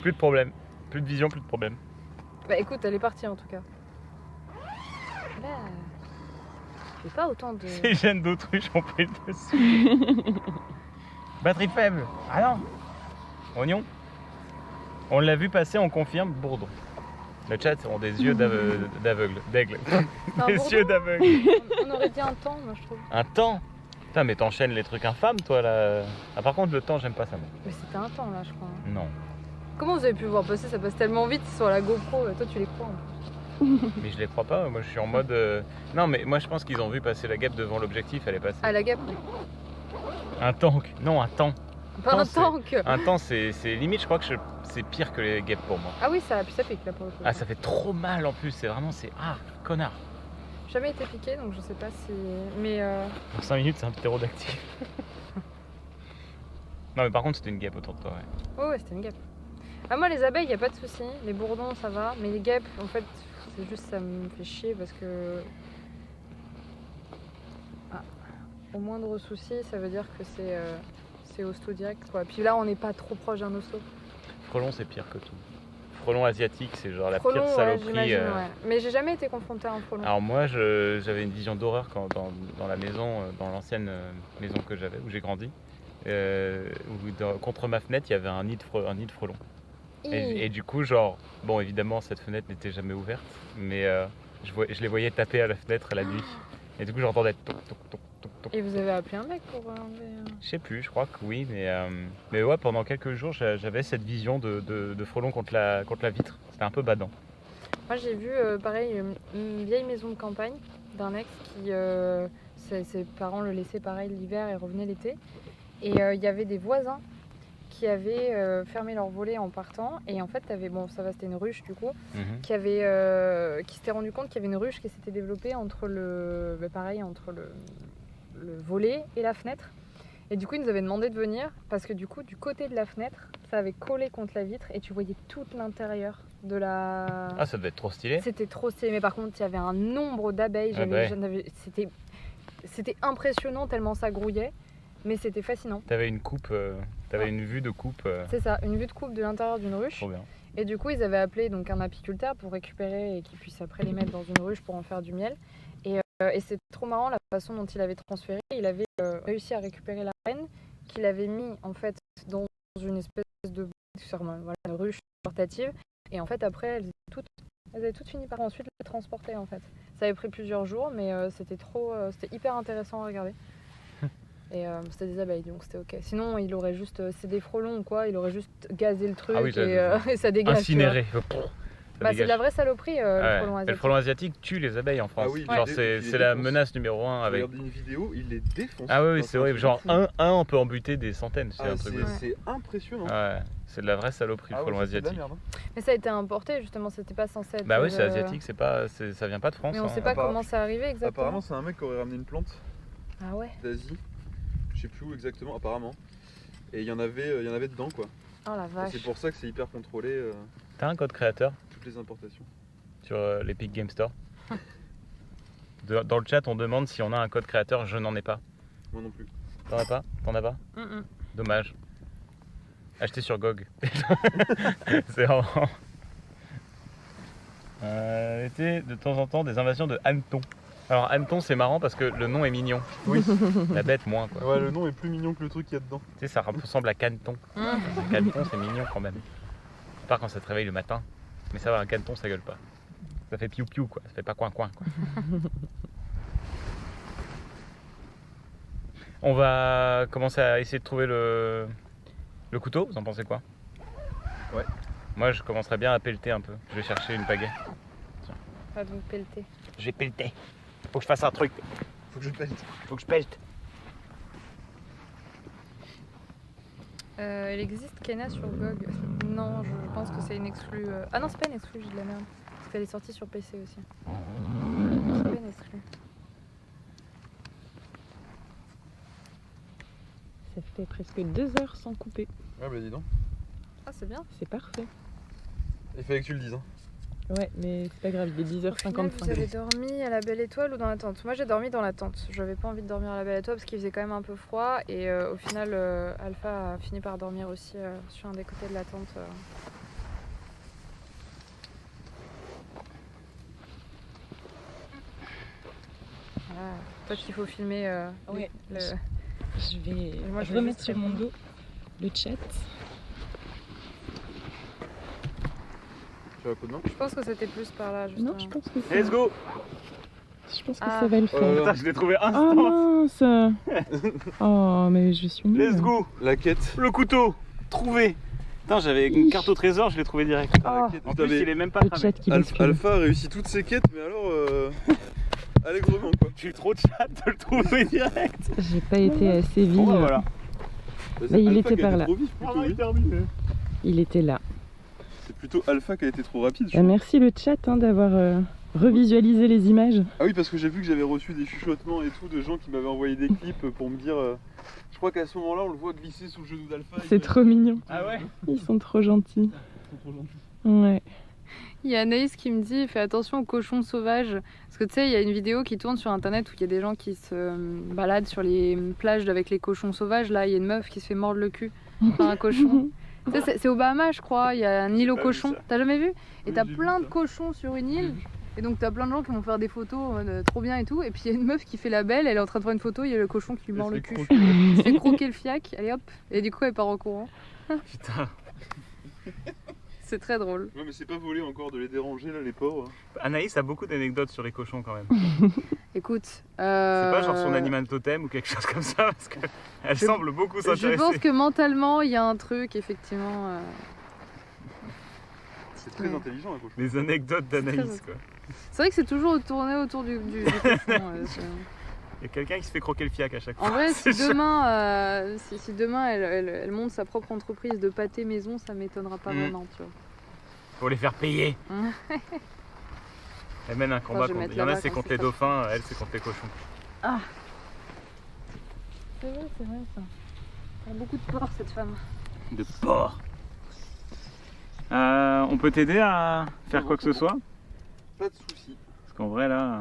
Plus de problème. Plus de vision, plus de problème. Bah écoute, elle est partie en tout cas. Là, j'ai pas autant de... Les jeunes d'autruche ont pris le dessus. Batterie faible. Ah non. Oignon. On l'a vu passer, on confirme, bourdon. Le chat ont des yeux d'aveugle. D'aigle. C'est un Des bourdon. yeux d'aveugle. On aurait dit un temps, moi je trouve. Un temps. Putain, mais t'enchaînes les trucs infâmes, toi, là. Ah, par contre, le temps, j'aime pas ça, moi. Mais c'était un temps là, je crois. Non. Comment vous avez pu voir passer? Ça passe tellement vite sur la GoPro. Toi, tu les crois en plus. Mais je les crois pas. Moi, je suis en mode. Non, mais moi, je pense qu'ils ont vu passer la guêpe devant l'objectif. Elle est passée. Ah, la guêpe. Un tank. Non, un temps. Pas un Temps, tank. Un temps, c'est limite, je crois que c'est pire que les guêpes pour moi. Ah oui, ça pique là pour le coup. Ah, ça fait trop mal en plus. C'est vraiment. Ah, connard. J'ai jamais été piquée donc je sais pas si. Mais Dans 5 minutes, c'est un ptérodactyle. Non, mais par contre, c'était une guêpe autour de toi, ouais. ouais, c'était une guêpe. Ah, moi, les abeilles, y a pas de souci. Les bourdons, ça va. Mais les guêpes, en fait, c'est juste ça me fait chier parce que. Ah. Au moindre souci, ça veut dire que c'est hosto direct quoi. Puis là, on n'est pas trop proche d'un hosto. Frelon, c'est pire que tout. Frelon asiatique, c'est genre la Frelon, pire ouais, saloperie. j'imagine, ouais. Mais j'ai jamais été confrontée à un frelon. Alors moi, j'avais une vision d'horreur quand dans la maison, dans l'ancienne maison que j'avais, où j'ai grandi. Où contre ma fenêtre, il y avait un nid de frelons. Et du coup, genre, bon, évidemment, cette fenêtre n'était jamais ouverte, mais je les voyais taper à la fenêtre la nuit. Et du coup, j'entendais toc, toc, toc, toc, toc. Et vous avez appelé un mec pour enlever. Je sais plus, je crois que oui, mais ouais, pendant quelques jours, j'avais cette vision de frelons contre la vitre. C'était un peu badant. Moi, j'ai vu, pareil, une vieille maison de campagne d'un ex qui. Ses parents le laissaient pareil l'hiver et revenaient l'été. Et il y avait des voisins qui avaient fermé leur volet en partant. Et en fait, bon, ça va, c'était une ruche du coup, qui s'était rendu compte qu'il y avait une ruche qui s'était développée entre entre le volet et la fenêtre. Et du coup, ils nous avaient demandé de venir parce que du coup, du côté de la fenêtre, ça avait collé contre la vitre et tu voyais tout l'intérieur de la. Ah, ça devait être trop stylé. C'était trop stylé, mais par contre, il y avait un nombre d'abeilles. C'était impressionnant tellement ça grouillait, mais c'était fascinant. T'avais une coupe, une vue de coupe. C'est ça, une vue de coupe de l'intérieur d'une ruche. Trop bien. Et du coup, ils avaient appelé donc un apiculteur pour récupérer et qu'il puisse après les mettre dans une ruche pour en faire du miel. Et c'est trop marrant la façon dont il avait transféré. Il avait réussi à récupérer la reine, qu'il avait mis en fait dans une espèce de une ruche portative. Et en fait, après, elles avaient toutes fini par ensuite les transporter en fait. Ça avait pris plusieurs jours, mais c'était hyper intéressant à regarder. Et c'était des abeilles, donc c'était ok. Sinon, il aurait juste, c'est des frelons ou quoi, il aurait juste gazé le truc et ça dégage. Incinéré. Bah, c'est de la vraie saloperie, le frelon asiatique. Le frelon asiatique tue les abeilles en France. Ah oui, genre c'est la menace numéro 1 avec. Regarde une vidéo, il les défonce. Ah oui, c'est horrible. Genre un on peut en buter des centaines. C'est un truc. C'est impressionnant. Ouais, c'est de la vraie saloperie le frelon asiatique. Merde, Mais ça a été importé justement, c'était pas censé être. Bah oui, c'est asiatique, ça vient pas de France. Mais on sait pas comment c'est arrivé exactement. Apparemment, c'est un mec qui aurait ramené une plante Ah ouais. d'Asie. Je sais plus où exactement, apparemment. Et il y en avait dedans quoi. Oh la vache. C'est pour ça que c'est hyper contrôlé. T'as un code créateur Toutes les importations. sur l'Epic Game Store. Dans le chat, on demande si on a un code créateur. Je n'en ai pas. Moi non plus. T'en as pas? T'en as pas? Dommage. Acheter sur GOG. C'est vraiment. Été, de temps en temps, des invasions de hannetons. Alors, hanneton, c'est marrant parce que le nom est mignon. Oui. La bête, moins quoi. Ouais, le nom est plus mignon que le truc qu'il y a dedans. Tu sais, ça ressemble à caneton. Caneton, c'est mignon quand même. À part quand ça te réveille le matin. Mais ça va, un caneton, ça gueule pas. Ça fait piou-piou quoi. Ça fait pas coin-coin quoi. On va commencer à essayer de trouver le couteau. Vous en pensez quoi? Ouais. Moi, je commencerais bien à pelleter un peu. Je vais chercher une pagaie. Pas donc pelleter. J'ai pelleté. Faut que je fasse un truc. Faut que je pelte. Faut que je pelte. Il existe Kena sur GOG. Non, je pense que c'est une exclue. Ah non, c'est pas une exclue, j'ai de la merde. Parce qu'elle est sortie sur PC aussi. C'est pas une exclue. Ça fait presque 2 heures sans couper. Ouais, bah dis donc. Ah, c'est bien. C'est parfait. Il fallait que tu le dises. Hein. Ouais, mais c'est pas grave, il est Au final, 10h55. vous avez dormi à la Belle Étoile ou dans la tente? Moi, j'ai dormi dans la tente. J'avais pas envie de dormir à la Belle Étoile parce qu'il faisait quand même un peu froid. Et au final, Alpha a fini par dormir aussi sur un des côtés de la tente. Ah, toi, il faut filmer. Ouais. le- Je vais Moi, je vais remettre juste sur mon répondre. dos le chat. Tu as un coup de main? Je pense que c'était plus par là, juste. Non, je pense que Let's go. ça va le faire. Putain, je l'ai trouvé Ah instant. mince. Oh, mais je suis nulle. Let's go. La quête. Le couteau. Trouvé. Putain, j'avais une carte au trésor, je l'ai trouvé direct. Ah, En plus, il est même pas le cramé. chat qui bascule. Alpha a réussi toutes ses quêtes, mais alors allègrement quoi. J'ai eu trop de chat de le trouver direct. J'ai pas été assez vive. Bon, bah, voilà. Mais il Alpha était qui a par été là. trop vif, plutôt, oui. terminé. Il était là. C'est plutôt Alpha qui a été trop rapide. je Bah, trouve. merci le chat hein, d'avoir revisualisé les images. Ah oui, parce que j'ai vu que j'avais reçu des chuchotements et tout de gens qui m'avaient envoyé des clips pour me dire. Je crois qu'à ce moment-là, on le voit glisser sous le genou d'Alpha. C'est trop mignon. Ah ouais. Ils sont trop gentils. Ouais. Il y a Anaïs qui me dit fais attention aux cochons sauvages. Parce que tu sais, il y a une vidéo qui tourne sur internet où il y a des gens qui se baladent sur les plages avec les cochons sauvages. Là, il y a une meuf qui se fait mordre le cul par un cochon. Tu sais, c'est aux Bahamas, je crois. Il y a un île aux pas vu cochons. ça. T'as jamais vu? Et Oui, t'as j'ai vu plein ça. de cochons sur une île. Et donc t'as plein de gens qui vont faire des photos en mode, trop bien et tout. Et puis il y a une meuf qui fait la belle, elle est en train de faire une photo, il y a le cochon qui lui mord le cul. Il se fait croquer le fiac, allez hop. Et du coup elle part en courant. Putain. C'est très drôle. Ouais, mais c'est pas volé encore de les déranger là, les pauvres. Anaïs a beaucoup d'anecdotes sur les cochons quand même. Écoute, C'est pas genre son animal totem ou quelque chose comme ça parce qu'elle semble beaucoup Je s'intéresser. pense que mentalement il y a un truc effectivement. C'est très Ouais. intelligent un cochon. Les anecdotes d'Anaïs très quoi. C'est vrai que c'est toujours tourné autour du cochon. C'est- Il y a quelqu'un qui se fait croquer le fiac à chaque fois. En vrai, C'est si demain, si demain elle monte sa propre entreprise de pâté maison, ça m'étonnera pas vraiment, tu vois. Faut les faire payer. Ouais. Elle mène un combat je vais contre. mettre Il y en a là-bas c'est quand contre c'est les pas- dauphins, elle c'est contre les cochons. C'est vrai ça. Elle a beaucoup de porc cette femme. De porc. On peut t'aider à faire quoi que ce soit? Pas de soucis. Parce qu'en vrai là.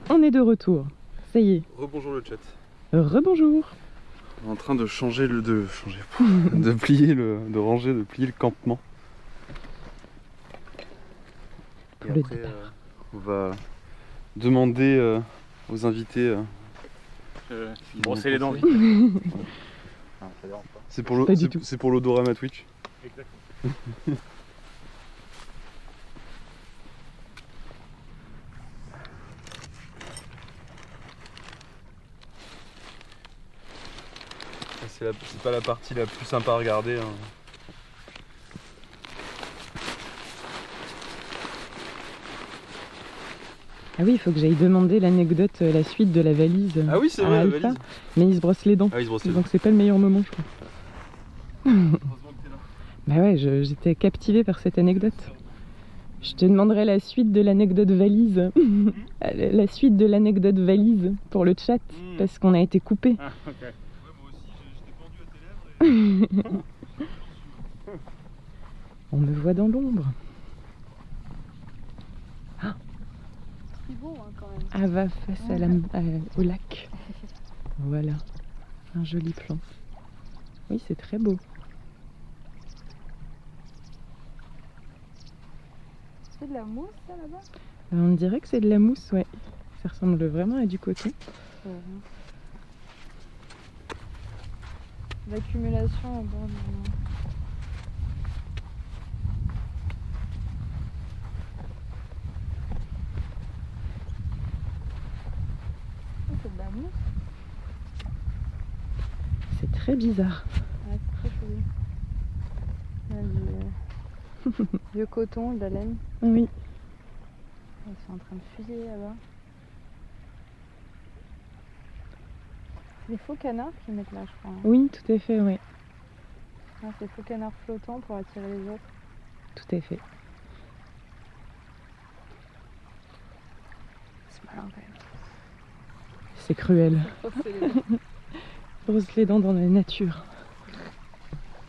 On est de retour. Ça y est. Rebonjour le chat. Rebonjour. On est en train de changer de plier de ranger, de plier le campement. Et Pour le après, départ. on va demander aux invités. Brosser les dents. conseils. vite. Non, ça dérange pas. C'est pour Pas du tout. c'est pour l'odorama Twitch. Exactement. C'est pas la partie la plus sympa à regarder. Hein. Ah oui, il faut que j'aille demander l'anecdote, la suite de la valise. Ah oui, c'est à vrai, la Alpha. valise. Mais il se brosse les dents. Ah, il se brosse les dents. Donc c'est pas le meilleur moment, je crois. Heureusement que t'es là. Bah ouais, j'étais captivée par cette anecdote. Je te demanderai la suite de l'anecdote valise. La suite de l'anecdote valise pour le chat, parce qu'on a été coupé. Ah, ok. Ouais, moi aussi, j'étais pendu à tes lèvres. On me voit dans l'ombre. C'est beau hein, quand même. Ava face au lac. Voilà, un joli plan. Oui, c'est très beau. C'est de la mousse ça là-bas? On dirait que c'est de la mousse, ouais. Ça ressemble vraiment à du coton. L'accumulation au bord du... C'est de la mousse? C'est très bizarre. Ouais, c'est très joli. Il y a du vieux coton, de la laine. Oui. Ils sont en train de fusiller là-bas. C'est des faux canards qu'ils mettent là, je crois. Hein. Oui, tout à fait, oui. Ah, c'est des faux canards flottants pour attirer les autres. Tout à fait. C'est malin quand même. C'est cruel. C'est les- Brosse les dents dans la nature.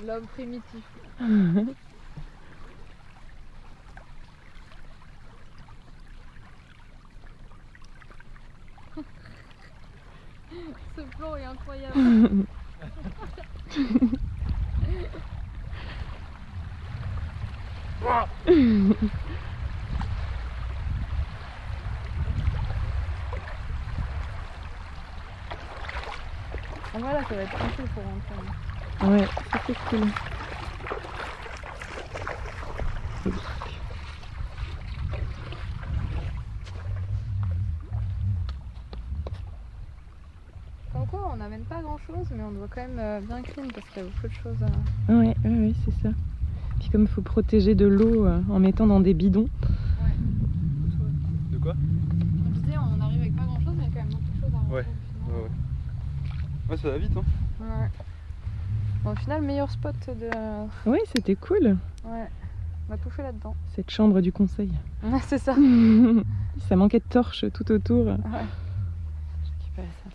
L'homme primitif. Ce plan est incroyable. En vrai là ça va être tranquille pour rentrer. Ouais, ça c'est cool. Comme quoi on n'amène pas grand chose mais on doit quand même bien clean parce qu'il y a beaucoup de choses à... Ouais, c'est ça. Puis comme il faut protéger de l'eau en mettant dans des bidons. De quoi? On disait on arrive avec pas grand chose mais il y a quand même beaucoup de choses à ranger. Ouais. Ouais, ça va vite, hein. Ouais. Bon, au final, meilleur spot de... Ouais, c'était cool, Ouais, on a tout fait là-dedans. cette chambre du conseil. Ouais, c'est ça. Ça manquait de torches tout autour. Ouais. J'ai récupéré ça.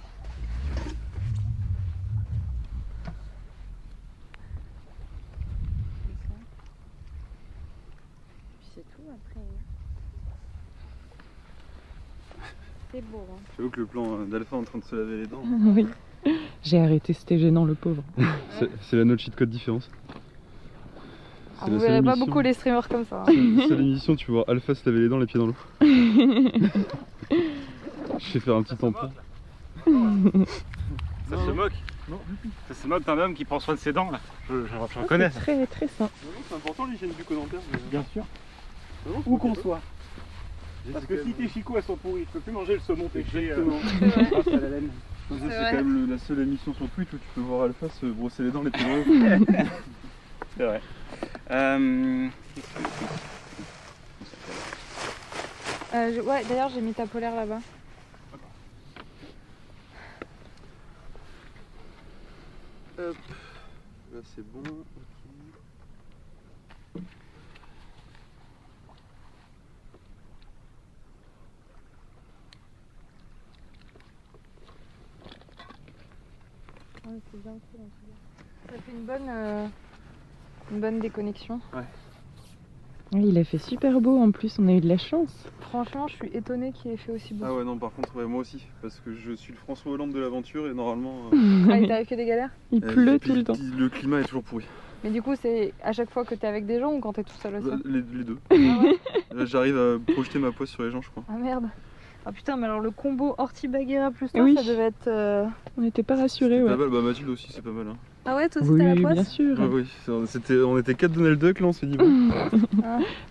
Puis c'est tout après. C'est beau, hein. J'avoue que le plan d'Alpha en train de se laver les dents, Oui. J'ai arrêté, c'était gênant le pauvre. c'est la no cheat code différence. Ah, vous verrez pas beaucoup les streamers comme ça. Hein. C'est l'émission, tu vois Alpha se laver les dents, les pieds dans l'eau. Je vais faire un petit tampon. Ça se moque. Ça se moque d'un homme qui prend soin de ses dents là. Je reconnais C'est ça. très très sain. C'est important l'hygiène bucco-dentaire. Bien sûr. Où qu'on soit. Parce que si tes chicots elles sont pourries, tu peux plus manger le saumon pêché grâce à la laine. C'est vrai. quand même la seule émission sur Twitch où tu peux voir Alpha se brosser les dents, les pieds dans l'eau. C'est vrai. Ouais, d'ailleurs j'ai mis ta polaire là-bas. Hop. Là c'est bon. Ok. Ouais, c'est bien cool en tout cas. Ça fait une bonne déconnexion. Oui, il a fait super beau en plus, on a eu de la chance. Franchement, je suis étonnée qu'il ait fait aussi beau. Ah ouais non par contre ouais, moi aussi parce que je suis le François Hollande de l'aventure et normalement Ah, il t'arrive que des galères? Il pleut tout le temps. le climat est toujours pourri. Mais du coup, c'est à chaque fois que t'es avec des gens ou quand t'es tout seul aussi? Les deux. Ah ouais? Là, j'arrive à projeter ma poisse sur les gens je crois. Ah merde. Ah putain, mais alors le combo Orti-Bagheera plus toi, Oui. ça devait être... On n'était pas rassurés, C'est ouais. pas mal, bah Mathilde aussi c'est pas mal hein. Ah ouais, toi aussi Oui, t'as la bien poisse? sûr. Ouais, oui, on était 4 Donald Duck là on s'est dit bon.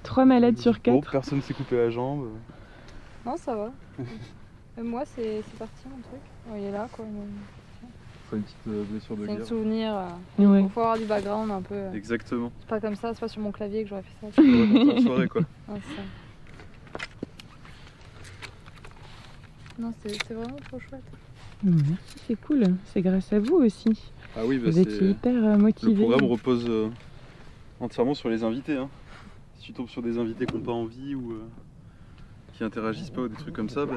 3 malades sur Bon, 4. personne s'est coupé la jambe. Non, ça va. Moi, c'est parti mon truc. Oh, il est là quoi. C'est une petite blessure de C'est un guerre. souvenir. Ouais. Il faut avoir du background un peu. Exactement. C'est pas comme ça, c'est pas sur mon clavier que j'aurais fait ça. On va partir en soirée quoi. Ah, c'est ça. Non, c'est vraiment trop chouette. Merci, c'est cool. C'est grâce à vous aussi. Ah oui, bah Vous étiez hyper le motivés. programme repose entièrement sur les invités. Hein. Si tu tombes sur des invités qui n'ont pas envie ou qui interagissent pas ou des trucs comme ça, bah,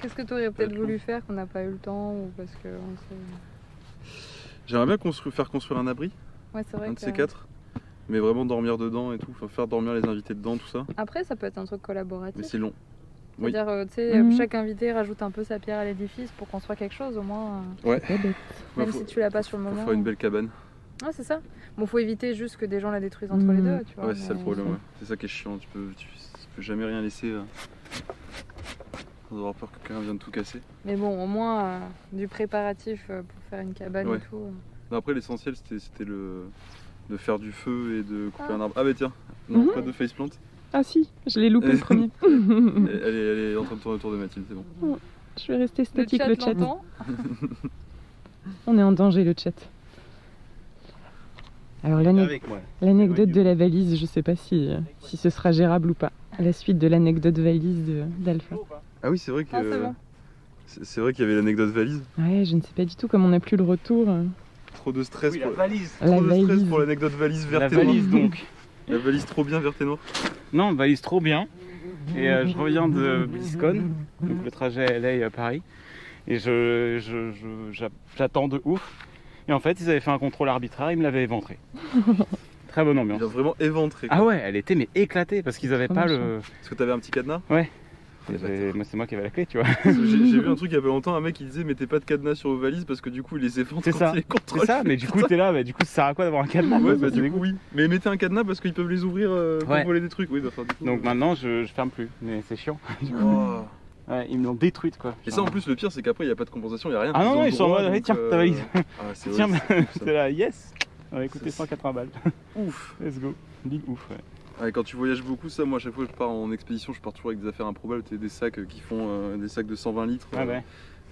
Qu'est-ce que tu aurais peut-être voulu faire qu'on n'a pas eu le temps ou parce que on sait... j'aimerais bien faire construire un abri, Ouais, c'est vrai un de que... ces quatre, mais vraiment dormir dedans et tout, enfin, faire dormir les invités dedans, tout ça. Après, ça peut être un truc Mais collaboratif. c'est long. Oui. C'est-à-dire, tu sais, Mhm. chaque invité rajoute un peu sa pierre à l'édifice pour construire quelque chose, au moins. Ouais. Pas bête. Ouais, Même faut, si tu l'as pas sur le faut moment. faire une belle cabane. Ouais, c'est ça. Bon, faut éviter juste que des gens la détruisent entre les Mhm. deux, tu vois. Ouais, c'est ça le mais- problème. Ouais. C'est ça qui est chiant. Tu peux jamais rien laisser sans avoir peur que quelqu'un vienne tout casser. Mais bon, au moins, du préparatif pour faire une cabane Ouais. et tout. Non, après, l'essentiel c'était de faire du feu et de couper Ah. un arbre. Ah, bah tiens, non, Mhm. pas de faceplant. Ah si, je l'ai loupé le premier. Elle est en train de tourner autour de Mathilde, c'est bon. Je vais rester statique le chat. l'entend. On est en danger le chat. Alors Avec moi. l'anecdote de la valise, je sais pas si ce sera gérable ou pas. À la suite de l'anecdote valise d'Alpha. Ah oui, c'est vrai que Ah, c'est bon. c'est vrai qu'il y avait l'anecdote valise. Ouais, je ne sais pas du tout comme on n'a plus le retour. Trop de stress, Oui, la pour... valise. La trop de stress valise. pour l'anecdote valise verte La et noire. valise donc. La valise trop bien verte et noire. Non, valise trop bien. Et je reviens de BlizzCon, donc le trajet LA-Paris. Et j'attends de ouf. Et en fait, ils avaient fait un contrôle arbitraire, ils me l'avaient éventré. Très bonne ambiance. Il a vraiment éventré. Quoi. Ah ouais, elle était mais éclatée parce qu'ils avaient Trop pas méchant. le. Parce que t'avais un petit cadenas. Ouais. Moi, c'est moi qui avais la clé, tu vois. J'ai vu un truc il y a pas longtemps, un mec qui disait mettez pas de cadenas sur vos valises parce que du coup il les effondre C'est quand ça. il les contrôle. C'est ça, mais du coup, t'es là, du coup, ça sert à quoi d'avoir un cadenas Ouais, quoi, bah ça, du c'est coup oui. Mais mettez un cadenas parce qu'ils peuvent les ouvrir pour Ouais. voler des trucs. Oui, bah enfin du coup. Donc maintenant, je ferme plus, mais c'est chiant. Oh. Ouais, ils me l'ont détruite, quoi. Et ça en plus le pire c'est qu'après il y a pas de compensation, il y a rien. Ah non, non, ont le ils sont en droit, mode, allez, donc, tiens, ta valise. Ah, c'est Tiens, ouais, c'est ouf, ça. c'est là, yes. On va coûter Ça, 180 balles. Ouf. Let's go. Big ouf, ouais. Ouais, quand tu voyages beaucoup, ça, moi à chaque fois que je pars en expédition, je pars toujours avec des affaires improbables, des sacs qui font des sacs de 120 litres. Ah ouais.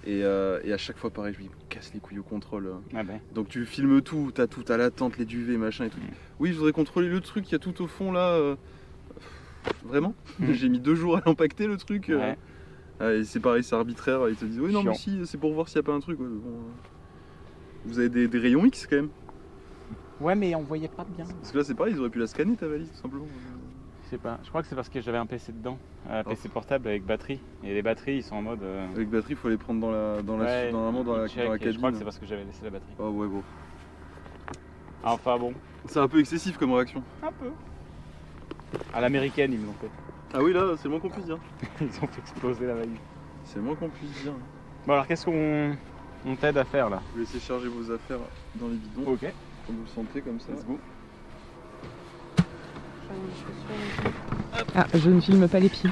Et à chaque fois pareil, je me casse les couilles au contrôle. Ah ben. Donc tu filmes tout, t'as la tente, les duvets, machin et tout. Oui, je voudrais contrôler le truc, il y a tout au fond là. Vraiment J'ai mis 2 jours à l'empaqueter le truc. Ouais. Et c'est pareil, c'est arbitraire. Ils te disent oui, non, mais si, c'est pour voir s'il n'y a pas un truc. Ouais, bon, vous avez des rayons X quand même. Ouais, mais on voyait pas bien. Parce que là, c'est pareil, ils auraient pu la scanner ta valise tout simplement. Je sais pas. Je crois que c'est parce que j'avais un PC dedans. Un PC portable avec batterie. Et les batteries, ils sont en mode. Avec batterie, il faut les prendre normalement dans la check, et cabine. je crois que c'est parce que j'avais laissé la batterie. Oh ouais, bon. Enfin bon. C'est un peu excessif comme réaction. Un peu. À l'américaine, ils me l'ont fait. Ah oui, là, c'est le moins qu'on puisse dire. Ils ont fait exploser la valise. C'est le moins qu'on puisse dire. Bon, alors qu'est-ce qu'on t'aide à faire là? Vous laissez charger vos affaires dans les bidons. Ok. Comme vous le sentez, comme ça. Let's go. Ah, je ne filme pas les pieds.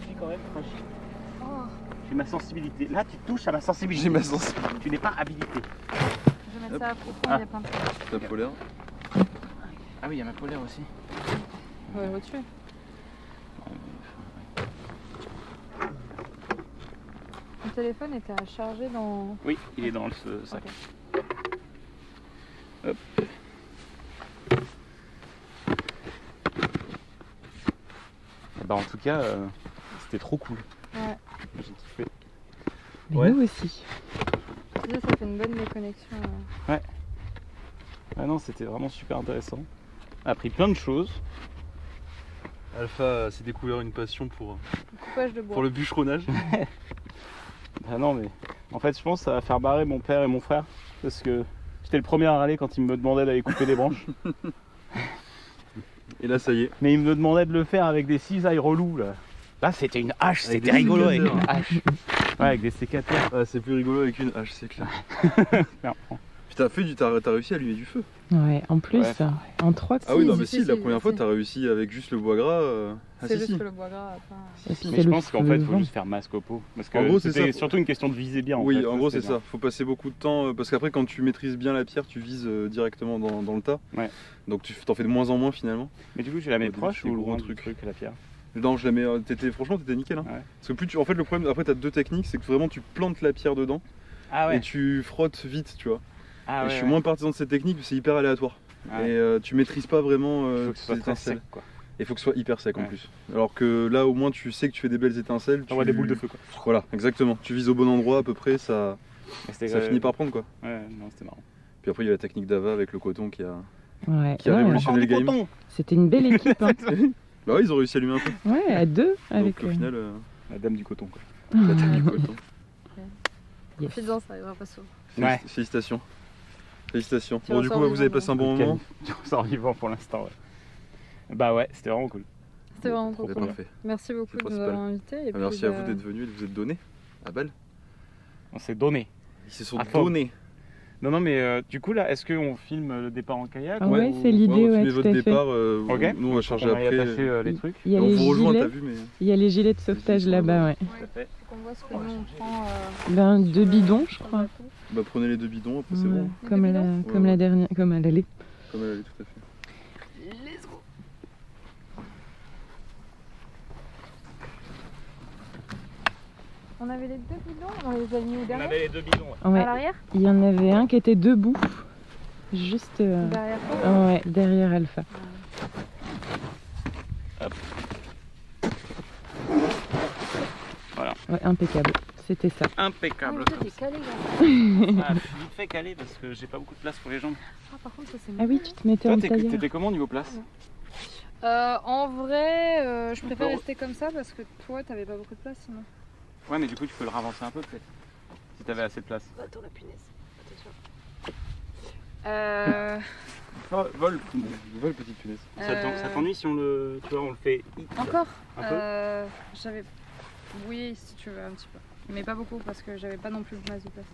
Je suis quand même fragile. Oh, J'ai ma sensibilité. Là, tu touches à ma sensibilité. J'ai ma sensibilité. Tu n'es pas habilité. je vais mettre ça à profond, il y a plein de trucs. Ta polaire. Ah oui, il y a ma polaire aussi. On va le retuer. Mon téléphone était à charger dans. Oui, il est dans ce sac. Ok. Hop. Bah en tout cas, c'était trop cool. Ouais. J'ai kiffé. Mais Ouais. nous aussi. Tu sais, ça fait une bonne déconnexion. Ah non, c'était vraiment super intéressant. On a appris plein de choses. Alpha s'est découvert une passion pour Coupage de bois. le bûcheronnage. Ah non, mais en fait, je pense que ça va faire barrer mon père et mon frère. Parce que j'étais le premier à râler quand ils me demandaient d'aller couper des branches. Et là, ça y est. Mais ils me demandaient de le faire avec des cisailles relous là. Là, c'était une hache, Avec c'était des rigolo avec sécateurs. une hache. Ouais, avec des sécateurs. Ah, c'est plus rigolo avec une hache, c'est clair. Clairement. Puis t'as réussi à allumer du feu. Ouais, en plus, Ouais. en 3 Ah oui, non, mais si, si, la si, première fois, si. t'as réussi avec juste le bois gras. Ah, C'est si, juste si. que le bois gras. Enfin, Mais je pense qu'en fait, il faut juste faire masque au pot. Parce que En gros, c'est c'était ça. surtout une question de viser bien. Oui, fait. en gros, c'est bien. ça. Faut passer beaucoup de temps parce qu'après, quand tu maîtrises bien la pierre, tu vises directement dans le tas. Ouais. Donc tu t'en fais de moins en moins finalement. Mais du coup, je la mets Au début, proche c'est ou gros loin truc. du truc, la pierre? Non, je la mets. Franchement, t'étais nickel. Hein. Ouais. Parce que plus en fait, le problème, après, t'as 2 techniques, c'est que vraiment tu plantes la pierre dedans Ah et tu frottes vite, tu vois. Ah Et ouais, je suis ouais. moins partisan de cette technique, c'est hyper aléatoire. Ouais. Et tu maîtrises pas vraiment Il faut que ce soit tes très étincelles. sec quoi. Il faut que ce soit hyper sec en Ouais. plus. Alors que là, au moins, tu sais que tu fais des belles étincelles. On voit des boules de feu quoi. Voilà, exactement. Tu vises au bon endroit à peu près, ça Mais c'était finit par prendre quoi. Ouais, non, c'était marrant. Puis après, il y a la technique d'Ava avec le coton qui a Ouais. Qui a Ouais, révolutionné le game. coton. c'était une belle équipe. Hein. Bah ouais, ils ont réussi à allumer un peu. Ouais, à 2 avec Donc au final, La dame du coton quoi. la technique coton. Yes. confidence, ça arrivera pas souvent. Ouais. Félicitations. Félicitations. Tu Bon, du coup, ressors vous avez vivant, passé un bon moment. Tu ressors vivant pour l'instant, ouais. Bah ouais, c'était vraiment cool. C'était vraiment trop C'est cool. parfait. Merci beaucoup C'est de nous principal. avoir invités. Et Merci puis, à vous d'être venus et de vous être donnés à Bâle. On s'est donné. Ils se sont À fond. donnés. Non, non, mais du coup là, est-ce qu'on filme le départ en kayak Ah ouais, ou- c'est l'idée, on va ouais, filmer tout votre à fait. départ. Ok. Nous, on va charger On va y après. attacher les trucs. Il y a On les vous rejoint, t'as gilets, vu, mais. il y a les gilets de sauvetage là-bas, ouais. Tout à fait. Faut qu'on voit ce que nous on prend. Ben 2 bidons, je sur le crois. bateau. Bah, prenez les 2 bidons, après c'est Ouais, bon. comme Des la, bidons comme la dernière, comme à l'aller. Comme elle est, tout à fait. Let's go. On avait les 2 bidons, on les a mis où On derrière avait les 2 bidons. Ouais. Ouais, À l'arrière il y en avait un qui était debout, juste Derrière toi ouais, derrière Alpha. Ouais, impeccable. C'était ça. Ah, Impeccable. mais toi, t'es calé là. Ah, vite fait calé parce que j'ai pas beaucoup de place pour les jambes. Ah, par contre, ça c'est Ah oui, tu te mettais Toi, en tailleur. t'étais comment niveau place? En vrai, je préfère Encore. rester comme ça parce que toi, t'avais pas beaucoup de place sinon. Ouais, mais du coup, tu peux le ravancer un peu peut-être. Si t'avais assez de place. Attends, la punaise. Attention. Ah, vol petite punaise. Ça t'ennuie si on le, tu vois, on le fait Encore un peu J'avais. Oui, si tu veux, un petit peu. Mais pas beaucoup parce que j'avais pas non plus masse de place.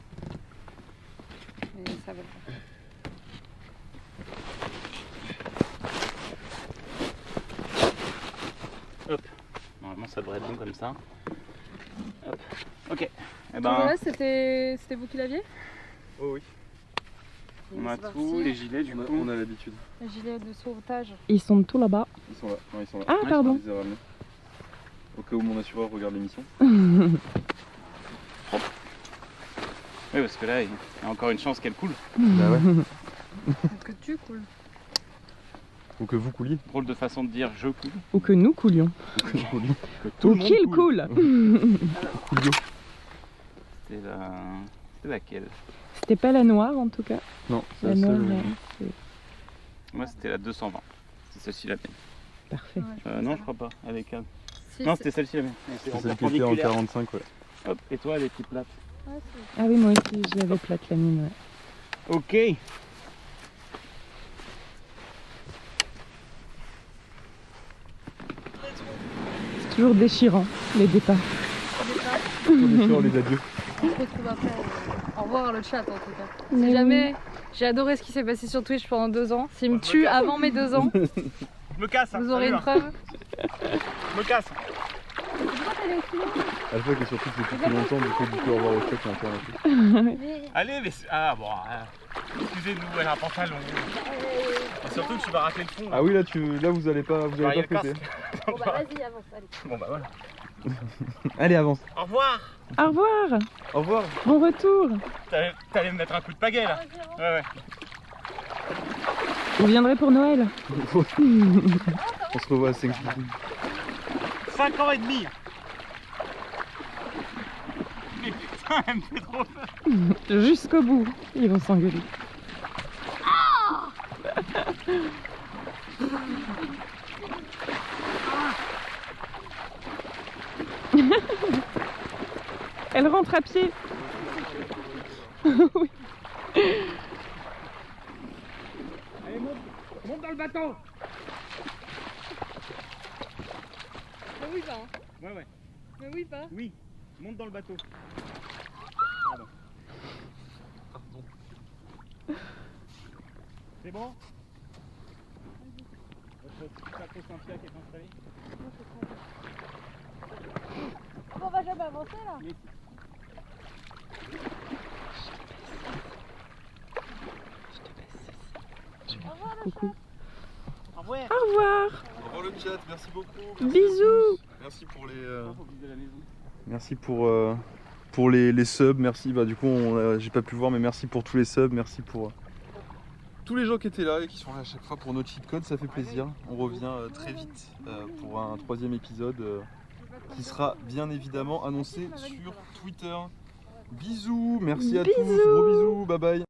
Mais ça va le faire. Hop. Normalement ça devrait être bon comme ça. Hop. Ok. Eh Tout ben, le reste, c'était vous qui l'aviez? Oh oui, on a tout, les gilets du coup. on a l'habitude. Les gilets de sauvetage. Ils sont tout là-bas. Ils sont là. Non, ils sont là. Ah, pardon. Je les ai ramenés. Au cas où mon assureur regarde l'émission. Oui, parce que là, il y a encore une chance qu'elle coule. Bah ouais. Que tu coules. Ou que vous couliez. Drôle de façon de dire je coule. Ou que nous coulions. Tout Ou le monde qu'il coule. coule. Coolio. C'était laquelle? C'était pas la noire en tout cas. Non, La c'est la noire, seule. Moi, c'était la 220. C'est celle-ci la mienne. Parfait. Non, je crois pas. Avec un... Si, Non, c'est- c'était celle-ci la mienne. C'est celle qui était en 45, ouais. Hop, et toi, elle était plate. Ouais, c'est- Ah oui, moi aussi, je l'avais plate la mine. Ouais. Ok. C'est toujours déchirant, les départs. Les fleurs, les adieux. On se retrouve après. Au revoir le chat en tout cas. Mais Si jamais j'ai adoré ce qui s'est passé sur Twitch pendant 2 ans, s'il me tue avant mes 2 ans, Me casse. vous aurez une preuve. Me casse. Alpha qui est sur Twitch depuis plus longtemps, du coup au revoir au chat qui est encore un peu. Allez, mais ah bon. Excusez-nous, elle a un pantalon. Et surtout que tu vas rater le fond. Ah oui, là vous allez pas il y a le prêter. Bon bah vas-y, avance, allez. Bon bah voilà. Allez, avance. Au revoir. Au revoir. Au revoir. Bon retour. T'allais me mettre un coup de pagaie là. Ouais. Vous viendrez pour Noël. On se revoit à Thanksgiving. 5 ans et demi. Mais putain, elle me fait trop peur. Jusqu'au bout. Ils vont s'engueuler. Elle rentre à pied. Oui. Allez, monte dans le bateau. Mais oui, pas. Ouais. Mais oui, pas. Oui, monte dans le bateau. Pardon. C'est bon? Votre plateau Saint-Pierre qui est installé? On va jamais avancer là. Mais Coucou. au revoir. Au revoir. Au revoir le chat, merci beaucoup. Bisous. Merci pour les. Faut viser la maison. Merci pour les subs, merci. Bah du coup j'ai pas pu voir, mais merci pour tous les subs, merci pour tous les gens qui étaient là et qui sont là à chaque fois pour nos cheat codes, ça fait plaisir. On revient très vite pour un 3e épisode qui sera bien évidemment annoncé sur Twitter. Bisous, merci à tous, gros bisous, bye bye.